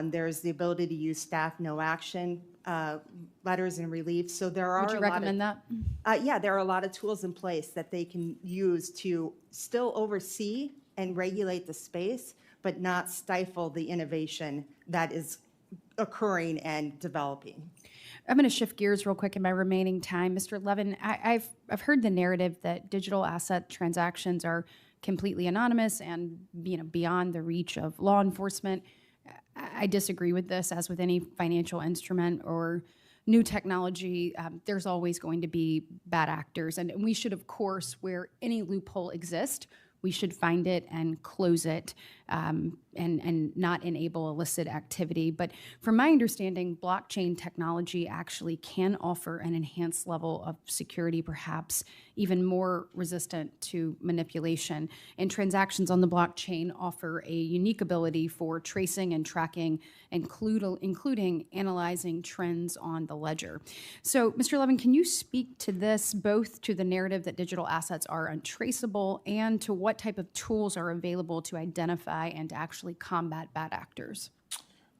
There's the ability to use staff no action letters and relief. So there are. Would you recommend that? Yeah, there are a lot of tools in place that they can use to still oversee and regulate the space, but not stifle the innovation that is occurring and developing. I'm going to shift gears real quick in my remaining time. Mr. Levin, I've heard the narrative that digital asset transactions are completely anonymous and beyond the reach of law enforcement. I disagree with this. As with any financial instrument or new technology, there's always going to be bad actors. And we should, of course, where any loophole exists, we should find it and close it and not enable illicit activity. But from my understanding, blockchain technology actually can offer an enhanced level of security, perhaps even more resistant to manipulation. And transactions on the blockchain offer a unique ability for tracing and tracking, including analyzing trends on the ledger. So, Mr. Levin, can you speak to this, both to the narrative that digital assets are untraceable and to what type of tools are available to identify and to actually combat bad actors?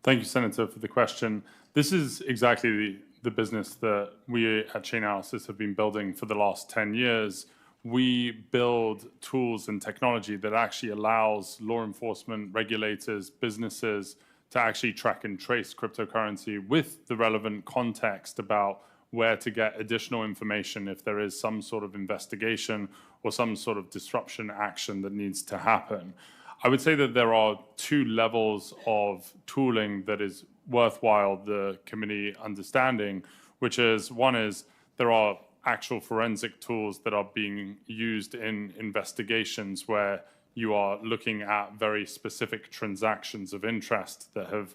Thank you, Senator, for the question. This is exactly the business that we at Chainalysis have been building for the last 10 years. We build tools and technology that actually allows law enforcement, regulators, businesses to actually track and trace cryptocurrency with the relevant context about where to get additional information if there is some sort of investigation or some sort of disruption action that needs to happen. I would say that there are two levels of tooling that is worthwhile the committee understanding, which is, one is there are actual forensic tools that are being used in investigations where you are looking at very specific transactions of interest that have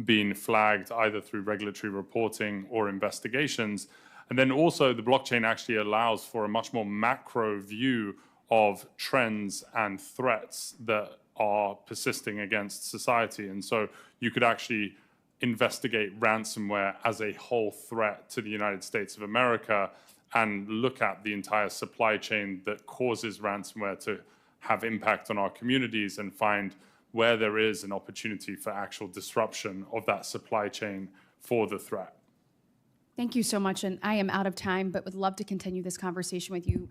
been flagged either through regulatory reporting or investigations. And then also the blockchain actually allows for a much more macro view of trends and threats that are persisting against society. And so you could actually investigate ransomware as a whole threat to the United States of America and look at the entire supply chain that causes ransomware to have impact on our communities and find where there is an opportunity for actual disruption of that supply chain for the threat. Thank you so much, and I am out of time, but would love to continue this conversation with you,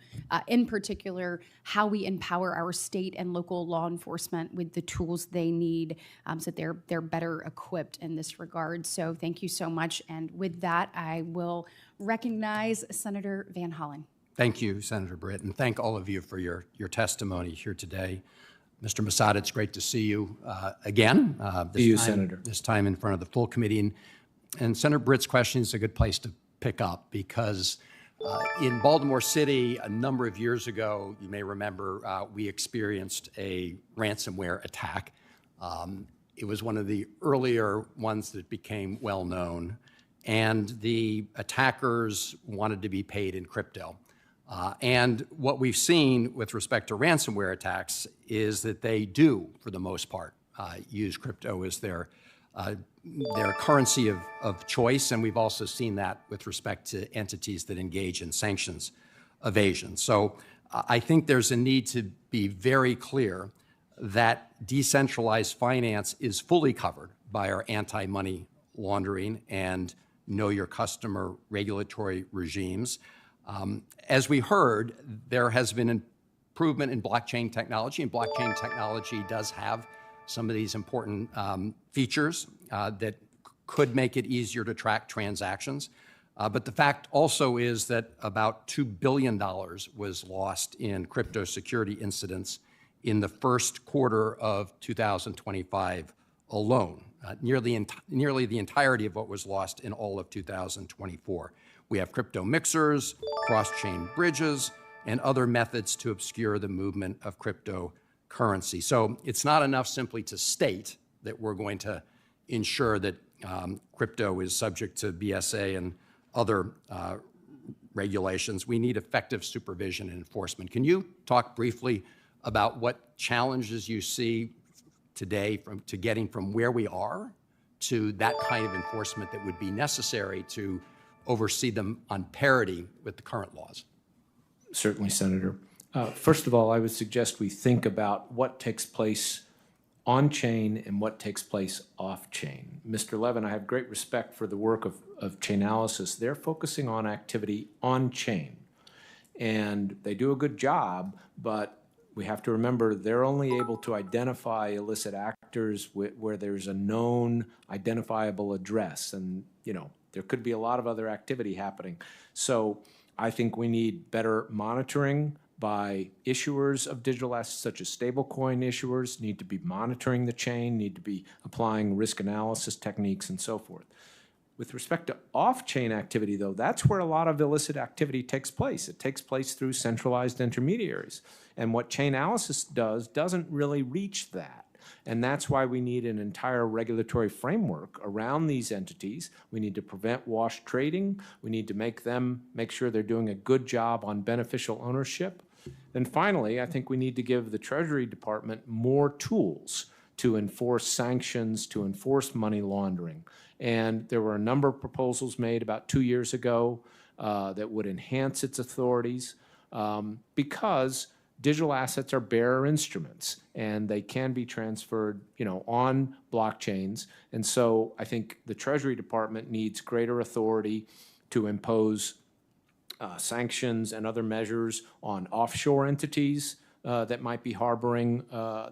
in particular, how we empower our state and local law enforcement with the tools they need so that they're better equipped in this regard. So thank you so much, and with that, I will recognize Senator Van Hollen. Thank you, Senator Britt, and thank all of you for your testimony here today. Mr. Masada, it's great to see you again. Senator. This time in front of the full committee. And Senator Britt's question is a good place to pick up because in Baltimore City, a number of years ago, you may remember, we experienced a ransomware attack. It was one of the earlier ones that became well known, and the attackers wanted to be paid in crypto. And what we've seen with respect to ransomware attacks is that they do, for the most part, use crypto as their currency of choice, and we've also seen that with respect to entities that engage in sanctions evasion. So I think there's a need to be very clear that decentralized finance is fully covered by our anti-money laundering and know your customer regulatory regimes. As we heard, there has been improvement in blockchain technology, and blockchain technology does have some of these important features that could make it easier to track transactions. But the fact also is that about $2 billion was lost in crypto security incidents in the first quarter of 2025 alone, nearly the entirety of what was lost in all of 2024. We have crypto mixers, cross-chain bridges, and other methods to obscure the movement of cryptocurrency. So it's not enough simply to state that we're going to ensure that crypto is subject to BSA and other regulations. We need effective supervision and enforcement. Can you talk briefly about what challenges you see today to getting from where we are to that kind of enforcement that would be necessary to oversee them on parity with the current laws? Certainly, Senator. First of all, I would suggest we think about what takes place on-chain and what takes place off-chain. Mr. Levin, I have great respect for the work of Chainalysis. They're focusing on activity on-chain, and they do a good job, but we have to remember they're only able to identify illicit actors where there's a known identifiable address, and there could be a lot of other activity happening. So I think we need better monitoring by issuers of digital assets, such as stablecoin issuers, need to be monitoring the chain, need to be applying risk analysis techniques and so forth. With respect to off-chain activity, though, that's where a lot of illicit activity takes place. It takes place through centralized intermediaries. And what Chainalysis does doesn't really reach that. And that's why we need an entire regulatory framework around these entities. We need to prevent wash trading. We need to make sure they're doing a good job on beneficial ownership. And finally, I think we need to give the Treasury Department more tools to enforce sanctions, to enforce money laundering. And there were a number of proposals made about 2 years ago that would enhance its authorities because digital assets are bearer instruments and they can be transferred, on blockchains. And so I think the Treasury Department needs greater authority to impose sanctions and other measures on offshore entities that might be harboring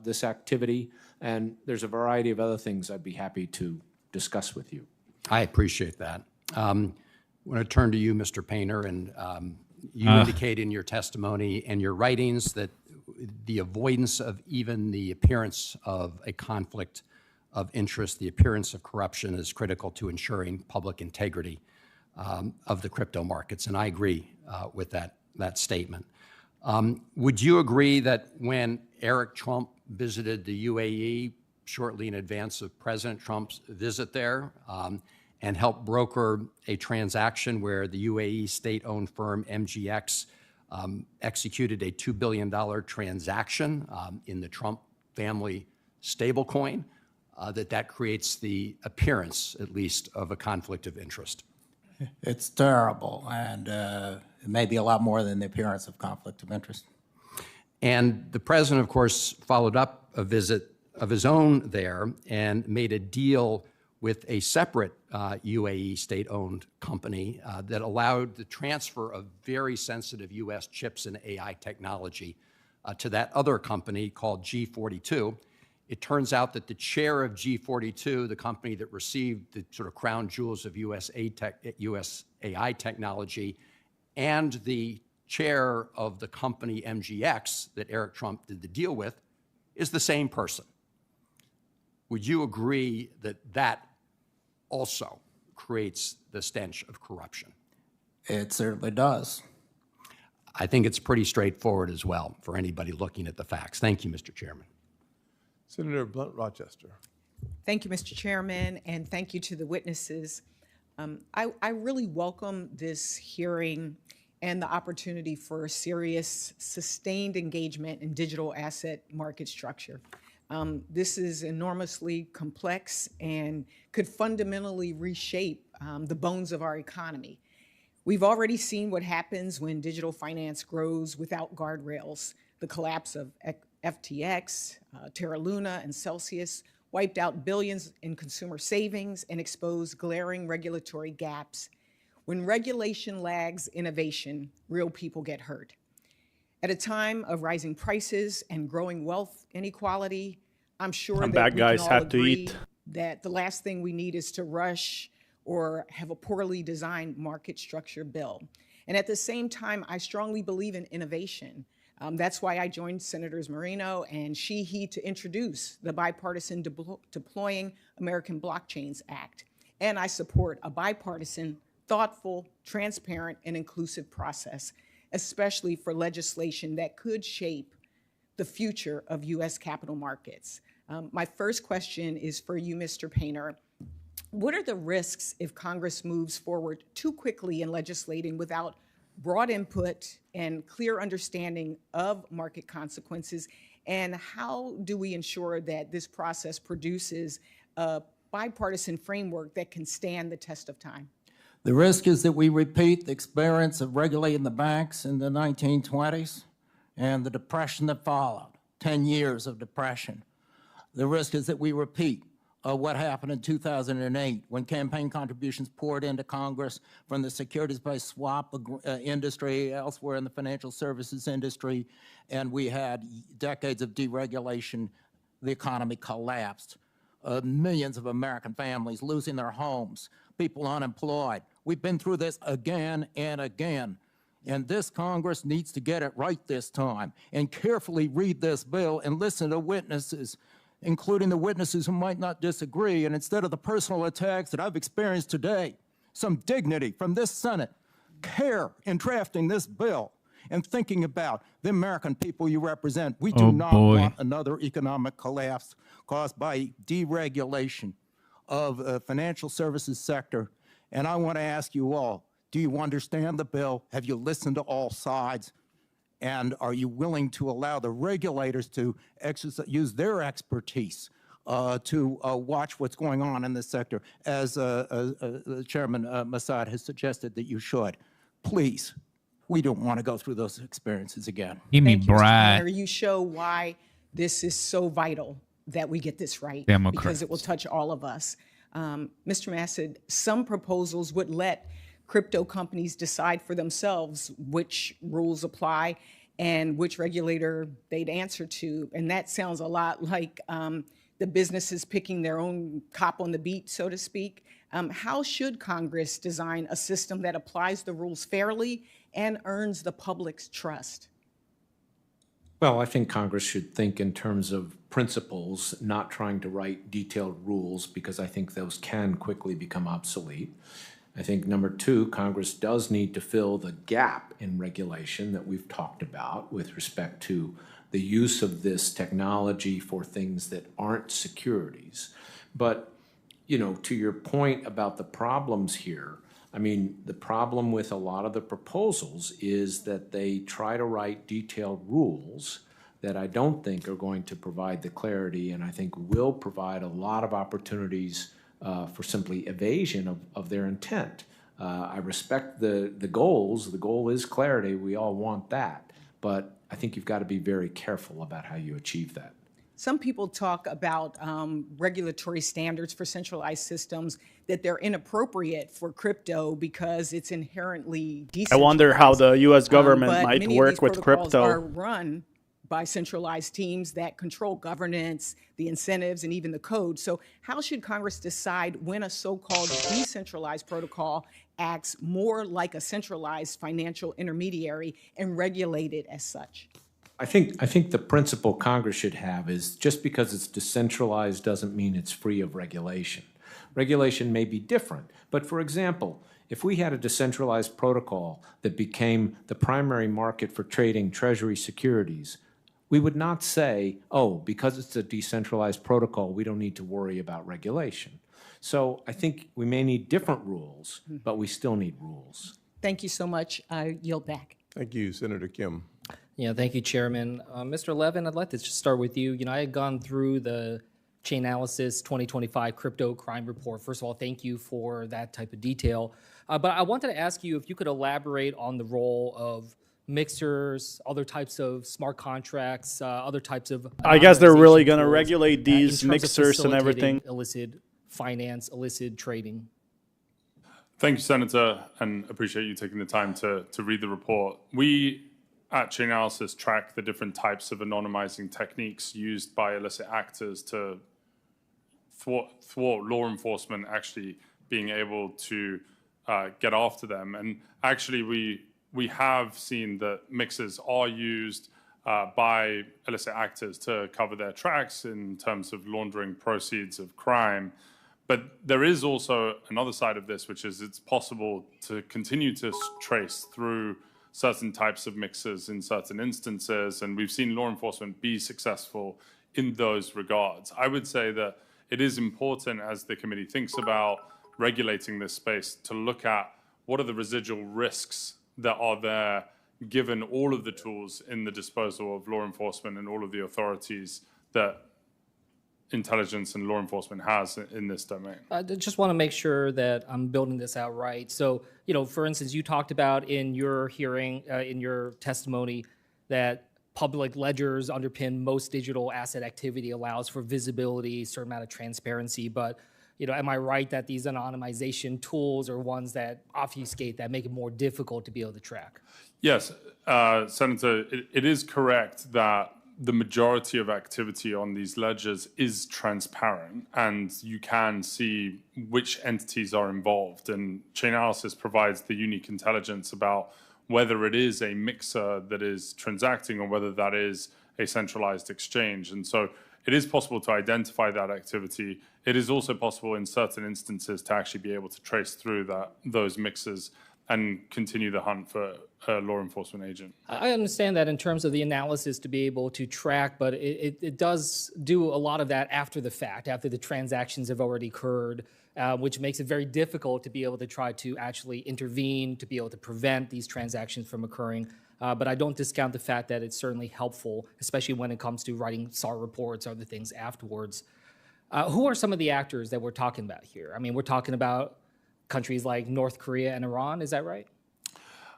this activity. And there's a variety of other things I'd be happy to discuss with you. I appreciate that. I want to turn to you, Mr. Painter, and you indicate in your testimony and your writings that the avoidance of even the appearance of a conflict of interest, the appearance of corruption, is critical to ensuring public integrity of the crypto markets, and I agree with that statement. Would you agree that when Eric Trump visited the UAE shortly in advance of President Trump's visit there and helped broker a transaction where the UAE state-owned firm MGX executed a $2 billion transaction in the Trump family stablecoin, that creates the appearance, at least, of a conflict of interest? It's terrible, and it may be a lot more than the appearance of conflict of interest. And the president, of course, followed up a visit of his own there and made a deal with a separate UAE state-owned company that allowed the transfer of very sensitive U.S. chips and AI technology to that other company called G42. It turns out that the chair of G42, the company that received the sort of crown jewels of US AI technology, and the chair of the company MGX that Eric Trump did the deal with, is the same person. Would you agree that that also creates the stench of corruption? It certainly does. I think it's pretty straightforward as well for anybody looking at the facts. Thank you, Mr. Chairman. Senator Blunt Rochester. Thank you, Mr. Chairman, and thank you to the witnesses. I really welcome this hearing and the opportunity for serious, sustained engagement in digital asset market structure. This is enormously complex and could fundamentally reshape the bones of our economy. We've already seen what happens when digital finance grows without guardrails. The collapse of FTX, Terra Luna, and Celsius wiped out billions in consumer savings and exposed glaring regulatory gaps. When regulation lags innovation, real people get hurt. At a time of rising prices and growing wealth inequality, I'm sure I'm that back, we guys. can all Had to agree eat. that the last thing we need is to rush or have a poorly designed market structure bill. And at the same time, I strongly believe in innovation. That's why I joined Senators Moreno and he to introduce the Bipartisan Deploying American Blockchains Act. And I support a bipartisan, thoughtful, transparent, and inclusive process, especially for legislation that could shape the future of U.S. capital markets. My first question is for you, Mr. Painter. What are the risks if Congress moves forward too quickly in legislating without broad input and clear understanding of market consequences? And how do we ensure that this process produces a bipartisan framework that can stand the test of time? The risk is that we repeat the experience of regulating the banks in the 1920s and the depression that followed, 10 years of depression. The risk is that we repeat what happened in 2008 when campaign contributions poured into Congress from the securities-based swap industry, elsewhere in the financial services industry, and we had decades of deregulation. The economy collapsed. Millions of American families losing their homes, people unemployed. We've been through this again and again. And this Congress needs to get it right this time and carefully read this bill and listen to witnesses, including the witnesses who might not disagree. And instead of the personal attacks that I've experienced today, some dignity from this Senate, care in drafting this bill and thinking about the American people you represent. We do not want another economic collapse caused by deregulation of the financial services sector. And I want to ask you all, do you understand the bill? Have you listened to all sides? And are you willing to allow the regulators to use their expertise to watch what's going on in this sector, as Chairman Massad has suggested that you should? Please, we don't want to go through those experiences again. Give me Thank you, Mr. Brad. Painter. You show why this is so vital that we get this right, because it will touch all of us. Mr. Massad, some proposals would let crypto companies decide for themselves which rules apply and which regulator they'd answer to. And that sounds a lot like the businesses picking their own cop on the beat, so to speak. How should Congress design a system that applies the rules fairly and earns the public's trust? Well, I think Congress should think in terms of principles, not trying to write detailed rules, because I think those can quickly become obsolete. I think number two, Congress does need to fill the gap in regulation that we've talked about with respect to the use of this technology for things that aren't securities. But, you know, to your point about the problems here, I mean, the problem with a lot of the proposals is that they try to write detailed rules that I don't think are going to provide the clarity, and I think will provide a lot of opportunities for simply evasion of their intent. I respect the goals. The goal is clarity. We all want that. But I think you've got to be very careful about how you achieve that. Some people talk about regulatory standards for centralized systems, that they're inappropriate for crypto because it's inherently decentralized. I wonder how the U.S. government But might many work of these with protocols crypto. are run by centralized teams that control governance, the incentives, and even the code. So how should Congress decide when a so-called decentralized protocol acts more like a centralized financial intermediary and regulate it as such? I think the principle Congress should have is just because it's decentralized doesn't mean it's free of regulation. Regulation may be different, but for example, If we had a decentralized protocol that became the primary market for trading Treasury securities, we would not say, oh, because it's a decentralized protocol, we don't need to worry about regulation. So I think we may need different rules, but we still need rules. Thank you so much. I yield back. Thank you, Senator Kim. Yeah, thank you, Chairman. Mr. Levin, I'd like to just start with you. I had gone through the Chainalysis 2025 Crypto Crime Report. First of all, thank you for that type of detail. But I wanted to ask you if you could elaborate on the role of mixers, other types of smart contracts, other types of... I guess they're really going to tools, regulate these in terms of mixers and everything. facilitating illicit finance, illicit trading. Thank you, Senator, and appreciate you taking the time to read the report. We at Chainalysis track the different types of anonymizing techniques used by illicit actors to thwart law enforcement actually being able to get after them. And actually, we have seen that mixers are used by illicit actors to cover their tracks in terms of laundering proceeds of crime. But there is also another side of this, which is it's possible to continue to trace through certain types of mixers in certain instances, and we've seen law enforcement be successful in those regards. I would say that it is important, as the committee thinks about regulating this space, to look at what are the residual risks that are there, given all of the tools in the disposal of law enforcement and all of the authorities that intelligence and law enforcement has in this domain. I just want to make sure that I'm building this out right. So, for instance, you talked about in your hearing, in your testimony, that public ledgers underpin most digital asset activity, allows for visibility, a certain amount of transparency. But, am I right that these anonymization tools are ones that obfuscate, that make it more difficult to be able to track? Yes, Senator, it is correct that the majority of activity on these ledgers is transparent, and you can see which entities are involved. And Chainalysis provides the unique intelligence about whether it is a mixer that is transacting or whether that is a centralized exchange. And so it is possible to identify that activity. It is also possible in certain instances to actually be able to trace through those mixers and continue the hunt for a law enforcement agent. I understand that in terms of the analysis to be able to track, but it does do a lot of that after the fact, after the transactions have already occurred, which makes it very difficult to be able to try to actually intervene, to be able to prevent these transactions from occurring. But I don't discount the fact that it's certainly helpful, especially when it comes to writing SAR reports or other things afterwards. Who are some of the actors that we're talking about here? I mean, we're talking about countries like North Korea and Iran, is that right?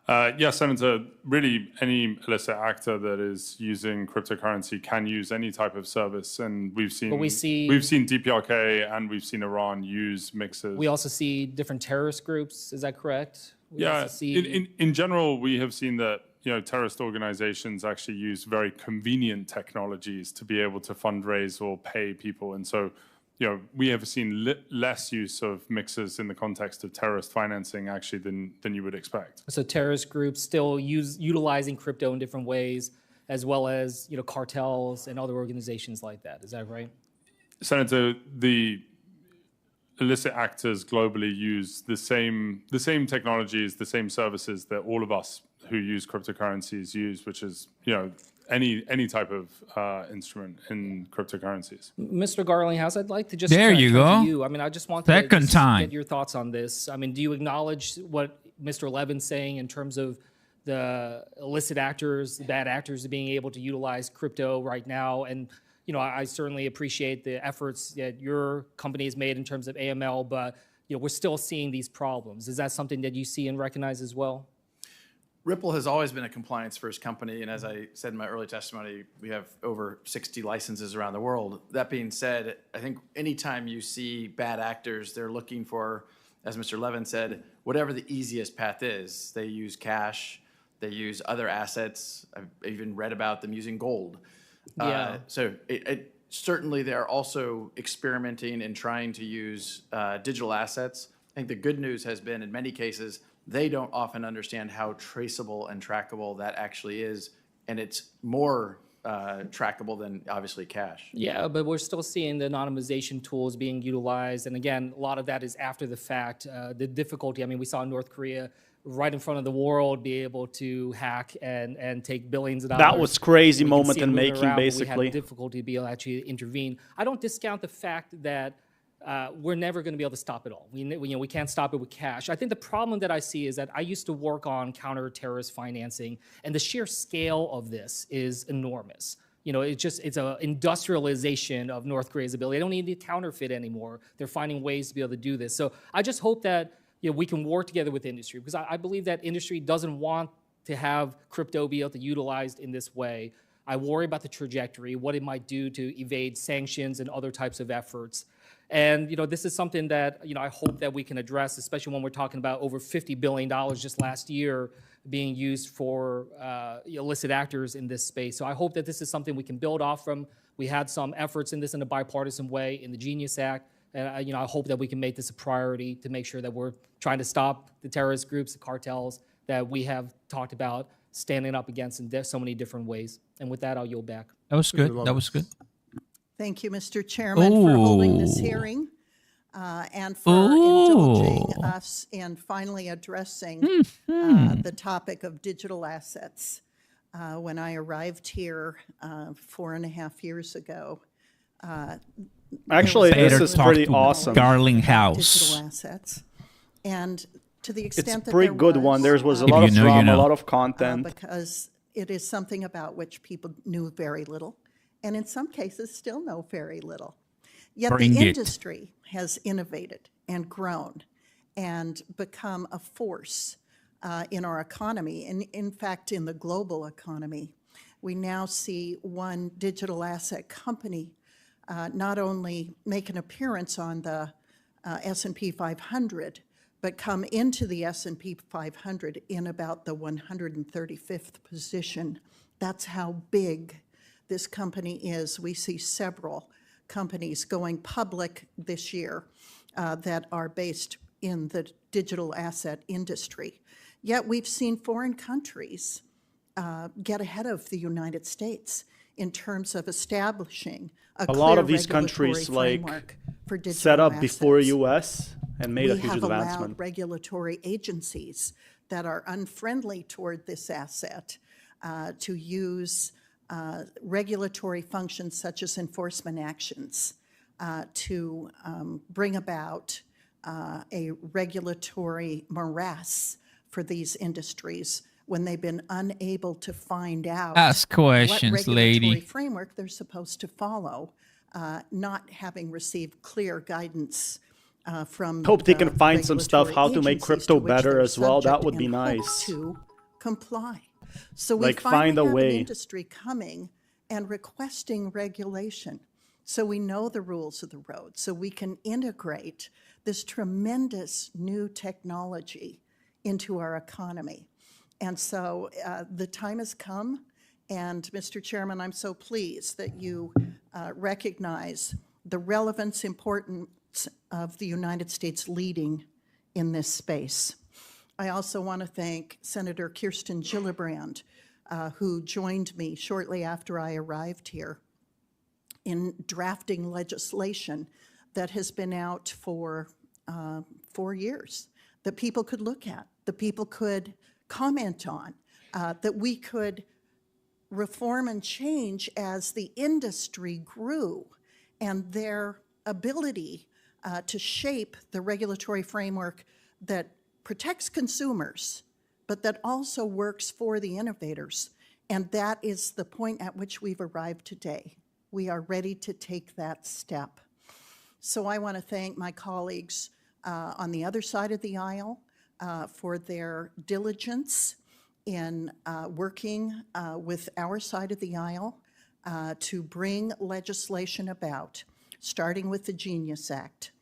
Yes, Senator, really any illicit actor that is using cryptocurrency can use any type of service, and we've seen DPRK and we've seen Iran use mixers. We also see different terrorist groups, is that correct? In general, we have seen that terrorist organizations actually use very convenient technologies to be able to fundraise or pay people, and so we have seen less use of mixers in the context of terrorist financing actually than you would expect. So terrorist groups still utilizing crypto in different ways, as well as cartels and other organizations like that. Is that right? Senator, the illicit actors globally use the same technologies, the same services that all of us who use cryptocurrencies use, which is any type of instrument in cryptocurrencies. Mr. Garlinghouse, I'd like to just there you go. You. I mean, I just want to get your thoughts on this. I mean, do you acknowledge what Mr. Levin's saying in terms of the illicit actors, the bad actors being able to utilize crypto right now? And I certainly appreciate the efforts that your company has made in terms of AML, but we're still seeing these problems. Is that something that you see and recognize as well? Ripple has always been a compliance-first company, and as I said in my early testimony, we have over 60 licenses around the world. That being said, I think anytime you see bad actors, they're looking for, as Mr. Levin said, whatever the easiest path is. They use cash, they use other assets. I've even read about them using gold. So certainly they're also experimenting and trying to use digital assets. I think the good news has been, in many cases, they don't often understand how traceable and trackable that actually is, and it's more trackable than obviously cash. Yeah, but we're still seeing the anonymization tools being utilized. And again, a lot of that is after the fact. The difficulty, I mean, we saw North Korea right in front of the world be able to hack and take billions of dollars. That was crazy We can moment see it in moving making, around, but basically. we had difficulty to be able to actually intervene. I don't discount the fact that we're never going to be able to stop it all. We can't stop it with cash. I think the problem that I see is that I used to work on counter-terrorist financing, and the sheer scale of this is enormous. It's an industrialization of North Korea's ability. They don't need to counterfeit anymore. They're finding ways to be able to do this. So I just hope that we can work together with industry, because I believe that industry doesn't want to have crypto be able to utilized in this way. I worry about the trajectory, what it might do to evade sanctions and other types of efforts. And this is something that I hope that we can address, especially when we're talking about over $50 billion just last year being used for illicit actors in this space. So I hope that this is something we can build off from. We had some efforts in this in a bipartisan way in the Genius Act, and I hope that we can make this a priority to make sure that we're trying to stop the terrorist groups, the cartels that we have talked about standing up against in so many different ways. And with that, I'll yield back. That was good. That was good. Thank you, Mr. Chairman, for holding this hearing and for indulging us in finally addressing the topic of digital assets. When I arrived here 4.5 years ago, actually, this is pretty awesome. Garlinghouse. Digital assets, and to the extent it's that pretty good one. There was a lot of drama, a lot of content, because it is something about which people knew very little, and in some cases still know very little. Yet the industry has innovated and grown and become a force in our economy, and in fact in the global economy. We now see one digital asset company not only make an appearance on the S&P 500, but come into the S&P 500 in about the 135th position. That's how big this company is. We see several companies going public this year that are based in the digital asset industry. Yet we've seen foreign countries get ahead of the United States in terms of establishing a lot of these countries set up before U.S. and made a huge advancement. We have allowed regulatory agencies that are unfriendly toward this asset to use regulatory functions such as enforcement actions to bring about a regulatory morass for these industries when they've been unable to find out Ask questions, what regulatory lady. framework they're supposed to follow, not having received clear guidance from Hope they can find some stuff how to make crypto better as well. That would be nice. To comply. So we find finally a have way. an industry coming and requesting regulation, so we know the rules of the road, so we can integrate this tremendous new technology into our economy. And so the time has come, and Mr. Chairman, I'm so pleased that you recognize the relevance, importance of the United States leading in this space. I also want to thank Senator Kirsten Gillibrand, who joined me shortly after I arrived here in drafting legislation that has been out for 4 years, that people could look at, that people could comment on, that we could reform and change as the industry grew, and their ability to shape the regulatory framework that protects consumers, but that also works for the innovators. And that is the point at which we've arrived today. We are ready to take that step. So I want to thank my colleagues on the other side of the aisle for their diligence in working with our side of the aisle to bring legislation about, starting with the Genius Act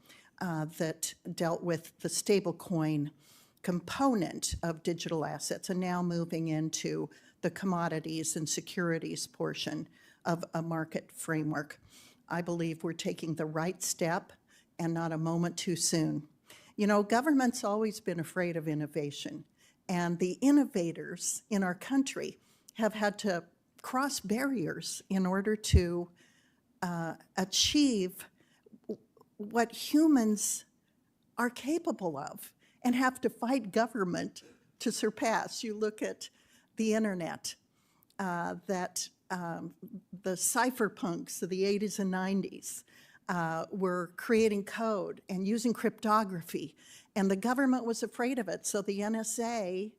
that dealt with the stablecoin component of digital assets, and now moving into the commodities and securities portion of a market framework. I believe we're taking the right step and not a moment too soon. You know, government's always been afraid of innovation, and the innovators in our country have had to cross barriers in order to achieve what humans are capable of and have to fight government to surpass. You look at the internet, that the cypherpunks of the 80s and 90s were creating code and using cryptography, and the government was afraid of it, so the NSA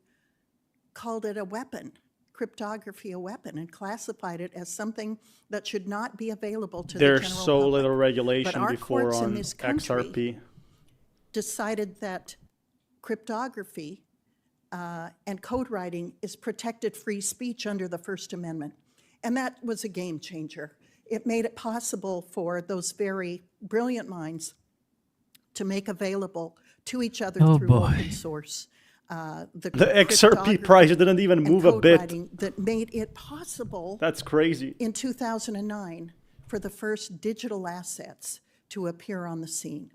called it a weapon, cryptography a weapon, and classified it as something that should not be available to the general public. There's so little But regulation our before courts in on this country XRP. decided that cryptography and code writing is protected free speech under the First Amendment. And that was a game changer. It made it possible for those very brilliant minds to make available to each other through open source The XRP price didn't even move a bit. that made it possible. That's crazy. In 2009 for the first digital assets to appear on the scene.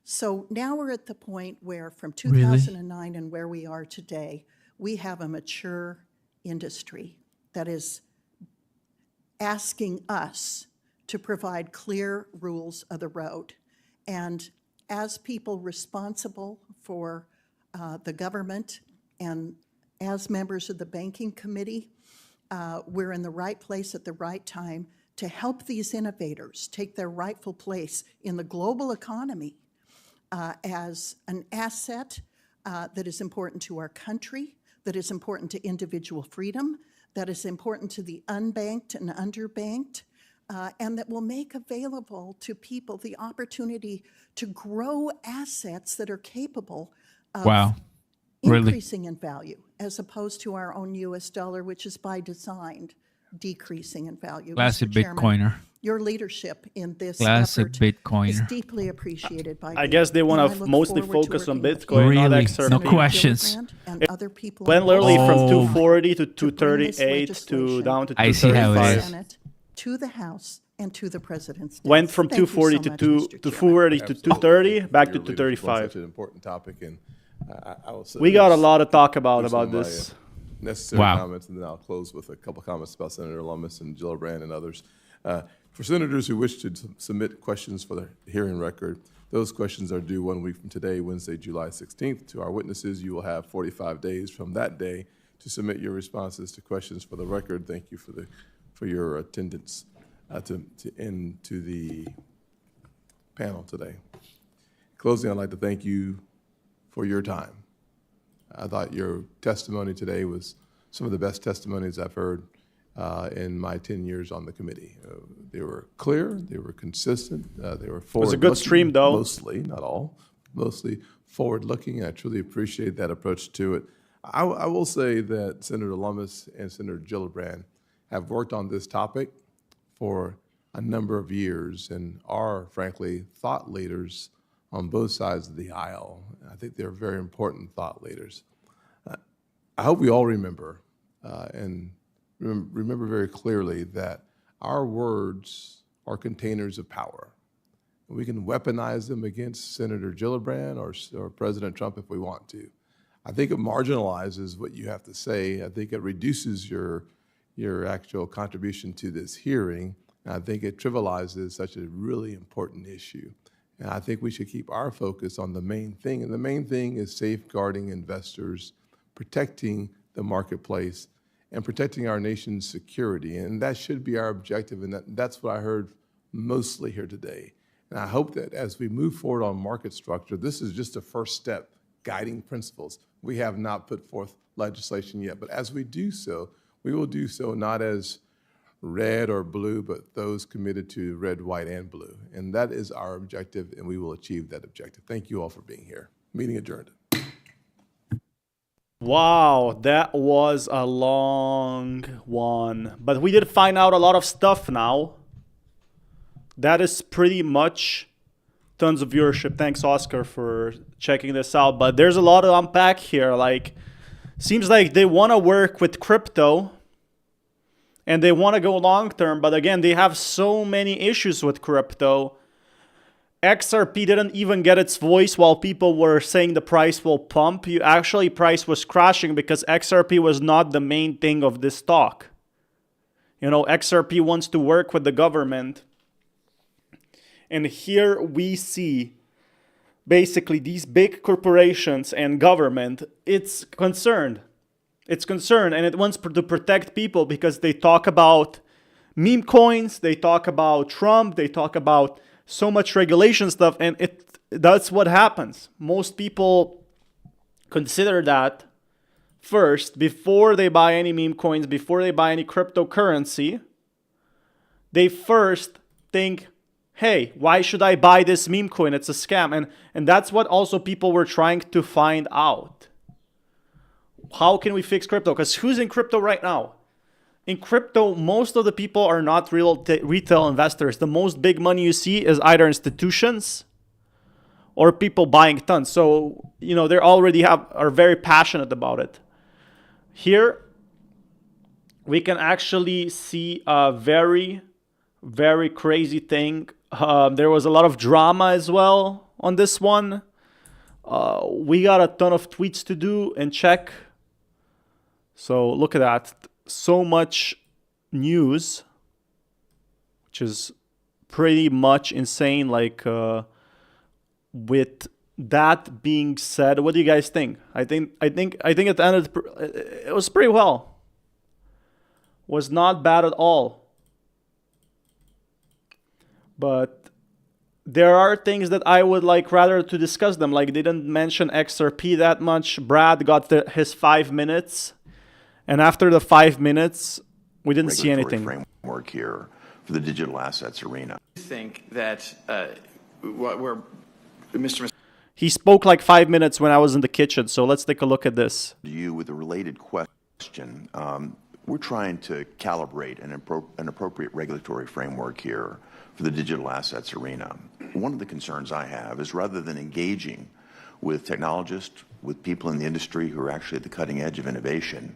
So now we're at the point where from 2009 and where we are today, we have a mature industry that is asking us to provide clear rules of the road. And as people responsible for the government and as members of the banking committee, we're in the right place at the right time to help these innovators take their rightful place in the global economy as an asset that is important to our country, that is important to individual freedom, that is important to the unbanked and underbanked, and that will make available to people the opportunity to grow assets that are capable of increasing in value, as opposed to our own U.S. dollar, which is by design decreasing in value. Classic Mr. Chairman, Bitcoiner. Your leadership in this Classic effort Bitcoiner. is deeply appreciated by I guess they want to mostly focus on Bitcoin, not XRP. No questions. It went literally from 240 to 238 to down to 235. I see how it is. Senate, to the House, and to the President's desk. Went from Thank you 240 so to much, 240 to 230, back to Your leadership on 235. Such an important topic, and I will say We got a this. lot to talk about These are my, this. Necessary comments, and then I'll close with a couple comments about Senator Lummis and Gillibrand and others. For senators who wish to submit questions for the hearing record, those questions are due 1 week from today, Wednesday, July 16th. To our witnesses, you will have 45 days from that day to submit your responses to questions for the record. Thank you for your attendance to the panel today. Closing, I'd like to thank you for your time. I thought your testimony today was some of the best testimonies I've heard in my 10 years on the committee. They were clear, they were consistent, they were forward-looking. It was a good stream, though. Mostly, not all, mostly forward-looking. I truly appreciate that approach to it. I will say that Senator Lummis and Senator Gillibrand have worked on this topic for a number of years and are, frankly, thought leaders on both sides of the aisle. I think they're very important thought leaders. I hope we all remember and remember very clearly that our words are containers of power. We can weaponize them against Senator Gillibrand or President Trump if we want to. I think it marginalizes what you have to say. I think it reduces your actual contribution to this hearing. And I think it trivializes such a really important issue. And I think we should keep our focus on the main thing. And the main thing is safeguarding investors, protecting the marketplace, and protecting our nation's security. And that should be our objective. And that's what I heard mostly here today. And I hope that as we move forward on market structure, this is just a first step, guiding principles. We have not put forth legislation yet. But as we do so, we will do so not as red or blue, but those committed to red, white, and blue. And that is our objective, and we will achieve that objective. Thank you all for being here. Meeting adjourned. Wow, that was a long one. But we did find out a lot of stuff now. That is pretty much tons of viewership. Thanks, Oscar, for checking this out. But there's a lot to unpack here. Like, seems like they want to work with crypto and they want to go long term. But again, they have so many issues with crypto. XRP didn't even get its voice while people were saying the price will pump. Price was crashing because XRP was not the main thing of this talk. You know, XRP wants to work with the government. And here we see basically these big corporations and government, it's concerned. It's concerned, and it wants to protect people because they talk about meme coins, they talk about Trump, they talk about so much regulation stuff, and that's what happens. Most people consider that first before they buy any meme coins, before they buy any cryptocurrency. They first think, hey, why should I buy this meme coin? It's a scam. And that's what also people were trying to find out. How can we fix crypto? Because who's in crypto right now? In crypto, most of the people are not retail investors. The most big money you see is either institutions or people buying tons. So, you know, they already are very passionate about it. Here, we can actually see a very, very crazy thing. There was a lot of drama as well on this one. We got a ton of tweets to do and check. So look at that. So much news, which is pretty much insane. Like, with that being said, what do you guys think? I think at the end of it was pretty well. Was not bad at all. But there are things that I would like rather to discuss them. Like, they didn't mention XRP that much. Brad got his 5 minutes. And after the 5 minutes, we didn't see anything. Framework here for the digital assets arena. I think that Mr. He spoke like 5 minutes when I was in the kitchen. So let's take a look at this. You with a related question. We're trying to calibrate an appropriate regulatory framework here for the digital assets arena. One of the concerns I have is rather than engaging with technologists, with people in the industry who are actually at the cutting edge of innovation,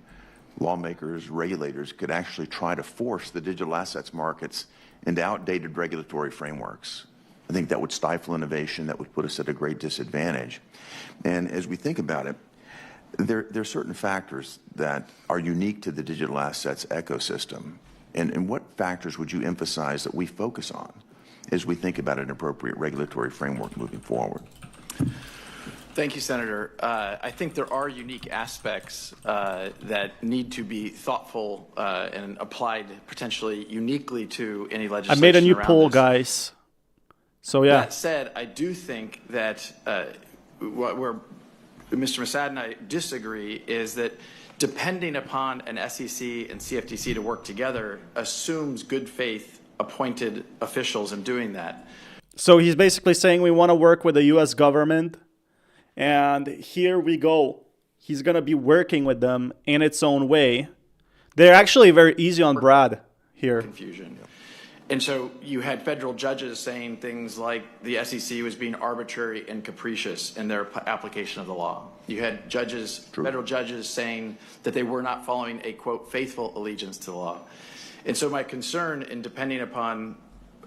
lawmakers, regulators could actually try to force the digital assets markets into outdated regulatory frameworks. I think that would stifle innovation, that would put us at a great disadvantage. And as we think about it, there are certain factors that are unique to the digital assets ecosystem. And what factors would you emphasize that we focus on as we think about an appropriate regulatory framework moving forward? Thank you, Senator. I think there are unique aspects that need to be thoughtful and applied potentially uniquely to any legislation. I made a new poll, guys. So yeah. That said, I do think that where Mr. Massad and I disagree is that depending upon an SEC and CFTC to work together assumes good faith appointed officials in doing that. So he's basically saying we want to work with the U.S. government. And here we go. He's going to be working with them in its own way. They're actually very easy on Brad here. Confusion. And so you had federal judges saying things like the SEC was being arbitrary and capricious in their application of the law. You had judges, federal judges saying that they were not following a, quote, faithful allegiance to the law. And so my concern in depending upon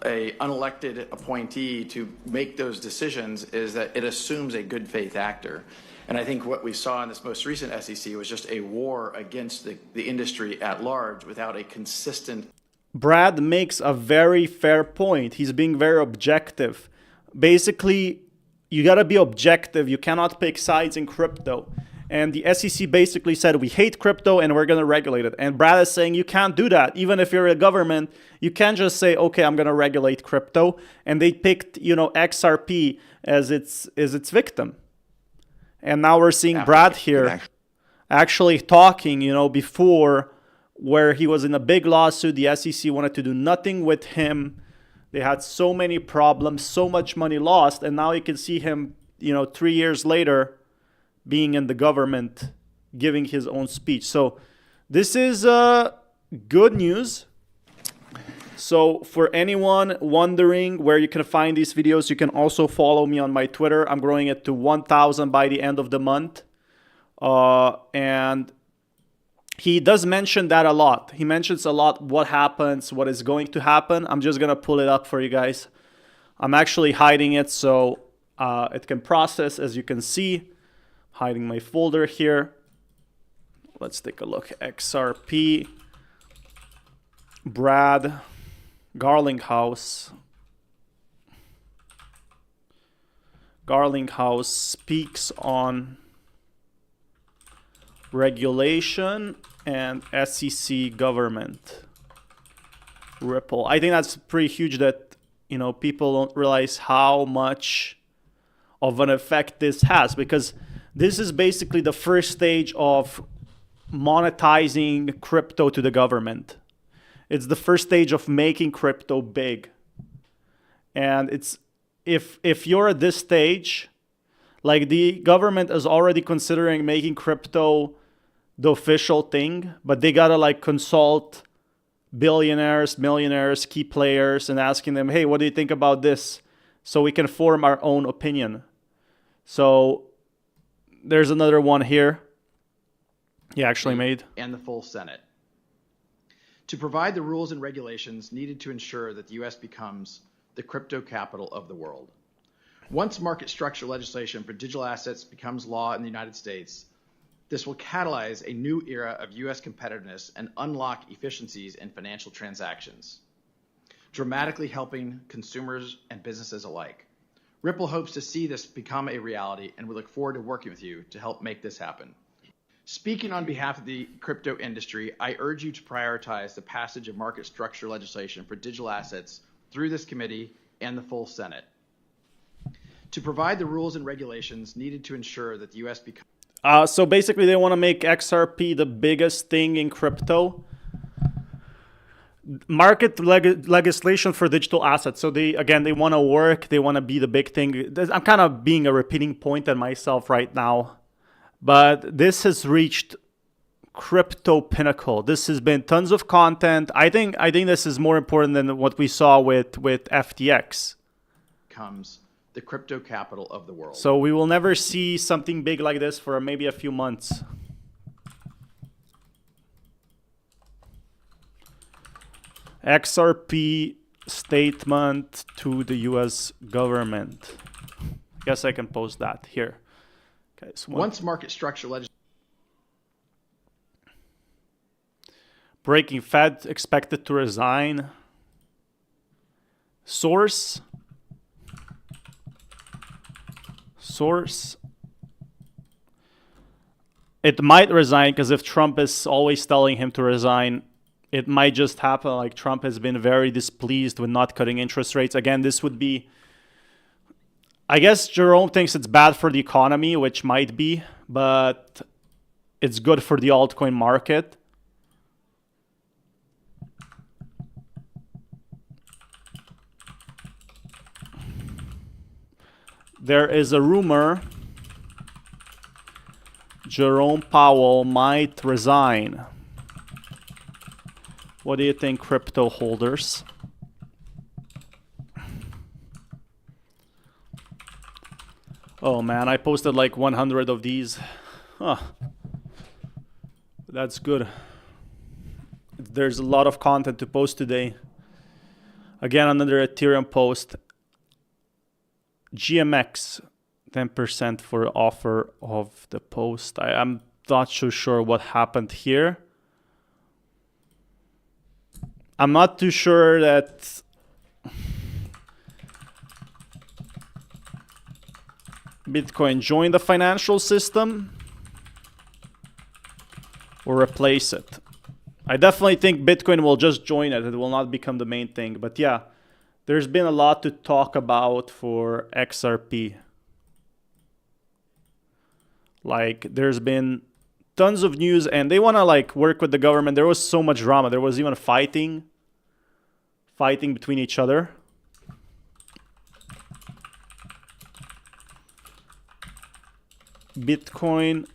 a unelected appointee to make those decisions is that it assumes a good faith actor. And I think what we saw in this most recent SEC was just a war against the industry at large without a consistent. Brad makes a very fair point. He's being very objective. Basically, you got to be objective. You cannot pick sides in crypto. And the SEC basically said, we hate crypto and we're going to regulate it. And Brad is saying you can't do that. Even if you're a government, you can't just say, okay, I'm going to regulate crypto. And they picked, XRP as its victim. And now we're seeing Brad here actually talking, before, where he was in a big lawsuit. The SEC wanted to do nothing with him. They had so many problems, so much money lost. And now you can see him, 3 years later, being in the government, giving his own speech. So this is good news. So for anyone wondering where you can find these videos, you can also follow me on my Twitter. I'm growing it to 1,000 by the end of the month. And he does mention that a lot. He mentions a lot what happens, what is going to happen. I'm just going to pull it up for you guys. I'm actually hiding it so it can process, as you can see. Hiding my folder here. Let's take a look. XRP Brad Garlinghouse speaks on regulation and SEC government. Ripple. I think that's pretty huge that, you know, people don't realize how much of an effect this has, because this is basically the first stage of monetizing crypto to the government. It's the first stage of making crypto big. And it's if you're at this stage, like the government is already considering making crypto the official thing, but they gotta like consult billionaires, millionaires, key players, and asking them, hey, what do you think about this? So we can form our own opinion. So there's another one here he actually made. And the full Senate. To provide the rules and regulations needed to ensure that the U.S. becomes the crypto capital of the world. Once market structure legislation for digital assets becomes law in the United States, this will catalyze a new era of U.S. competitiveness and unlock efficiencies in financial transactions, dramatically helping consumers and businesses alike. Ripple hopes to see this become a reality, and we look forward to working with you to help make this happen. Speaking on behalf of the crypto industry, I urge you to prioritize the passage of market structure legislation for digital assets through this committee and the full Senate. To provide the rules and regulations needed to ensure that the U.S. becomes... So basically they want to make XRP the biggest thing in crypto. Market legislation for digital assets. So they want to work. They want to be the big thing. I'm kind of being a repeating point at myself right now. But this has reached crypto pinnacle. This has been tons of content. I think this is more important than what we saw with FTX. Becomes the crypto capital of the world. So we will never see something big like this for maybe a few months. XRP statement to the US government. I guess I can post that here. Okay, so once market structure legislation. Breaking Fed expected to resign. Source. It might resign, because if Trump is always telling him to resign, it might just happen. Like Trump has been very displeased with not cutting interest rates. Again, this would be, I guess Jerome thinks it's bad for the economy, which might be, but it's good for the altcoin market. There is a rumor Jerome Powell might resign. What do you think, crypto holders? Oh man, I posted like 100 of these. Huh. That's good. There's a lot of content to post today. Again, another Ethereum post. GMX, 10% for offer of the post. I'm not so sure what happened here. I'm not too sure that Bitcoin joined the financial system or replace it. I definitely think Bitcoin will just join it. It will not become the main thing. But yeah, there's been a lot to talk about for XRP. Like, there's been tons of news, and they want to like work with the government. There was so much drama. There was even fighting between each other. Bitcoin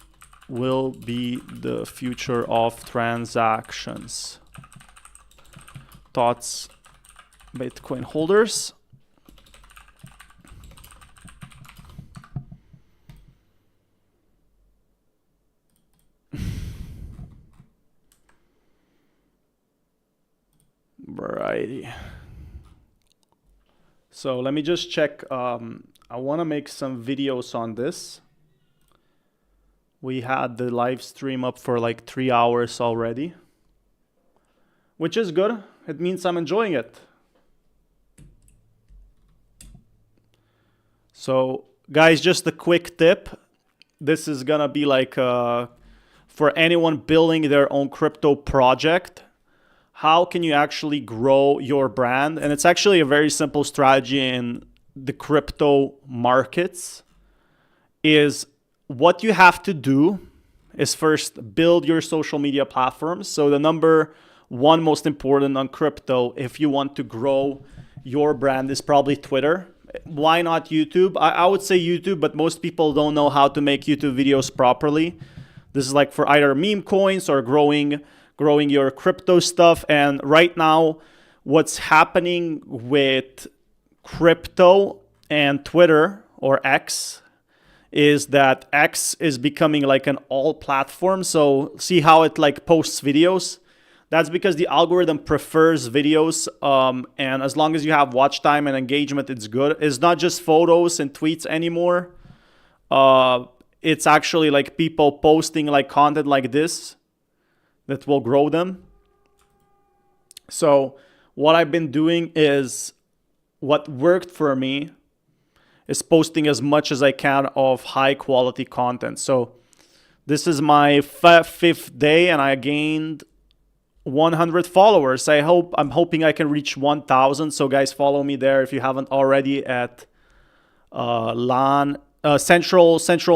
will be the future of transactions. Thoughts, Bitcoin holders? Variety. So let me just check. I want to make some videos on this. We had the live stream up for like 3 hours already, which is good. It means I'm enjoying it. So guys, just a quick tip. This is gonna be like for anyone building their own crypto project. How can you actually grow your brand? And it's actually a very simple strategy in the crypto markets. Is what you have to do is first build your social media platforms. So the number one most important on crypto, if you want to grow your brand, is probably Twitter. Why not YouTube? I would say YouTube, but most people don't know how to make YouTube videos properly. This is like for either meme coins or growing your crypto stuff. And right now, what's happening with crypto and Twitter, or X, is that X is becoming like an all platform. So see how it like posts videos? That's because the algorithm prefers videos, and as long as you have watch time and engagement, it's good. It's not just photos and tweets anymore. It's actually like people posting like content like this that will grow them. So what I've been doing is, what worked for me is posting as much as I can of high quality content. So this is my fifth day and I gained 100 followers. I'm hoping I can reach 1,000. So guys, follow me there if you haven't already at Central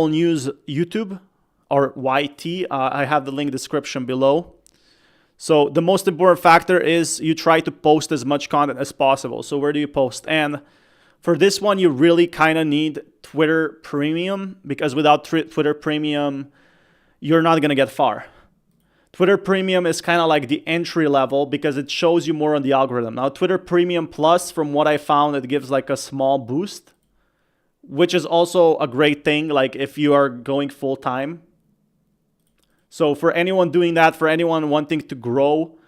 News YouTube, or YT. I have the link description below. So the most important factor is you try to post as much content as possible. So where do you post? And for this one, you really kind of need Twitter Premium, because without Twitter Premium, you're not going to get far. Twitter Premium is kind of like the entry level because it shows you more on the algorithm. Now, Twitter Premium Plus, from what I found, it gives like a small boost, which is also a great thing, like if you are going full time. So for anyone doing that, for anyone wanting to grow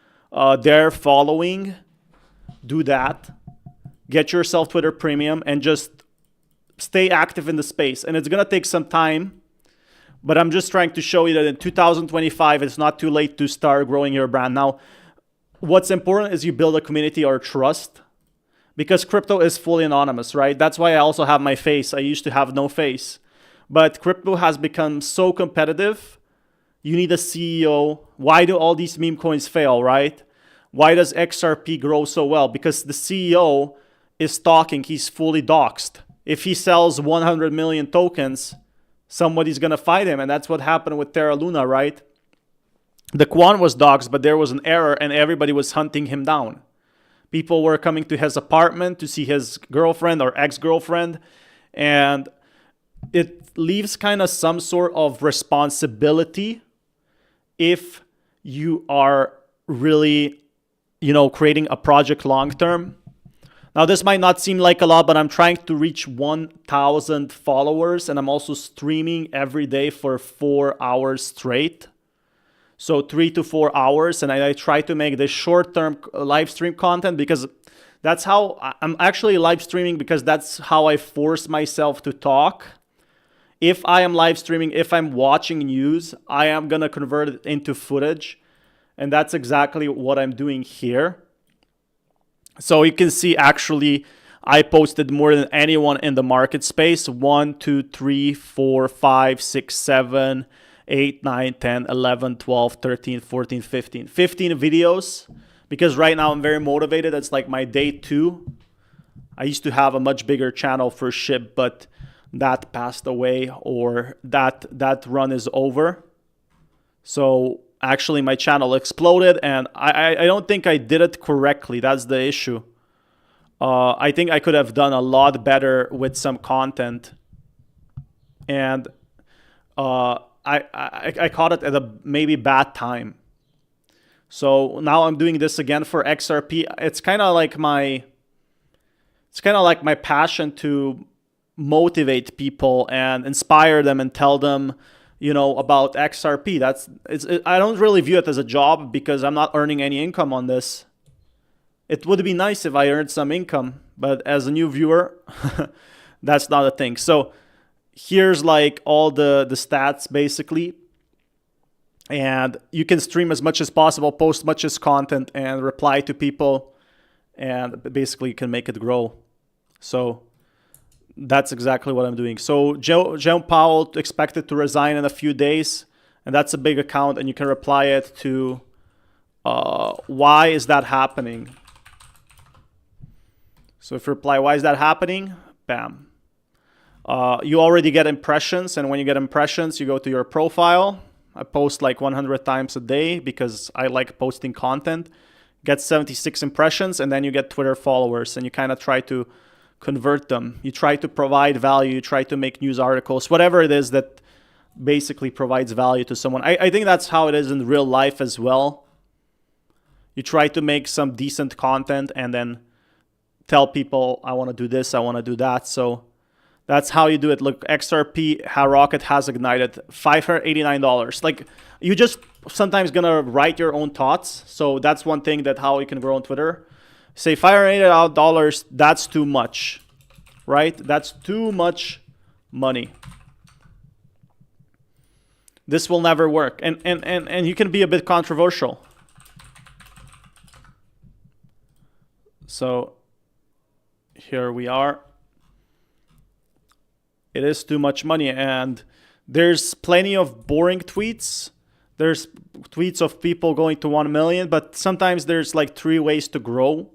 their following, do that. Get yourself Twitter Premium and just stay active in the space. And it's going to take some time, but I'm just trying to show you that in 2025, it's not too late to start growing your brand. Now, what's important is you build a community or trust, because crypto is fully anonymous, right? That's why I also have my face. I used to have no face. But crypto has become so competitive. You need a CEO. Why do all these meme coins fail, right? Why does XRP grow so well? Because the CEO is talking. He's fully doxxed. If he sells 100 million tokens, somebody's going to fight him. And that's what happened with Terra Luna, right? The Quan was doxxed, but there was an error and everybody was hunting him down. People were coming to his apartment to see his girlfriend or ex-girlfriend. And it leaves kind of some sort of responsibility if you are really, creating a project long-term. Now, this might not seem like a lot, but I'm trying to reach 1,000 followers, and I'm also streaming every day for 4 hours straight. So 3 to 4 hours, and I try to make this short-term live stream content, because that's how I'm actually live streaming, because that's how I force myself to talk. If I am live streaming, if I'm watching news, I am going to convert it into footage, and that's exactly what I'm doing here. So you can see, actually, I posted more than anyone in the market space. 1, 2, 3, 4, 5, 6, 7, 8, 9, 10, 11, 12, 13, 14, 15. 15 videos, because right now I'm very motivated. It's like my day 2. I used to have a much bigger channel for SHIB, but that passed away, or that run is over. So actually my channel exploded, and I don't think I did it correctly. That's the issue. I think I could have done a lot better with some content, and I caught it at a maybe bad time. So now I'm doing this again for XRP. It's kind of like my passion to motivate people and inspire them and tell them, about XRP. I don't really view it as a job, because I'm not earning any income on this. It would be nice if I earned some income, but as a new viewer, that's not a thing. So here's like all the stats basically. And you can stream as much as possible, post much as content, and reply to people, and basically you can make it grow. So that's exactly what I'm doing. So Jerome Powell expected to resign in a few days, and that's a big account, and you can reply it to why is that happening? So if you reply, why is that happening? Bam. You already get impressions, and when you get impressions, you go to your profile. I post like 100 times a day because I like posting content. Get 76 impressions, and then you get Twitter followers, and you kind of try to convert them. You try to provide value. You try to make news articles, whatever it is that basically provides value to someone. I think that's how it is in real life as well. You try to make some decent content and then tell people, I want to do this, I want to do that. So that's how you do it. Look, XRP Rocket has ignited $589. Like, you just sometimes gonna write your own thoughts. So that's one thing that how you can grow on Twitter. Say $588, that's too much, right? That's too much money. This will never work. And you can be a bit controversial. So here we are. It is too much money, and there's plenty of boring tweets. There's tweets of people going to 1 million, but sometimes there's like 3 ways to grow,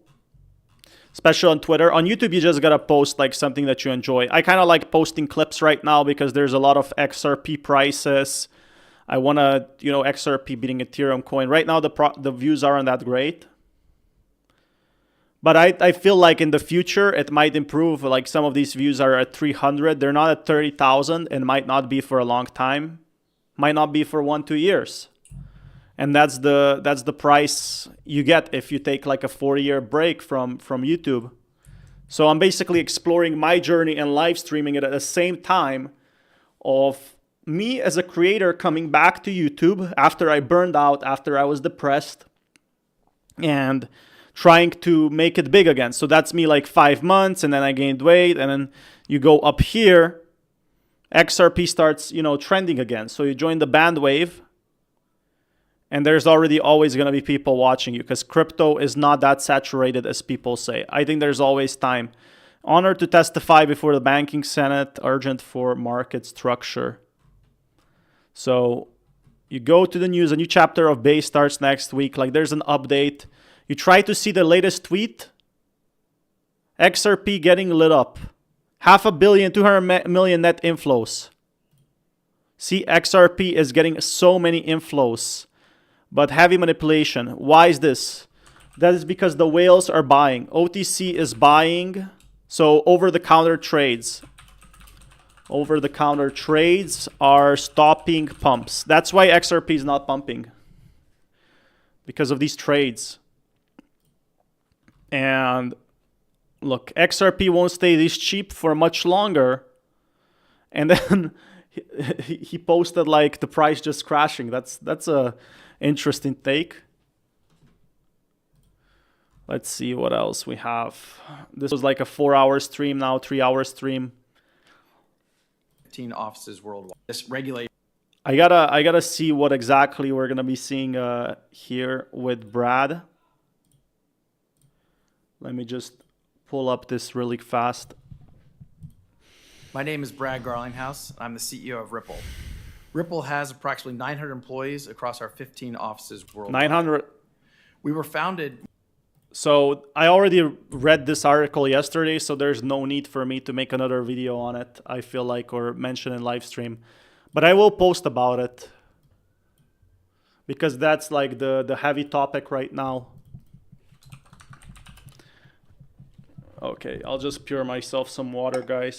especially on Twitter. On YouTube, you just gotta post like something that you enjoy. I kind of like posting clips right now because there's a lot of XRP prices. I wanna, XRP beating Ethereum coin. Right now, the views aren't that great. But I feel like in the future, it might improve. Like some of these views are at 300. They're not at 30,000 and might not be for a long time. Might not be for 1-2 years. And that's the price you get if you take like a 4-year break from YouTube. So I'm basically exploring my journey and live streaming it at the same time of me as a creator coming back to YouTube after I burned out, after I was depressed, and trying to make it big again. So that's me like 5 months, and then I gained weight, and then you go up here, XRP starts, trending again. So you join the band wave, and there's already always going to be people watching you because crypto is not that saturated as people say. I think there's always time. Honored to testify before the Banking Senate, urgent for market structure. So you go to the news, a new chapter of Base starts next week. Like there's an update. You try to see the latest tweet. XRP getting lit up. 500 million, 200 million net inflows. See, XRP is getting so many inflows, but heavy manipulation. Why is this? That is because the whales are buying. OTC is buying. So over-the-counter trades. Over-the-counter trades are stopping pumps. That's why XRP is not pumping. Because of these trades. And look, XRP won't stay this cheap for much longer. And then he posted like the price just crashing. That's a interesting take. Let's see what else we have. This was like a 4-hour stream, now 3-hour stream. 15 offices worldwide. This regulation. I gotta see what exactly we're gonna be seeing here with Brad. Let me just pull up this really fast. My name is Brad Garlinghouse. I'm the CEO of Ripple. Ripple has approximately 900 employees across our 15 offices worldwide. 900. We were founded. So I already read this article yesterday, so there's no need for me to make another video on it, I feel like, or mention in live stream. But I will post about it because that's like the heavy topic right now. Okay, I'll just pour myself some water, guys.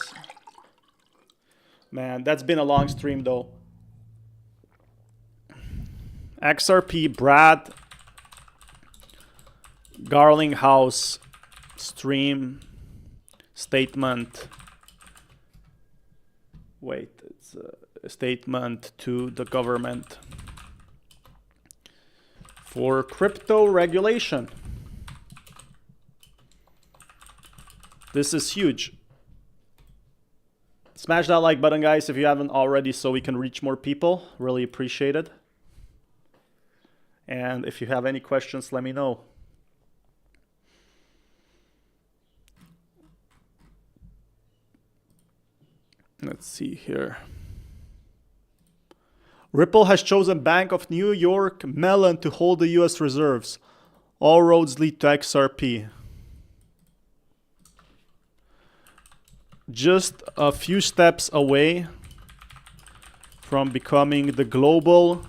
Man, that's been a long stream though. XRP Brad Garlinghouse stream statement. Wait, it's a statement to the government for crypto regulation. This is huge. Smash that like button, guys, if you haven't already, so we can reach more people. Really appreciate it. And if you have any questions, let me know. Let's see here. Ripple has chosen Bank of New York Mellon to hold the US reserves. All roads lead to XRP. Just a few steps away from becoming the global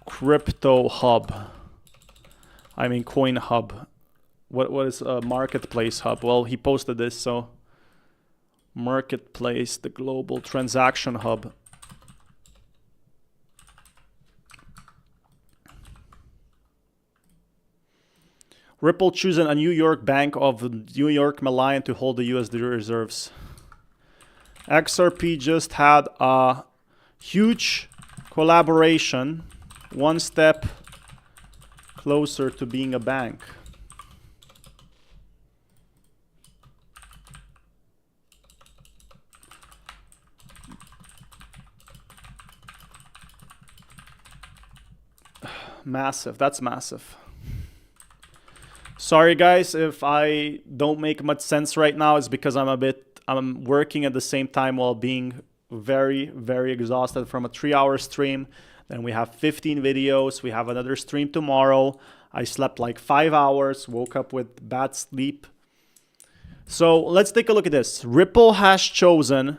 crypto hub. I mean coin hub. What is a marketplace hub? Well, he posted this, so marketplace, the global transaction hub. Ripple choosing a New York Bank of New York Mellon to hold the USD reserves. XRP just had a huge collaboration, one step closer to being a bank. Massive, that's massive. Sorry guys if I don't make much sense right now. It's because I'm working at the same time while being very, very exhausted from a 3-hour stream. Then we have 15 videos. We have another stream tomorrow. I slept like 5 hours, woke up with bad sleep. So let's take a look at this. Ripple has chosen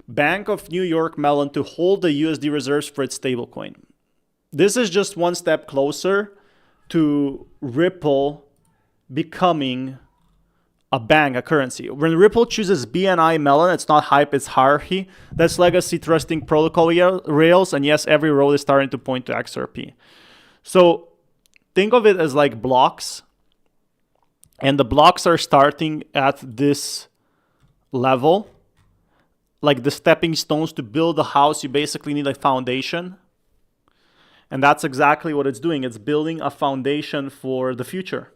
Bank of New York Mellon to hold the USD reserves for its stablecoin. This is just one step closer to Ripple becoming a bank, a currency. When Ripple chooses BNI Mellon, it's not hype, it's hierarchy. That's legacy trusting protocol rails. And yes, every road is starting to point to XRP. So think of it as like blocks. And the blocks are starting at this level. Like the stepping stones to build a house, you basically need a foundation. And that's exactly what it's doing. It's building a foundation for the future.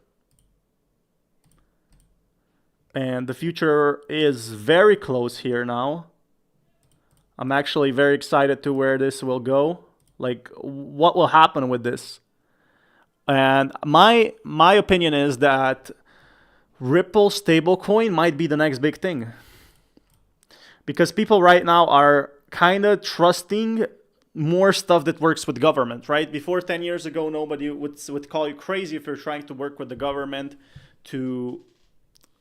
And the future is very close here now. I'm actually very excited to where this will go. Like, what will happen with this? And my opinion is that Ripple stablecoin might be the next big thing. Because people right now are kind of trusting more stuff that works with government, right? Before 10 years ago, nobody would call you crazy if you're trying to work with the government to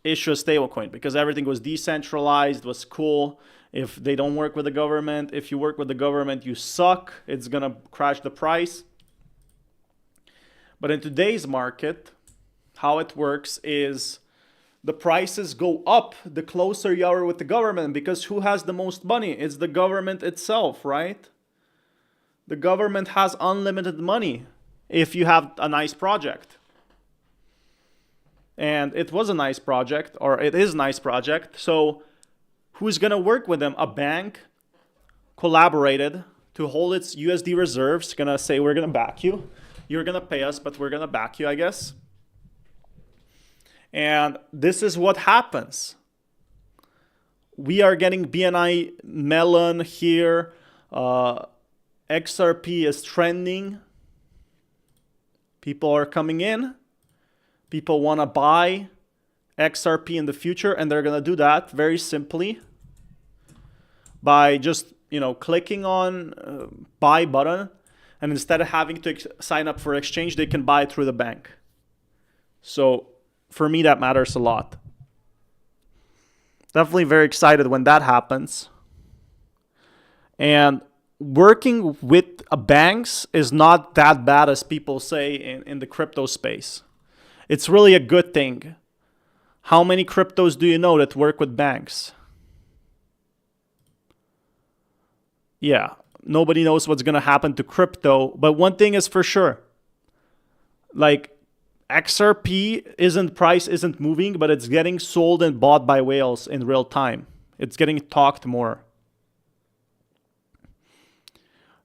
issue a stablecoin, because everything was decentralized, was cool. If they don't work with the government, if you work with the government, you suck. It's gonna crash the price. But in today's market, how it works is the prices go up the closer you are with the government, because who has the most money? It's the government itself, right? The government has unlimited money if you have a nice project. And it was a nice project, or it is a nice project. So who's going to work with them? A bank collaborated to hold its USD reserves, going to say, we're going to back you. You're going to pay us, but we're going to back you, I guess. And this is what happens. We are getting BNI Mellon here. XRP is trending. People are coming in. People want to buy XRP in the future, and they're going to do that very simply by just, clicking on buy button, and instead of having to sign up for exchange, they can buy it through the bank. So for me, that matters a lot. Definitely very excited when that happens. And working with banks is not that bad as people say in the crypto space. It's really a good thing. How many cryptos do you know that work with banks? Yeah, nobody knows what's going to happen to crypto. But one thing is for sure. Like, XRP price isn't moving, but it's getting sold and bought by whales in real time. It's getting talked more.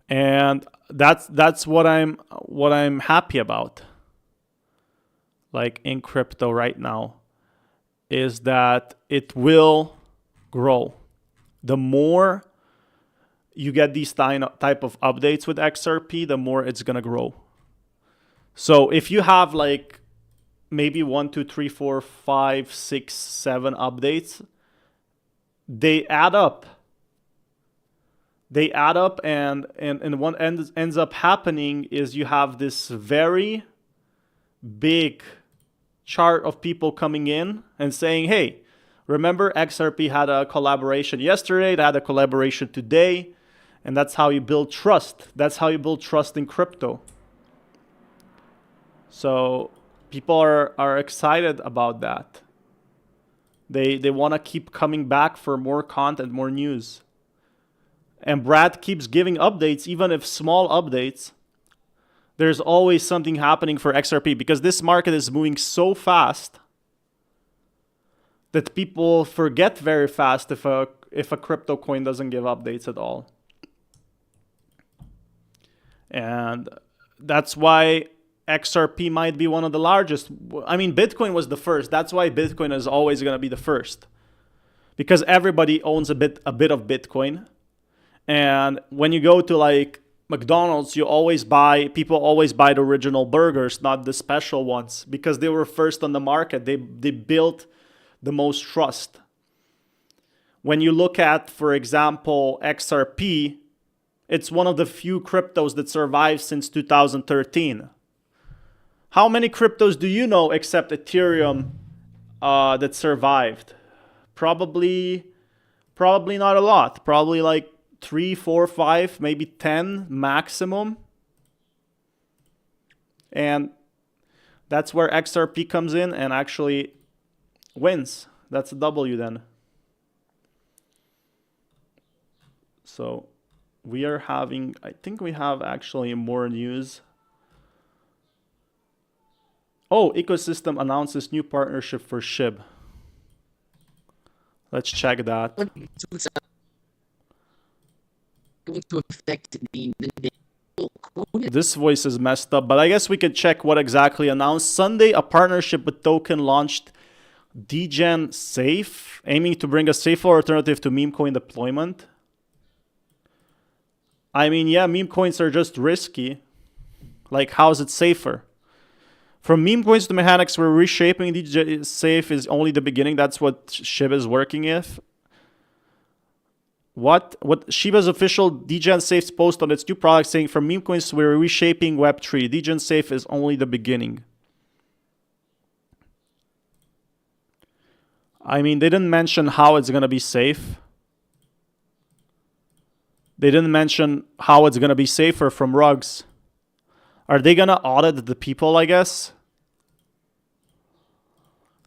And that's what I'm happy about. Like in crypto right now, is that it will grow. The more you get these type of updates with XRP, the more it's gonna grow. So if you have like maybe 1, 2, 3, 4, 5, 6, 7 updates, they add up. They add up, and what ends up happening is you have this very big chart of people coming in and saying, hey, remember XRP had a collaboration yesterday, they had a collaboration today, and that's how you build trust. That's how you build trust in crypto. So people are excited about that. They want to keep coming back for more content, more news. And Brad keeps giving updates, even if small updates. There's always something happening for XRP because this market is moving so fast that people forget very fast if a crypto coin doesn't give updates at all. And that's why XRP might be one of the largest. I mean, Bitcoin was the first. That's why Bitcoin is always going to be the first. Because everybody owns a bit of Bitcoin. And when you go to like McDonald's, people always buy the original burgers, not the special ones, because they were first on the market. They built the most trust. When you look at, for example, XRP, it's one of the few cryptos that survived since 2013. How many cryptos do you know except Ethereum that survived? Probably not a lot. Probably like 3, 4, 5, maybe 10 maximum. And that's where XRP comes in and actually wins. That's a W then. So we are having, I think we have actually more news. Oh, Ecosystem announces new partnership for SHIB. Let's check that. This voice is messed up, but I guess we could check what exactly announced. Sunday, a partnership with Token launched Degen Safe, aiming to bring a safer alternative to meme coin deployment. I mean, yeah, meme coins are just risky. Like, how is it safer? From meme coins to mechanics, we're reshaping Degen Safe is only the beginning. That's what SHIB is working with. What Shiba's official Degen Safe's post on its new product saying, from meme coins, we're reshaping Web3. Degen Safe is only the beginning. I mean, they didn't mention how it's going to be safe. They didn't mention how it's going to be safer from rugs. Are they going to audit the people, I guess?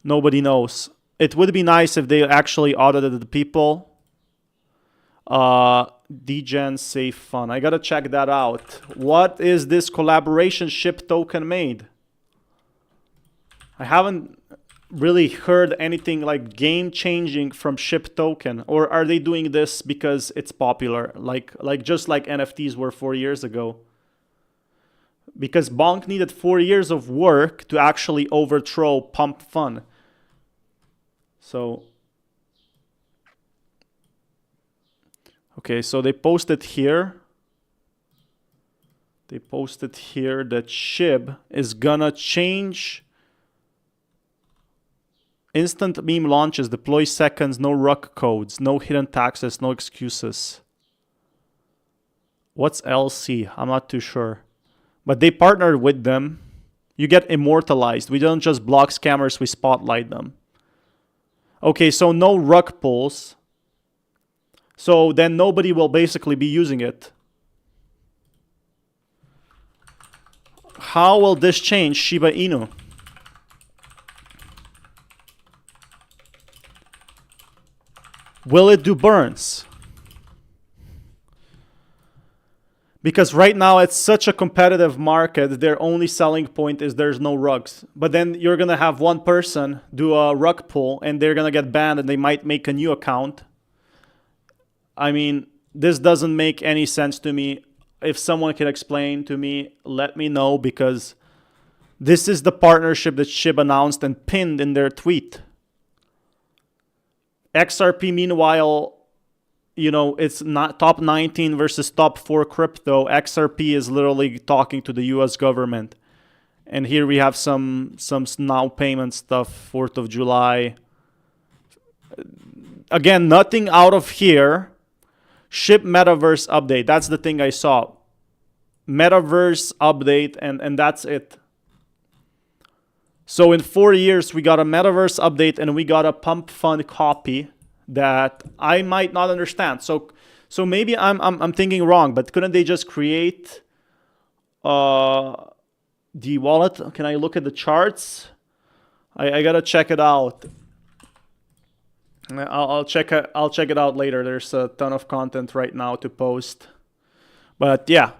Nobody knows. It would be nice if they actually audited the people. Degen Safe Fund. I gotta check that out. What is this collaboration SHIB token made? I haven't really heard anything like game-changing from SHIB token. Or are they doing this because it's popular? Like just like NFTs were 4 years ago. Because Bonk needed 4 years of work to actually overthrow Pump Fun. So... okay, so they posted here. They posted here that SHIB is gonna change instant meme launches, deploy seconds, no rug codes, no hidden taxes, no excuses. What's LC? I'm not too sure. But they partnered with them. You get immortalized. We don't just block scammers, we spotlight them. Okay, so no rug pulls. So then nobody will basically be using it. How will this change Shiba Inu? Will it do burns? Because right now it's such a competitive market, their only selling point is there's no rugs. But then you're going to have one person do a rug pull and they're going to get banned and they might make a new account. I mean, this doesn't make any sense to me. If someone can explain to me, let me know, because this is the partnership that SHIB announced and pinned in their tweet. XRP, meanwhile, you know, it's not top 19 versus top 4 crypto. XRP is literally talking to the US government. And here we have some now payment stuff, 4th of July. Again, nothing out of here. Ship metaverse update. That's the thing I saw. Metaverse update, and that's it. So in 4 years, we got a metaverse update and we got a pump fund copy that I might not understand. So maybe I'm thinking wrong, but couldn't they just create the wallet? Can I look at the charts? I gotta check it out. I'll check it out later. There's a ton of content right now to post. But yeah,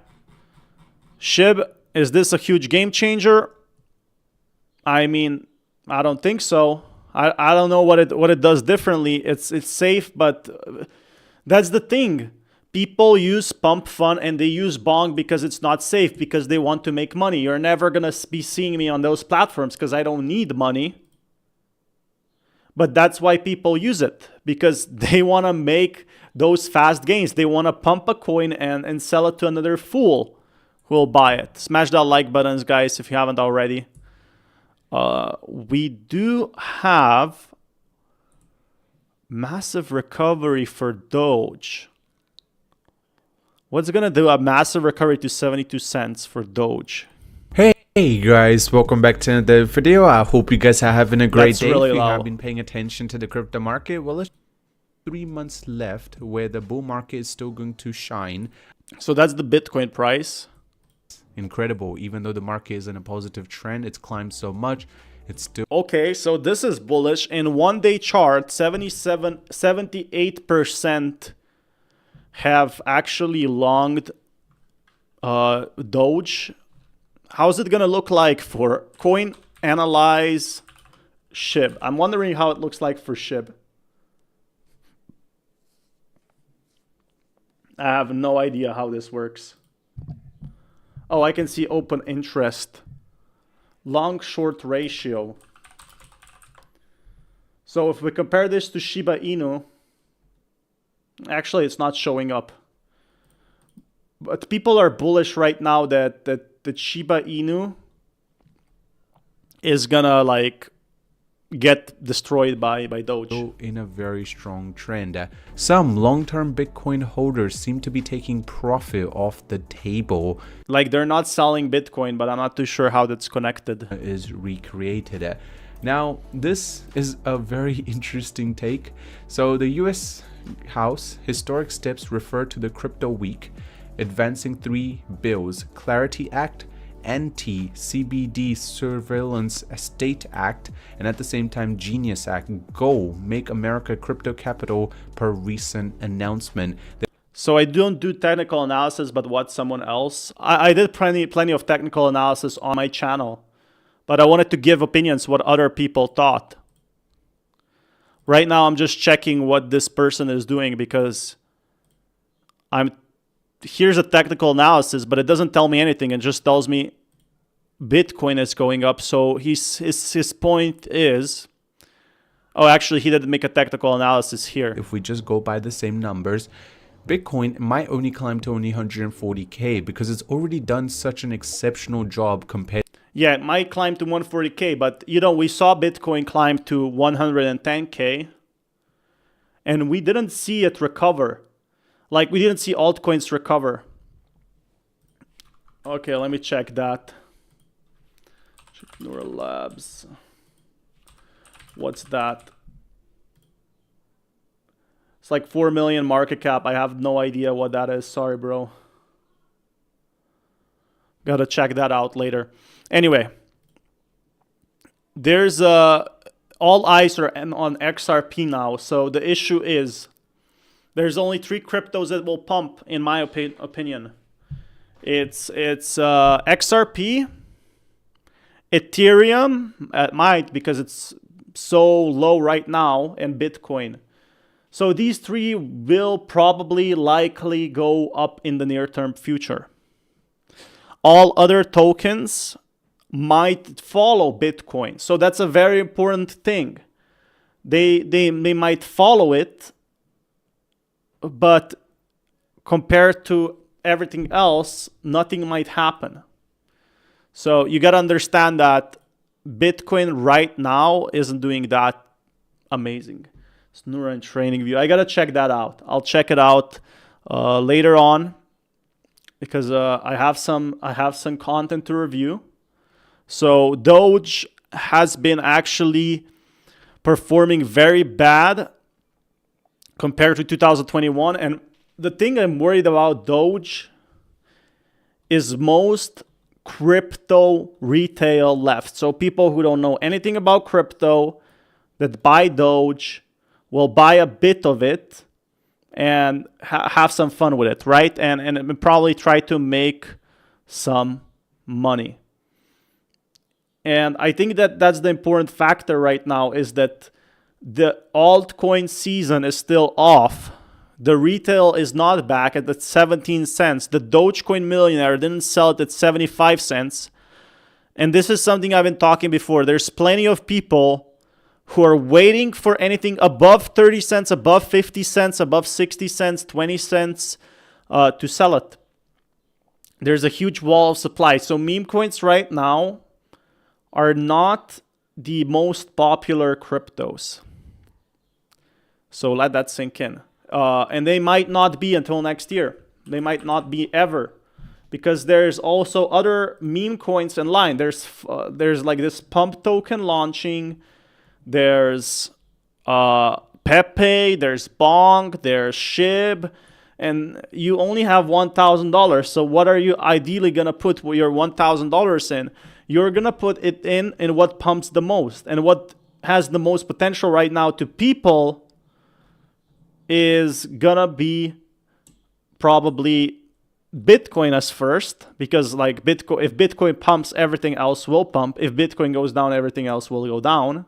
SHIB, is this a huge game changer? I mean, I don't think so. I don't know what it does differently. It's safe, but that's the thing. People use pump fund and they use Bong because it's not safe, because they want to make money. You're never gonna be seeing me on those platforms because I don't need money. But that's why people use it, because they want to make those fast gains. They want to pump a coin and sell it to another fool who will buy it. Smash that like buttons, guys, if you haven't already. We do have massive recovery for Doge. What's going to do a massive recovery to 72 cents for Doge? Hey guys, welcome back to another video. I hope you guys are having a great day. Really if you low. have been paying attention to the crypto market, well, it's 3 months left where the bull market is still going to shine. So that's the Bitcoin price. Incredible. Even though the market is in a positive trend, it's climbed so much, it's still... Okay, so this is bullish. In 1 day chart, 78% have actually longed Doge. How's it going to look like for Coin Analyze SHIB? I'm wondering how it looks like for SHIB. I have no idea how this works. Oh, I can see open interest. Long-short ratio. So if we compare this to Shiba Inu, actually it's not showing up. But people are bullish right now that Shiba Inu is gonna like get destroyed by Doge. In a very strong trend. Some long-term Bitcoin holders seem to be taking profit off the table. Like they're not selling Bitcoin, but I'm not too sure how that's connected. Is recreated. Now, this is a very interesting take. So the US House Historic Steps refer to the Crypto Week, advancing 3 bills: Clarity Act, Anti-CBD Surveillance State Act, and at the same time Genius Act. Go make America crypto capital per recent announcement. So I don't do technical analysis, but what someone else. I did plenty of technical analysis on my channel, but I wanted to give opinions what other people thought. Right now I'm just checking what this person is doing, because here's a technical analysis, but it doesn't tell me anything. It just tells me Bitcoin is going up. So his point is, oh, actually he didn't make a technical analysis here. If we just go by the same numbers, Bitcoin might only climb to only 140K because it's already done such an exceptional job compared. Yeah, it might climb to 140K, but you know, we saw Bitcoin climb to 110K and we didn't see it recover. Like, we didn't see altcoins recover. Okay, let me check that. Neural Labs. What's that? It's like 4 million market cap. I have no idea what that is. Sorry, bro. Gotta check that out later. Anyway, there's all eyes are on XRP now. So the issue is, there's only 3 cryptos that will pump, in my opinion. It's XRP, Ethereum, it might because it's so low right now, and Bitcoin. So these 3 will probably likely go up in the near-term future. All other tokens might follow Bitcoin. So that's a very important thing. They might follow it but compared to everything else, nothing might happen. So you got to understand that Bitcoin right now isn't doing that amazing. Snura and Training View. I got to check that out. I'll check it out later on because I have some content to review. So Doge has been actually performing very bad compared to 2021. And the thing I'm worried about Doge is most crypto retail left. So people who don't know anything about crypto that buy Doge will buy a bit of it and have some fun with it, right? And probably try to make some money. And I think that that's the important factor right now, is that the altcoin season is still off. The retail is not back at the 17 cents. The Dogecoin millionaire didn't sell it at 75 cents. And this is something I've been talking before. There's plenty of people who are waiting for anything above 30 cents, above 50 cents, above 60 cents, 20 cents to sell it. There's a huge wall of supply. So meme coins right now are not the most popular cryptos. So let that sink in. And they might not be until next year. They might not be ever. Because there's also other meme coins in line. There's like this pump token launching. There's Pepe, there's Bong, there's Shib. And you only have $1,000. So what are you ideally going to put your $1,000 in? You're going to put it in what pumps the most. And what has the most potential right now to people is going to be probably Bitcoin as first. Because like Bitcoin, if Bitcoin pumps, everything else will pump. If Bitcoin goes down, everything else will go down.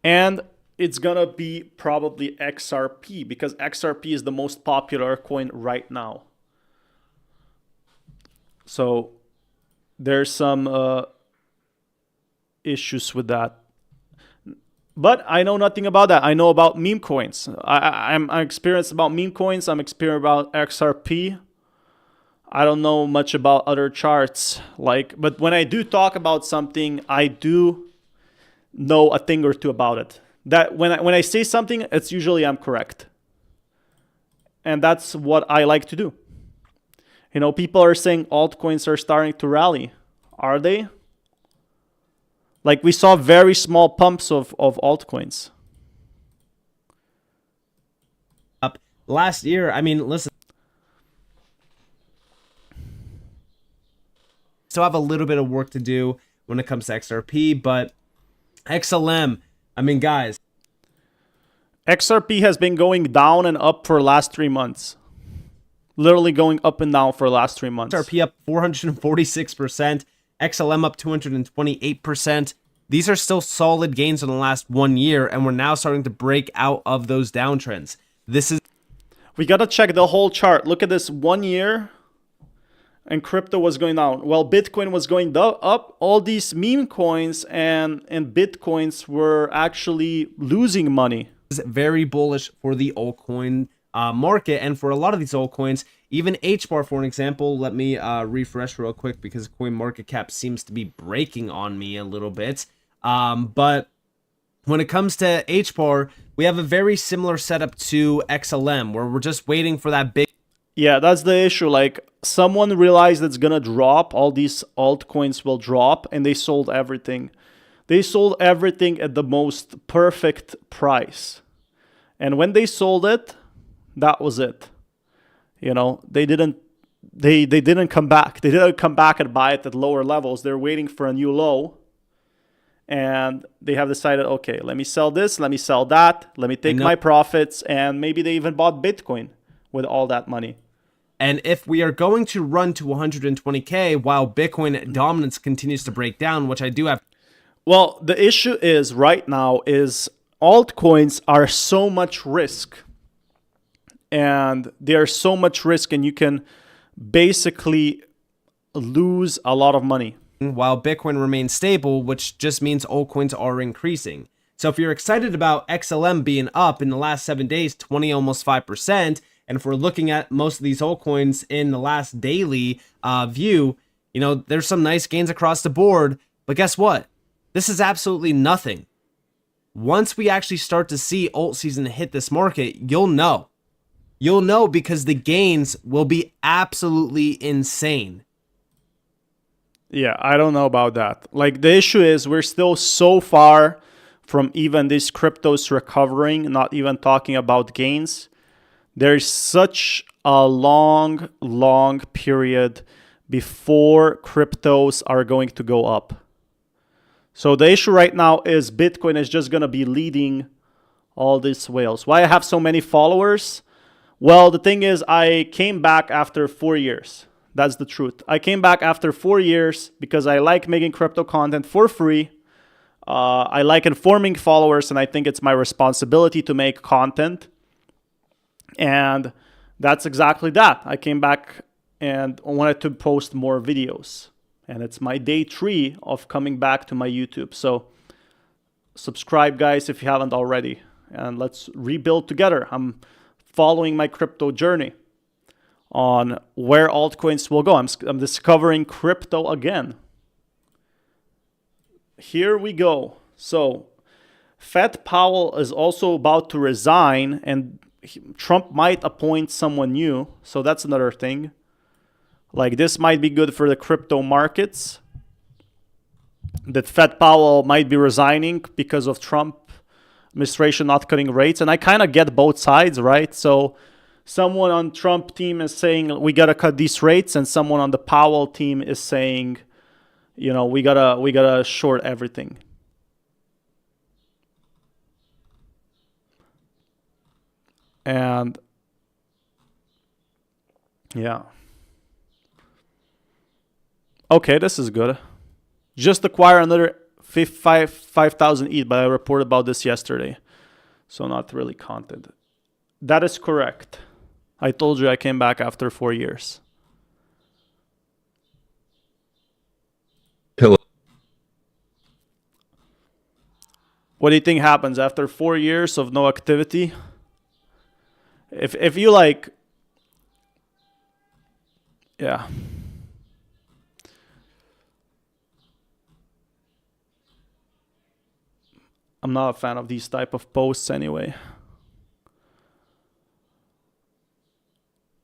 And it's going to be probably XRP, because XRP is the most popular coin right now. So there's some issues with that. But I know nothing about that. I know about meme coins. I'm experienced about meme coins. I'm experienced about XRP. I don't know much about other charts. But when I do talk about something, I do know a thing or two about it. That when I say something, it's usually I'm correct. And that's what I like to do. You know, people are saying altcoins are starting to rally. Are they? Like we saw very small pumps of altcoins. Up last year, I mean, listen. Still have a little bit of work to do when it comes to XRP, but XLM, I mean, guys. XRP has been going down and up for the last 3 months. Literally going up and down for the last 3 months. XRP up 446%. XLM up 228%. These are still solid gains in the last 1 year, and we're now starting to break out of those downtrends. We got to check the whole chart. Look at this 1 year, and crypto was going down. Well, Bitcoin was going up. All these meme coins and Bitcoins were actually losing money. Is very bullish for the altcoin market, and for a lot of these altcoins, even HBAR, for an example. Let me refresh real quick because CoinMarketCap seems to be breaking on me a little bit. But when it comes to HBAR, we have a very similar setup to XLM, where we're just waiting for that big. Yeah, that's the issue. Like someone realized it's gonna drop. All these altcoins will drop, and they sold everything. They sold everything at the most perfect price. And when they sold it, that was it. You know, they didn't come back. They didn't come back and buy it at lower levels. They're waiting for a new low. And they have decided, okay, let me sell this, let me sell that, let me take my profits. And maybe they even bought Bitcoin with all that money. And if we are going to run to 120K while Bitcoin dominance continues to break down, which I do have. Well, the issue is right now is altcoins are so much risk. And they are so much risk, and you can basically lose a lot of money. While Bitcoin remains stable, which just means altcoins are increasing. So if you're excited about XLM being up in the last 7 days, 20, almost 5%, and if we're looking at most of these altcoins in the last daily view, you know, there's some nice gains across the board. But guess what? This is absolutely nothing. Once we actually start to see alt season hit this market, you'll know. You'll know because the gains will be absolutely insane. Yeah, I don't know about that. Like, the issue is we're still so far from even these cryptos recovering, not even talking about gains. There's such a long period before cryptos are going to go up. So the issue right now is Bitcoin is just going to be leading all these whales. Why I have so many followers? Well, the thing is, I came back after 4 years. That's the truth. I came back after 4 years because I like making crypto content for free. I like informing followers, and I think it's my responsibility to make content. And that's exactly that. I came back and wanted to post more videos. And it's my day 3 of coming back to my YouTube. So subscribe, guys, if you haven't already. And let's rebuild together. I'm following my crypto journey on where altcoins will go. I'm discovering crypto again. Here we go. So Fed Powell is also about to resign, and Trump might appoint someone new. So that's another thing. Like, this might be good for the crypto markets. That Fed Powell might be resigning because of Trump administration not cutting rates. And I kind of get both sides, right? So someone on Trump team is saying we got to cut these rates, and someone on the Powell team is saying, you know, we gotta short everything. And yeah. Okay, this is good. Just acquire another 5,000 ETH, but I reported about this yesterday. So not really content. That is correct. I told you I came back after 4 years. Hello. What do you think happens after 4 years of no activity? If you like, yeah. I'm not a fan of these type of posts anyway.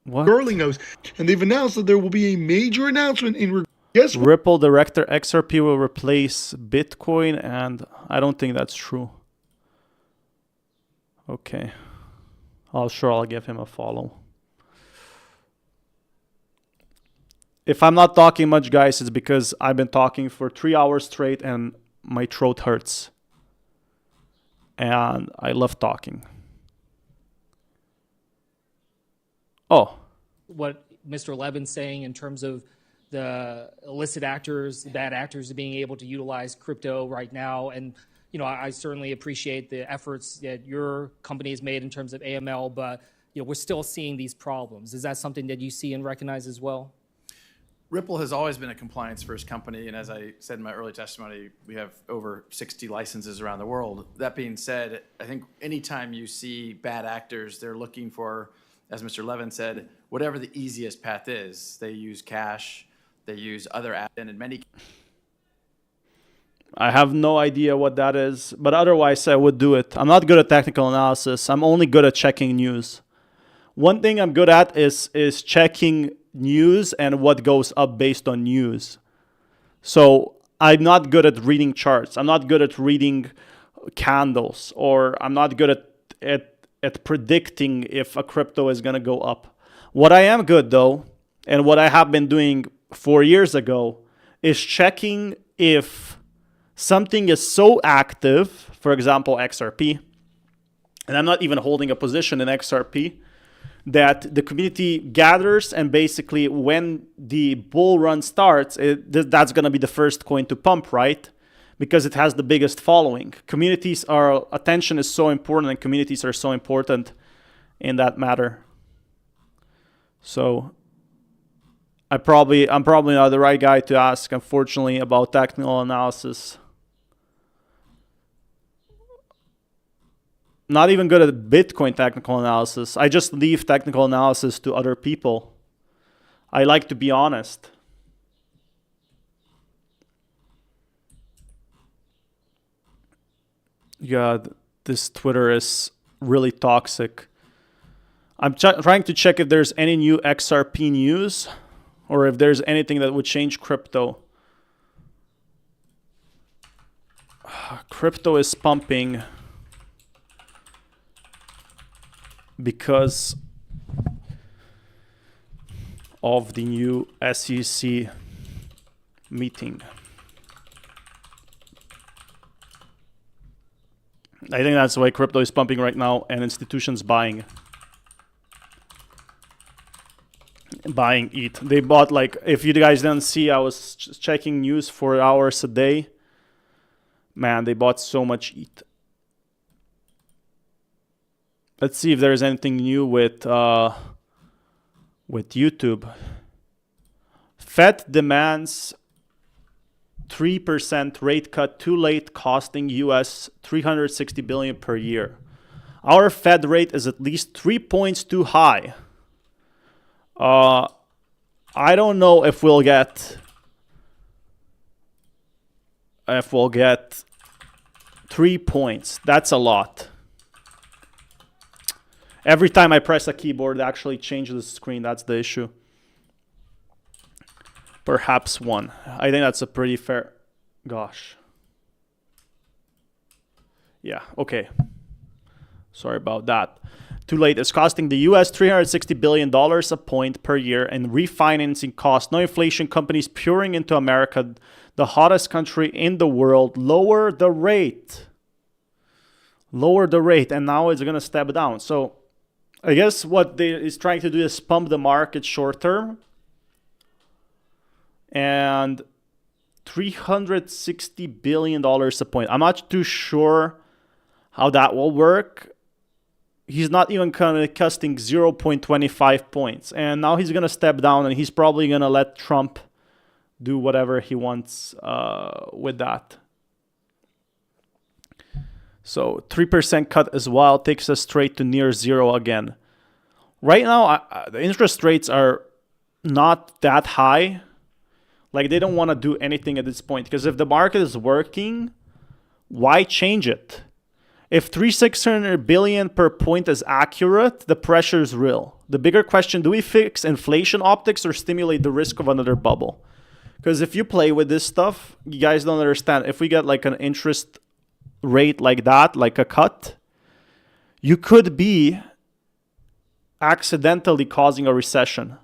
What? Sterling knows, and they've announced that there will be a major announcement in. Guess what? Ripple director XRP will replace Bitcoin, and I don't think that's true. Okay. I'll give him a follow. If I'm not talking much, guys, it's because I've been talking for 3 hours straight and my throat hurts. And I love talking. Oh. What Mr. Levin's saying in terms of the illicit actors, the bad actors being able to utilize crypto right now. And, you know, I certainly appreciate the efforts that your company has made in terms of AML, but, you know, we're still seeing these problems. Is that something that you see and recognize as well? Ripple has always been a compliance-first company, and as I said in my early testimony, we have over 60 licenses around the world. That being said, I think anytime you see bad actors, they're looking for, as Mr. Levin said, whatever the easiest path is. They use cash, they use other apps, and in many cases, I have no idea what that is, but otherwise I would do it. I'm not good at technical analysis. I'm only good at checking news. One thing I'm good at is checking news and what goes up based on news. So I'm not good at reading charts. I'm not good at reading candles, or I'm not good at predicting if a crypto is going to go up. What I am good though, and what I have been doing 4 years ago, is checking if something is so active, for example, XRP, and I'm not even holding a position in XRP, that the community gathers, and basically when the bull run starts, that's going to be the first coin to pump, right? Because it has the biggest following. Attention is so important, and communities are so important in that matter. So I'm probably not the right guy to ask, unfortunately, about technical analysis. not even good at Bitcoin technical analysis. I just leave technical analysis to other people. I like to be honest. Yeah, this Twitter is really toxic. I'm trying to check if there's any new XRP news or if there's anything that would change crypto. Crypto is pumping because of the new SEC meeting. I think that's why crypto is pumping right now and institutions buying ETH. They bought, like, if you guys didn't see, I was checking news for hours a day. Man, they bought so much ETH. Let's see if there's anything new with YouTube. Fed demands 3% rate cut too late, costing US $360 billion per year. Our Fed rate is at least 3 points too high. I don't know if we'll get 3 points. That's a lot. Every time I press a keyboard, it actually changes the screen. That's the issue. Perhaps 1. I think that's a pretty fair. Gosh. Yeah, okay. Sorry about that. Too late. It's costing the US $360 billion a point per year in refinancing costs. No inflation, companies pouring into America, the hottest country in the world. Lower the rate. Lower the rate. And now it's going to step down. So I guess what they is trying to do is pump the market short term. And $360 billion a point. I'm not too sure how that will work. He's not even kind of costing 0.25 points. And now he's going to step down and he's probably going to let Trump do whatever he wants with that. So 3% cut as well takes us straight to near zero again. Right now, the interest rates are not that high. Like, they don't want to do anything at this point. Because if the market is working, why change it? If $300 billion per point is accurate, the pressure is real. The bigger question, do we fix inflation optics or stimulate the risk of another bubble? Because if you play with this stuff, you guys don't understand. If we get like an interest rate like that, like a cut, you could be accidentally causing a recession.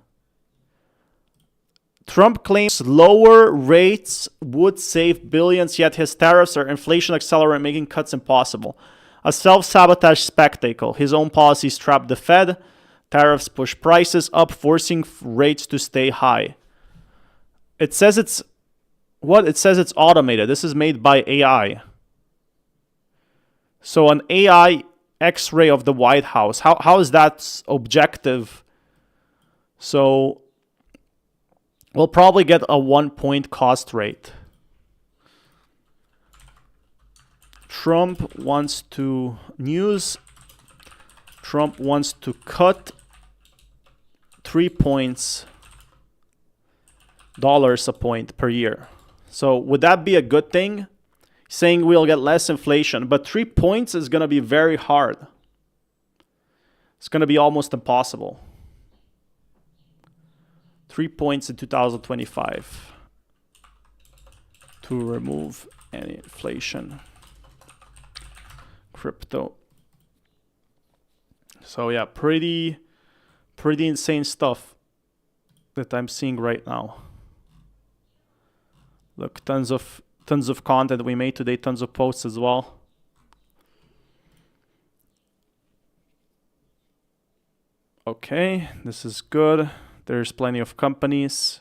Trump claims lower rates would save billions, yet his tariffs are inflation accelerant, making cuts impossible. A self-sabotage spectacle. His own policies trap the Fed. Tariffs push prices up, forcing rates to stay high. It says it's what? It says it's automated. This is made by AI. So an AI X-ray of the White House. How is that objective? So we'll probably get a 1 point cost rate. Trump wants to Trump wants to cut 3 points dollars a point per year. So would that be a good thing? Saying we'll get less inflation, but 3 points is going to be very hard. It's going to be almost impossible. 3 points in 2025 to remove any inflation. Crypto. So yeah, pretty insane stuff that I'm seeing right now. Look, tons of content we made today, tons of posts as well. Okay, this is good. There's plenty of companies.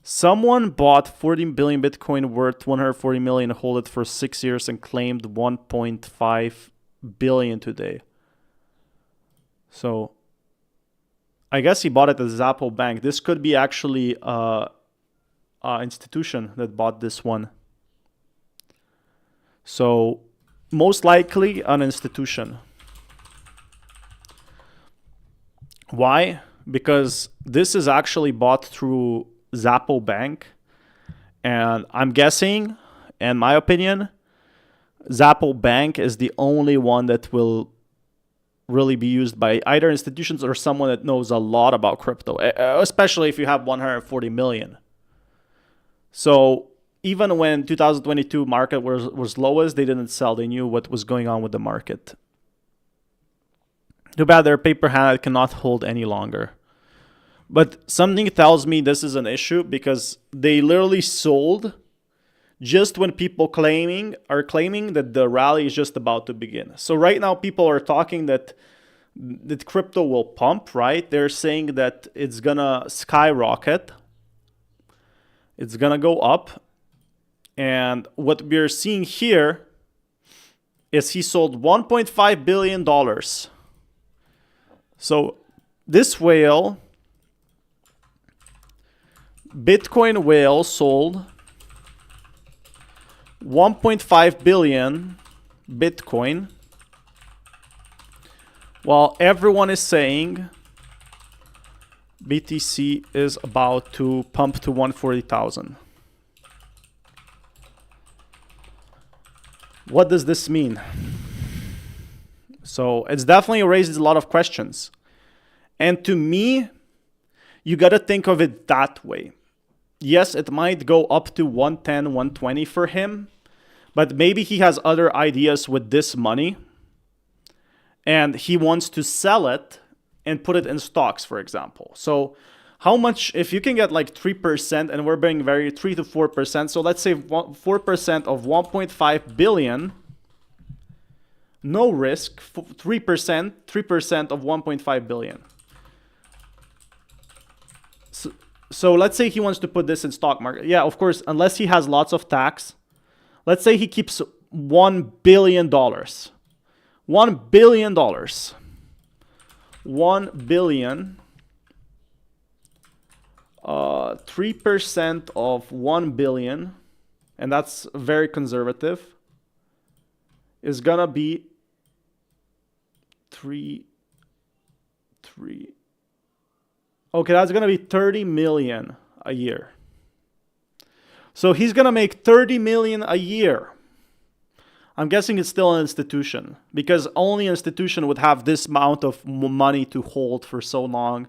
Someone bought 14 billion Bitcoin worth 140 million, hold it for 6 years and claimed 1.5 billion today. So I guess he bought it at Zappo Bank. This could be actually institution that bought this one. So Most likely an institution. Why? Because this is actually bought through Zappo Bank. And I'm guessing, in my opinion, Zappo Bank is the only one that will really be used by either institutions or someone that knows a lot about crypto, especially if you have 140 million. So even when 2022 market was lowest, they didn't sell. They knew what was going on with the market. Too bad their paper hand cannot hold any longer. But something tells me this is an issue because they literally sold just when people are claiming that the rally is just about to begin. So right now people are talking that crypto will pump, right? They're saying that it's gonna skyrocket. It's gonna go up. And what we're seeing here is he sold $1.5 billion. So this whale, Bitcoin whale, sold 1.5 billion Bitcoin, while everyone is saying BTC is about to pump to 140,000. What does this mean? So it's definitely raises a lot of questions. And to me, you got to think of it that way. Yes, it might go up to 110, 120 for him, but maybe he has other ideas with this money and he wants to sell it and put it in stocks, for example. So how much, if you can get like 3%, and we're being 3 to 4%, so let's say 4% of 1.5 billion, no risk, 3% of 1.5 billion. So let's say he wants to put this in stock market. Yeah, of course, unless he has lots of tax. Let's say he keeps $1 billion. $1 billion. 1 billion. 3% of 1 billion, and that's very conservative, is gonna be 3. Okay, that's gonna be 30 million a year. So he's gonna make 30 million a year. I'm guessing it's still an institution because only an institution would have this amount of money to hold for so long.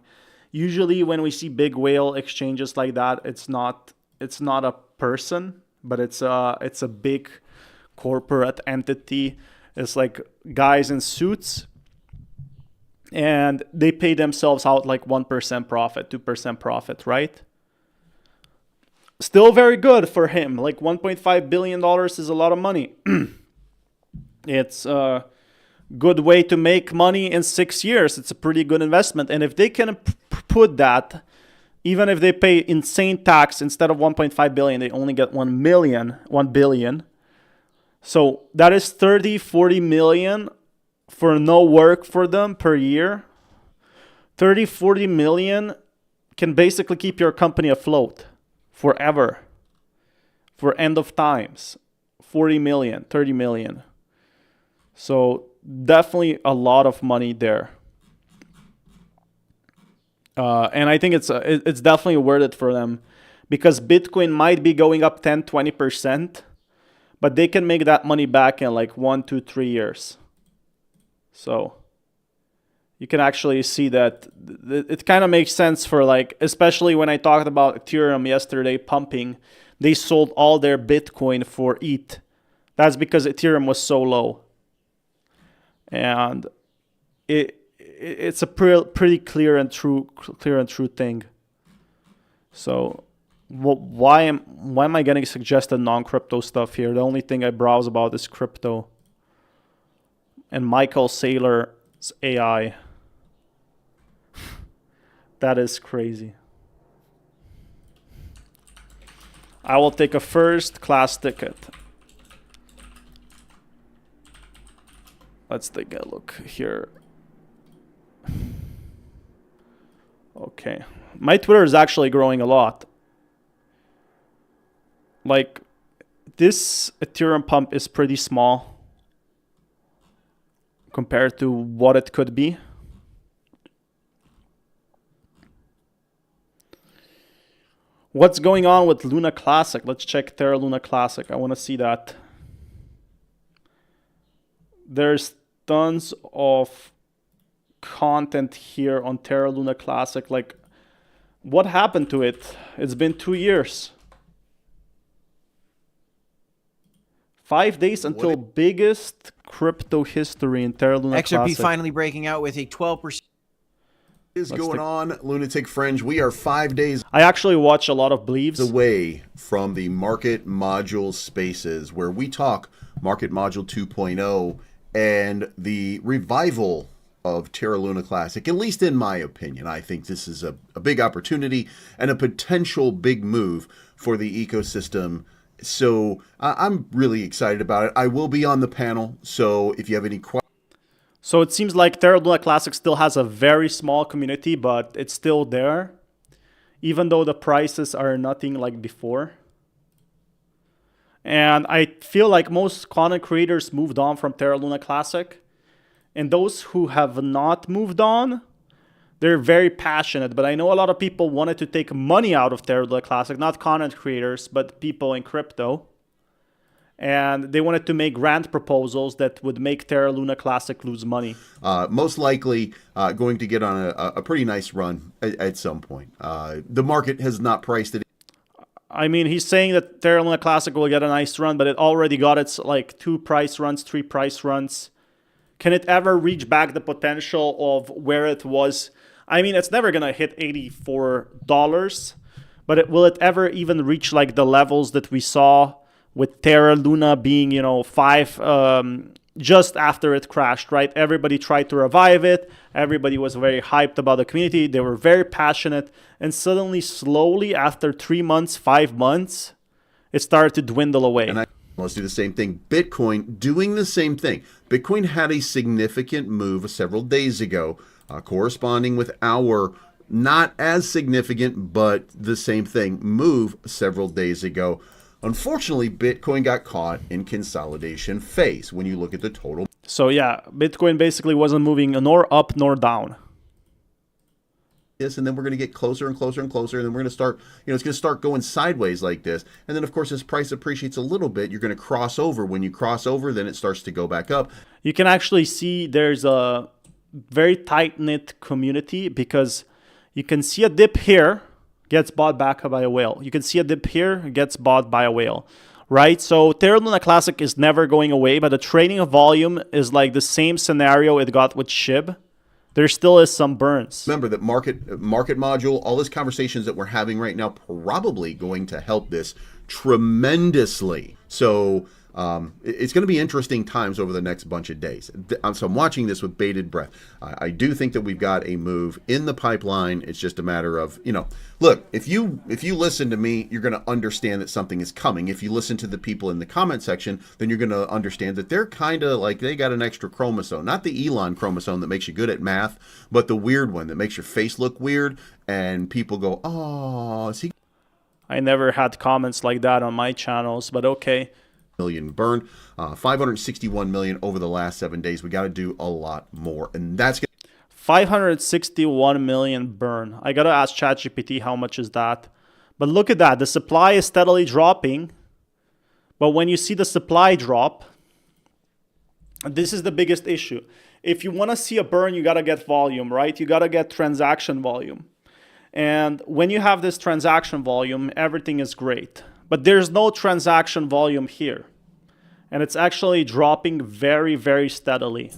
Usually when we see big whale exchanges like that, it's not a person, but it's a big corporate entity. It's like guys in suits, and they pay themselves out like 1% profit, 2% profit, right? Still very good for him. Like $1.5 billion is a lot of money. It's a good way to make money in 6 years. It's a pretty good investment. And if they can put that, even if they pay insane tax, instead of 1.5 billion, they only get 1 billion. So that is 30, 40 million for no work for them per year. 30, 40 million can basically keep your company afloat forever, for end of times. 40 million, 30 million. So definitely a lot of money there. And I think it's definitely worth it for them because Bitcoin might be going up 10, 20%, but they can make that money back in like 1, 2, 3 years. So you can actually see that it kind of makes sense for like, especially when I talked about Ethereum yesterday pumping, they sold all their Bitcoin for ETH. That's because Ethereum was so low. And it's a pretty clear and true thing. So why am I getting suggested non-crypto stuff here? The only thing I browse about is crypto and Michael Saylor's AI. That is crazy. I will take a first class ticket. Let's take a look here. Okay. My Twitter is actually growing a lot. Like, this Ethereum pump is pretty small. compared to what it could be. What's going on with Luna Classic? Let's check Terra Luna Classic. I want to see that. There's tons of content here on Terra Luna Classic. Like, what happened to it? It's been 2 years. 5 days until biggest crypto history in Terra Luna XRP Classic. finally breaking out with a 12%. Is going on, Lunatic Fringe. We are 5 days. I actually watch a lot of Believes away from the market module spaces where we talk market module 2.0 and the revival of Terra Luna Classic. At least in my opinion, I think this is a big opportunity and a potential big move for the ecosystem. So I'm really excited about it. I will be on the panel. So if you have any questions. So it seems like Terra Luna Classic still has a very small community, but it's still there, even though the prices are nothing like before. And I feel like most content creators moved on from Terra Luna Classic. And those who have not moved on, they're very passionate. But I know a lot of people wanted to take money out of Terra Luna Classic, not content creators, but people in crypto. And they wanted to make grant proposals that would make Terra Luna Classic lose money. Most likely going to get on a pretty nice run at some point. The market has not priced it. I mean, he's saying that Terra Luna Classic will get a nice run, but it already got its like 2 price runs, 3 price runs. Can it ever reach back the potential of where it was? I mean, it's never going to hit $84, but will it ever even reach like the levels that we saw with Terra Luna being, you know, 5 just after it crashed, right? Everybody tried to revive it. Everybody was very hyped about the community. They were very passionate. And suddenly, slowly, after 3 months, 5 months, it started to dwindle away. And let's do the same thing. Bitcoin doing the same thing. Bitcoin had a significant move several days ago, corresponding with our not as significant, but the same thing, move several days ago. Unfortunately, Bitcoin got caught in consolidation phase when you look at the total. So yeah, Bitcoin basically wasn't moving nor up nor down. Yes, and then we're going to get closer and closer and closer, and then we're going to start, you know, it's going to start going sideways like this. And then, of course, as price appreciates a little bit, you're going to cross over. When you cross over, then it starts to go back up. You can actually see there's a very tight-knit community because you can see a dip here, gets bought back by a whale. You can see a dip here, gets bought by a whale, right? So Terra Luna Classic is never going away, but the trading volume is like the same scenario it got with SHIB. There still is some burns. Remember that market module, all these conversations that we're having right now, probably going to help this tremendously. So it's going to be interesting times over the next bunch of days. So I'm watching this with bated breath. I do think that we've got a move in the pipeline. It's just a matter of, you know, look, if you listen to me, you're going to understand that something is coming. If you listen to the people in the comment section, then you're going to understand that they're kind of like they got an extra chromosome, not the Elon chromosome that makes you good at math, but the weird one that makes your face look weird. And people go, oh, is he? I never had comments like that on my channels, but okay. Million burn, 561 million over the last 7 days. We got to do a lot more, and that's 561 million burn. I gotta ask ChatGPT how much is that. But look at that, the supply is steadily dropping. But when you see the supply drop, this is the biggest issue. If you want to see a burn, you gotta get volume, right? You gotta get transaction volume. And when you have this transaction volume, everything is great. But there's no transaction volume here. And it's actually dropping very, very steadily.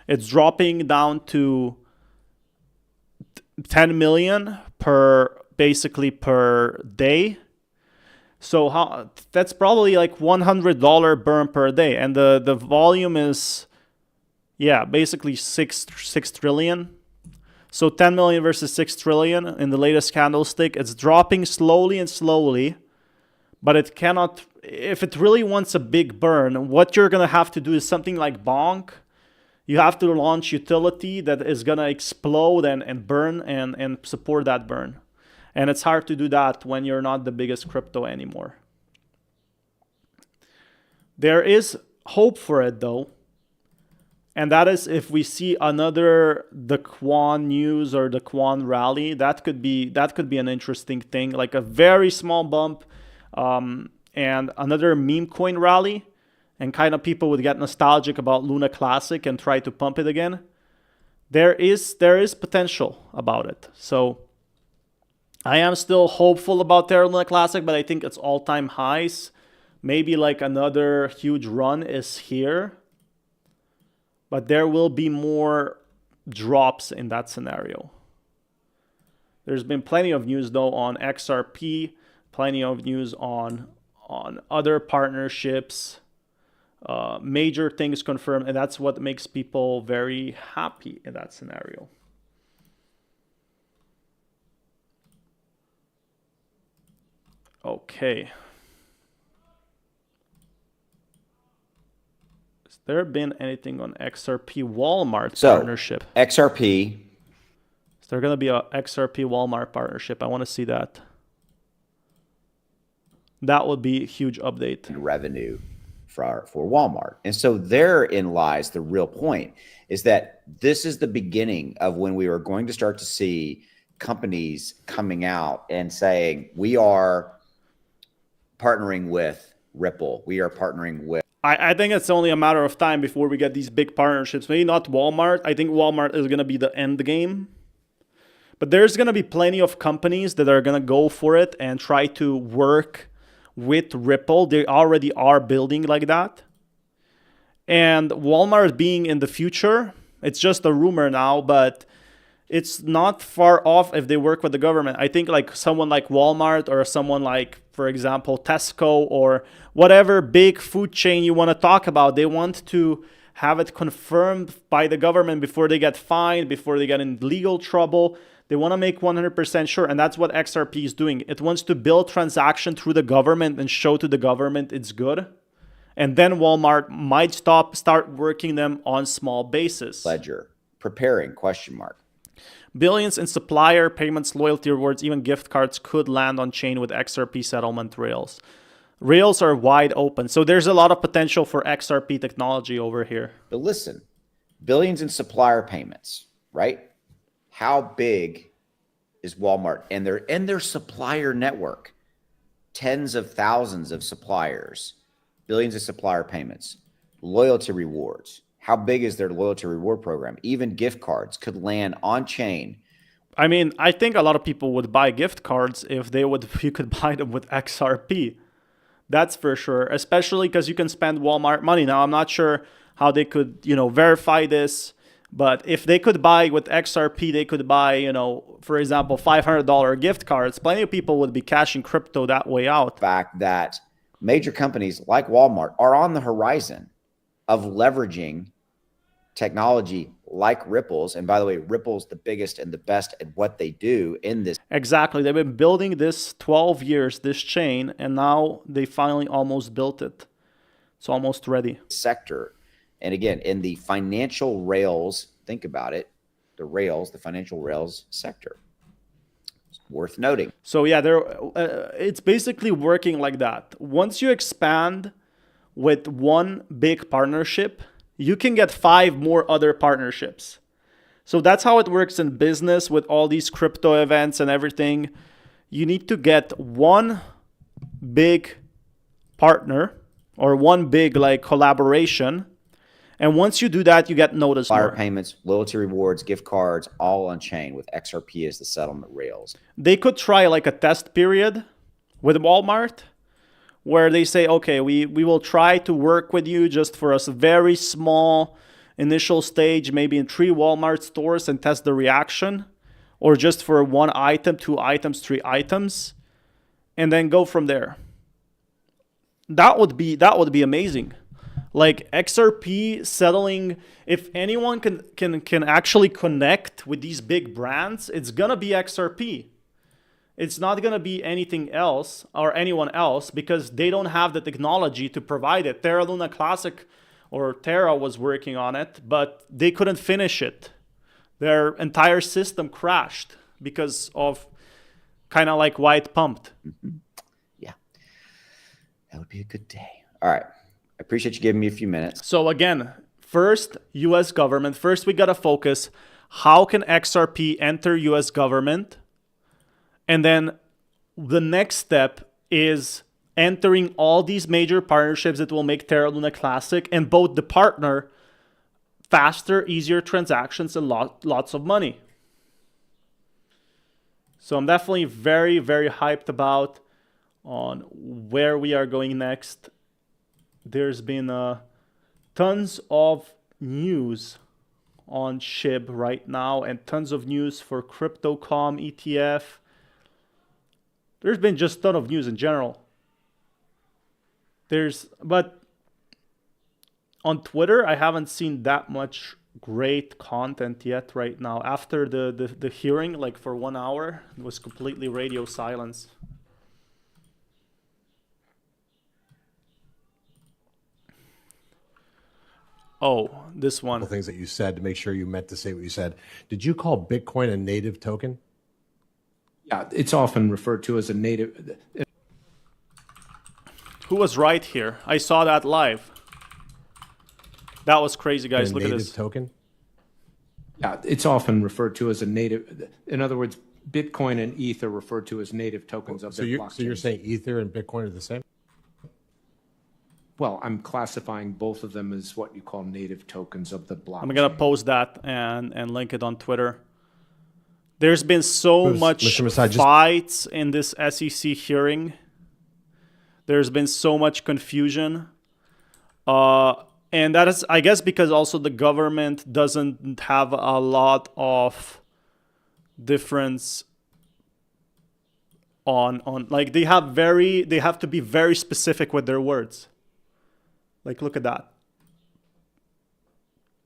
It's dropping down to 10 million basically per day. So that's probably like $100 burn per day. And the volume is, yeah, basically 6 trillion. So 10 million versus 6 trillion in the latest candlestick. It's dropping slowly and slowly. But it cannot, if it really wants a big burn, what you're going to have to do is something like Bonk. You have to launch utility that is going to explode and burn and support that burn. And it's hard to do that when you're not the biggest crypto anymore. There is hope for it, though. And that is if we see another the Quan news or the Quan rally, that could be an interesting thing, like a very small bump, and another meme coin rally, and kind of people would get nostalgic about Luna Classic and try to pump it again. There is potential about it. So I am still hopeful about Terra Luna Classic, but I think it's all-time highs. Maybe like another huge run is here. But there will be more drops in that scenario. There's been plenty of news though on XRP, plenty of news on other partnerships, major things confirmed, and that's what makes people very happy in that scenario. Okay. There been anything on XRP Walmart partnership? XRP. Is there going to be a XRP Walmart partnership? I want to see that. That would be a huge update. Revenue for Walmart. And so therein lies the real point, is that this is the beginning of when we are going to start to see companies coming out and saying, we are partnering with Ripple. We are partnering with... I think it's only a matter of time before we get these big partnerships. Maybe not Walmart. I think Walmart is going to be the end game. But there's going to be plenty of companies that are going to go for it and try to work with Ripple. They already are building like that. And Walmart being in the future, it's just a rumor now, but it's not far off if they work with the government. I think like someone like Walmart or someone like, for example, Tesco or whatever big food chain you want to talk about, they want to have it confirmed by the government before they get fined, before they get in legal trouble. They want to make 100% sure, and that's what XRP is doing. It wants to build transaction through the government and show to the government it's good. And then Walmart might start working them on small basis. Ledger, preparing, ? Billions in supplier payments, loyalty rewards, even gift cards could land on chain with XRP settlement rails. Rails are wide open. So there's a lot of potential for XRP technology over here. But listen, billions in supplier payments, right? How big is Walmart and their supplier network? Tens of thousands of suppliers, billions of supplier payments, loyalty rewards. How big is their loyalty reward program? Even gift cards could land on chain. I mean, I think a lot of people would buy gift cards if you could buy them with XRP. That's for sure, especially because you can spend Walmart money. Now, I'm not sure how they could, verify this, but if they could buy with XRP, they could buy, for example, $500 gift cards. Plenty of people would be cashing crypto that way out. The fact that major companies like Walmart are on the horizon of leveraging technology like Ripple's. And by the way, Ripple's the biggest and the best at what they do in this. Exactly. They've been building this 12 years, this chain, and now they finally almost built it. It's almost ready. Sector. And again, in the financial rails, think about it, the financial rails sector. It's worth noting. So yeah, it's basically working like that. Once you expand with one big partnership, you can get 5 more other partnerships. So that's how it works in business with all these crypto events and everything. You need to get one big partner or one big collaboration. And once you do that, you get noticed more. Payments, loyalty rewards, gift cards, all on chain with XRP as the settlement rails. They could try a test period with Walmart, where they say, okay, we will try to work with you just for a very small initial stage, maybe in 3 Walmart stores and test the reaction, or just for 1 item, 2 items, 3 items, and then go from there. That would be amazing. Like XRP settling, if anyone can actually connect with these big brands, it's gonna be XRP. It's not going to be anything else or anyone else because they don't have the technology to provide it. Terra Luna Classic or Terra was working on it, but they couldn't finish it. Their entire system crashed because of kind of like why it pumped. Mm-hmm. Yeah, that would be a good day. All right. I appreciate you giving me a few minutes. So again, first, US government. First, we got to focus, how can XRP enter US government? And then the next step is entering all these major partnerships that will make Terra Luna classic and both the partner faster, easier transactions and lots of money. So I'm definitely very, very hyped about on where we are going next. There's been tons of news on SHIB right now and tons of news for Crypto.com ETF. There's been just a ton of news in general. But on Twitter, I haven't seen that much great content yet right now. After the hearing, like for 1 hour, it was completely radio silence. Oh, this one. Couple things that you said to make sure you meant to say what you said. Did you call Bitcoin a native token? Yeah, it's often referred to as a native. Who was right here? I saw that live. That was crazy, guys. Look at this. Token? Yeah, it's often referred to as a native. In other words, Bitcoin and ETH are referred to as native tokens of their blockchain. So you're saying Ether and Bitcoin are the same? Well, I'm classifying both of them as what you call native tokens of the blockchain. I'm going to post that and link it on Twitter. There's been so much fights in this SEC hearing. There's been so much confusion. And that is, I guess, because also the government doesn't have a lot of difference on like they have to be very specific with their words. Like, look at that.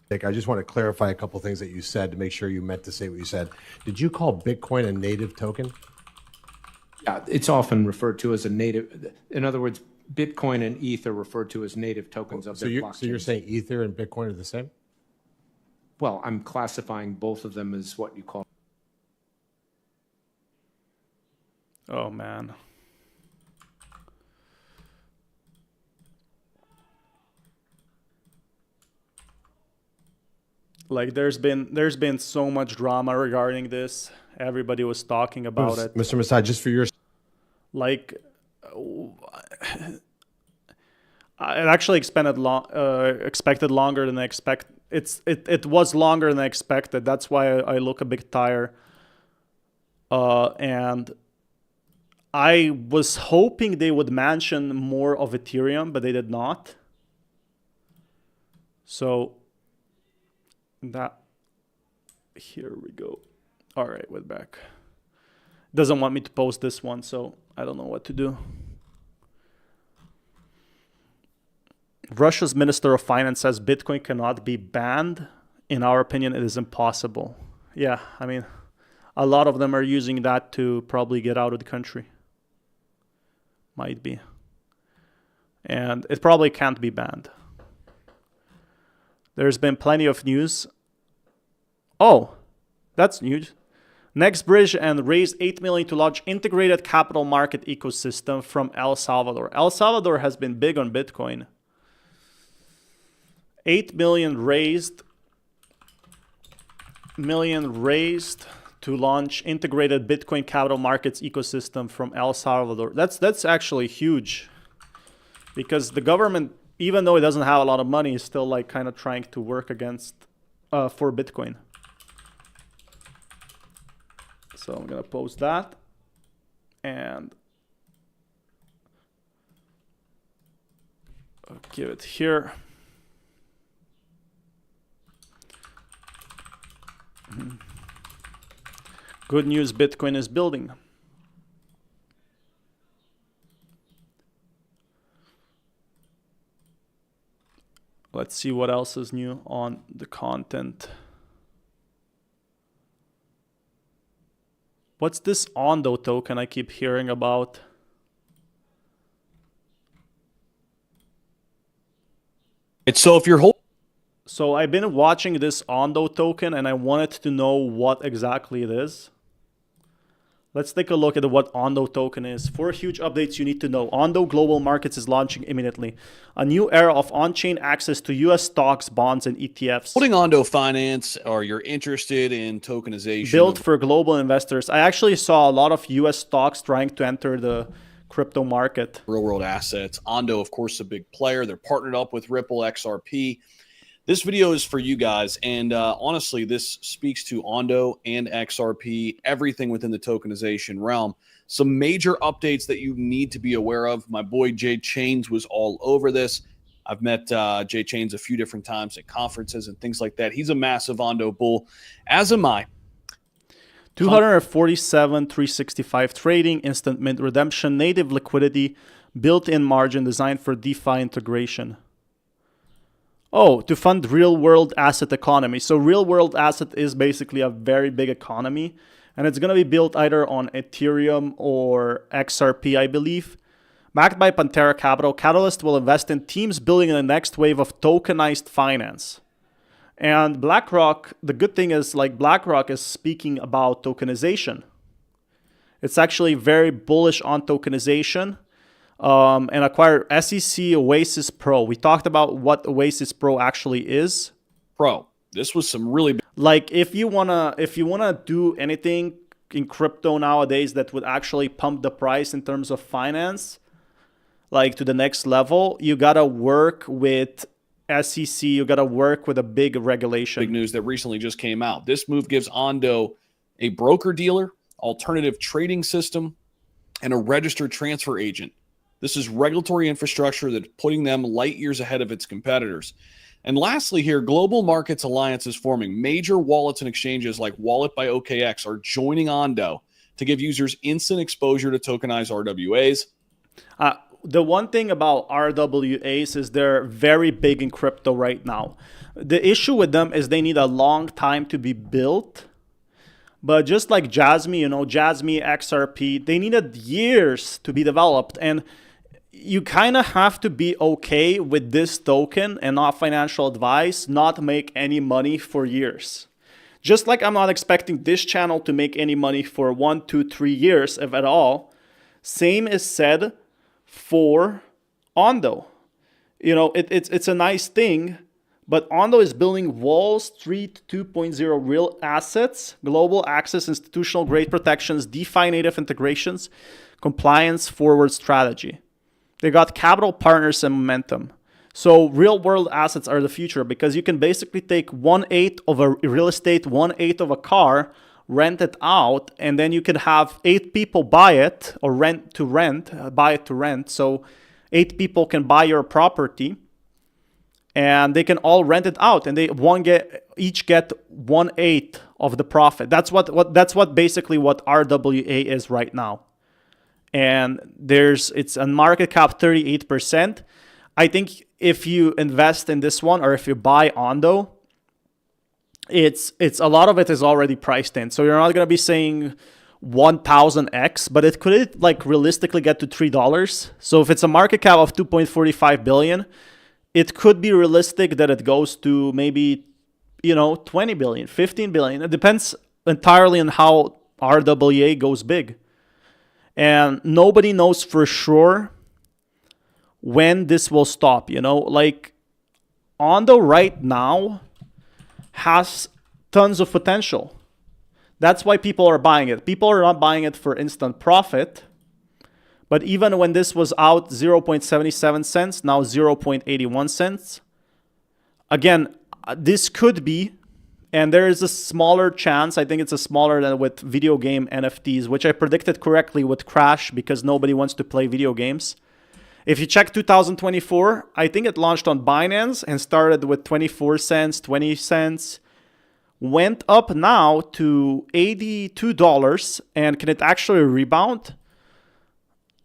I just want to clarify a couple things that you said to make sure you meant to say what you said. Did you call Bitcoin a native token? Yeah, it's often referred to as a native. In other words, Bitcoin and ETH are referred to as native tokens of their blockchain. So you're saying Ether and Bitcoin are the same? Well, I'm classifying both of them as what you call. Oh, man. Like there's been so much drama regarding this. Everybody was talking about it. Mr. Masai, just for your... Like, I actually expected longer than I expected. It was longer than I expected. That's why I look a bit tired. And I was hoping they would mention more of Ethereum, but they did not. So that, here we go. All right, we're back. Doesn't want me to post this one, so I don't know what to do. Russia's Minister of Finance says Bitcoin cannot be banned. In our opinion, it is impossible. Yeah, I mean, a lot of them are using that to probably get out of the country. Might be. And it probably can't be banned. There's been plenty of news. Oh, that's news. NextBridge and raised $8 million to launch integrated capital market ecosystem from El Salvador. El Salvador has been big on Bitcoin. $8 million raised to launch integrated Bitcoin capital markets ecosystem from El Salvador. That's actually huge, because the government, even though it doesn't have a lot of money, is still like kind of trying to work against for Bitcoin. So I'm gonna post that and I'll give it here. Good news, Bitcoin is building. Let's see what else is new on the content. What's this Ondo token I keep hearing about? So if you're holding... So I've been watching this Ondo token and I wanted to know what exactly it is. Let's take a look at what Ondo token is. 4 huge updates you need to know. Ondo Global Markets is launching imminently. A new era of on-chain access to US stocks, bonds, and ETFs. Holding Ondo Finance, or you're interested in tokenization. Built for global investors. I actually saw a lot of US stocks trying to enter the crypto market. Real world assets. Ondo, of course, a big player. They're partnered up with Ripple, XRP. This video is for you guys, and honestly, this speaks to Ondo and XRP, everything within the tokenization realm. Some major updates that you need to be aware of. My boy Jay Chains was all over this. I've met Jay Chains a few different times at conferences and things like that. He's a massive Ondo bull, as am I. 247, 365 trading, instant mint redemption, native liquidity, built-in margin designed for DeFi integration. Oh, to fund real-world asset economy. So real-world asset is basically a very big economy, and it's going to be built either on Ethereum or XRP, I believe. Backed by Pantera Capital, Catalyst will invest in teams building the next wave of tokenized finance. And BlackRock, the good thing is, like, BlackRock is speaking about tokenization. It's actually very bullish on tokenization. And acquire SEC Oasis Pro. We talked about what Oasis Pro actually is. Pro, this was some really big. Like, if you wanna do anything in crypto nowadays that would actually pump the price in terms of finance, like to the next level, you gotta work with SEC. You gotta work with a big regulation. Big news that recently just came out. This move gives Ondo a broker-dealer, alternative trading system, and a registered transfer agent. This is regulatory infrastructure that's putting them light years ahead of its competitors. And lastly here, Global Markets Alliance is forming. Major wallets and exchanges like Wallet by OKX are joining Ondo to give users instant exposure to tokenized RWAs. The one thing about RWAs is they're very big in crypto right now. The issue with them is they need a long time to be built. But just like Jasmy, Jasmy, XRP, they needed years to be developed. And you kind of have to be okay with this token and not financial advice, not make any money for years. Just like I'm not expecting this channel to make any money for 1, 2, 3 years, if at all. Same is said for Ondo. It's a nice thing, but Ondo is building Wall Street 2.0 real assets, global access, institutional grade protections, DeFi native integrations, compliance forward strategy. They got capital partners and momentum. So real world assets are the future because you can basically take 1/8 of a real estate, 1/8 of a car, rent it out, and then you can have 8 people buy it or buy it to rent. So 8 people can buy your property and they can all rent it out and they each get 1/8 of the profit. That's what basically what RWA is right now. And it's a market cap 38%. I think if you invest in this one or if you buy Ondo, it's a lot of it is already priced in. So you're not going to be saying 1000x, but it could like realistically get to $3. So if it's a market cap of 2.45 billion, it could be realistic that it goes to maybe 20 billion, 15 billion. It depends entirely on how RWA goes big. And nobody knows for sure when this will stop, like Ondo right now has tons of potential. That's why people are buying it. People are not buying it for instant profit. But even when this was out 0.77 cents, now 0.81 cents. Again, this could be, and there is a smaller chance, I think it's a smaller than with video game NFTs, which I predicted correctly would crash because nobody wants to play video games. If you check 2024, I think it launched on Binance and started with 24 cents, 20 cents, went up now to $82, and can it actually rebound?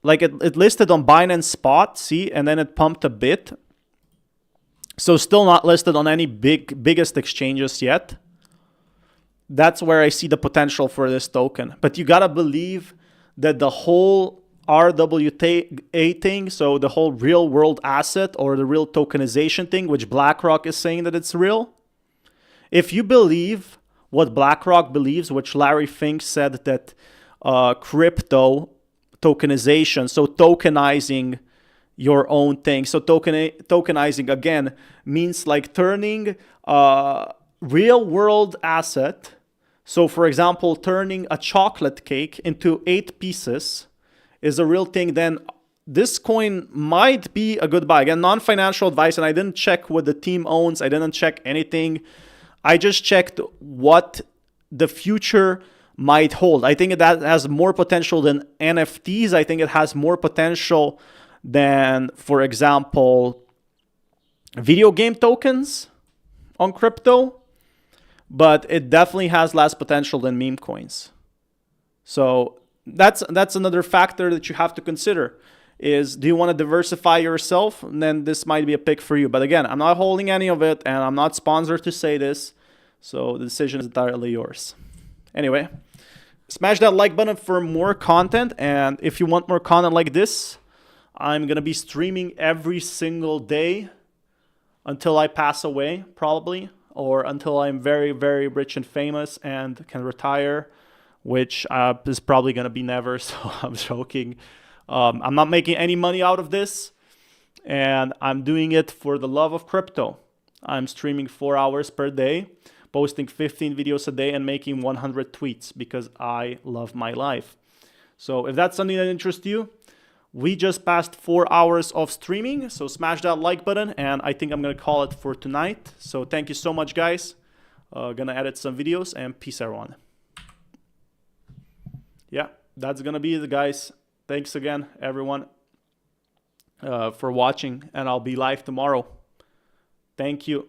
Like it listed on Binance Spot, see, and then it pumped a bit. So still not listed on any biggest exchanges yet. That's where I see the potential for this token. But you gotta believe that the whole RWA thing, so the whole real world asset or the real tokenization thing, which BlackRock is saying that it's real. If you believe what BlackRock believes, which Larry Fink said that crypto tokenization, so tokenizing your own thing. So tokenizing, again, means like turning a real world asset. So for example, turning a chocolate cake into 8 pieces is a real thing. Then this coin might be a good buy. Again, non-financial advice, and I didn't check what the team owns. I didn't check anything. I just checked what the future might hold. I think that has more potential than NFTs. I think it has more potential than, for example, video game tokens on crypto, but it definitely has less potential than meme coins. So that's another factor that you have to consider. Is, do you want to diversify yourself? And then this might be a pick for you. But again, I'm not holding any of it, and I'm not sponsored to say this, so the decision is entirely yours. Anyway, smash that like button for more content, and if you want more content like this, I'm gonna be streaming every single day until I pass away, probably, or until I'm very, very rich and famous and can retire, which is probably gonna be never. So I'm joking. I'm not making any money out of this, and I'm doing it for the love of crypto. I'm streaming 4 hours per day, posting 15 videos a day, and making 100 tweets because I love my life. So if that's something that interests you, we just passed 4 hours of streaming, so smash that like button, and I think I'm gonna call it for tonight. So thank you so much, guys. Gonna edit some videos, and peace, everyone. Yeah, that's gonna be it, guys. Thanks again, everyone, for watching, and I'll be live tomorrow. Thank you.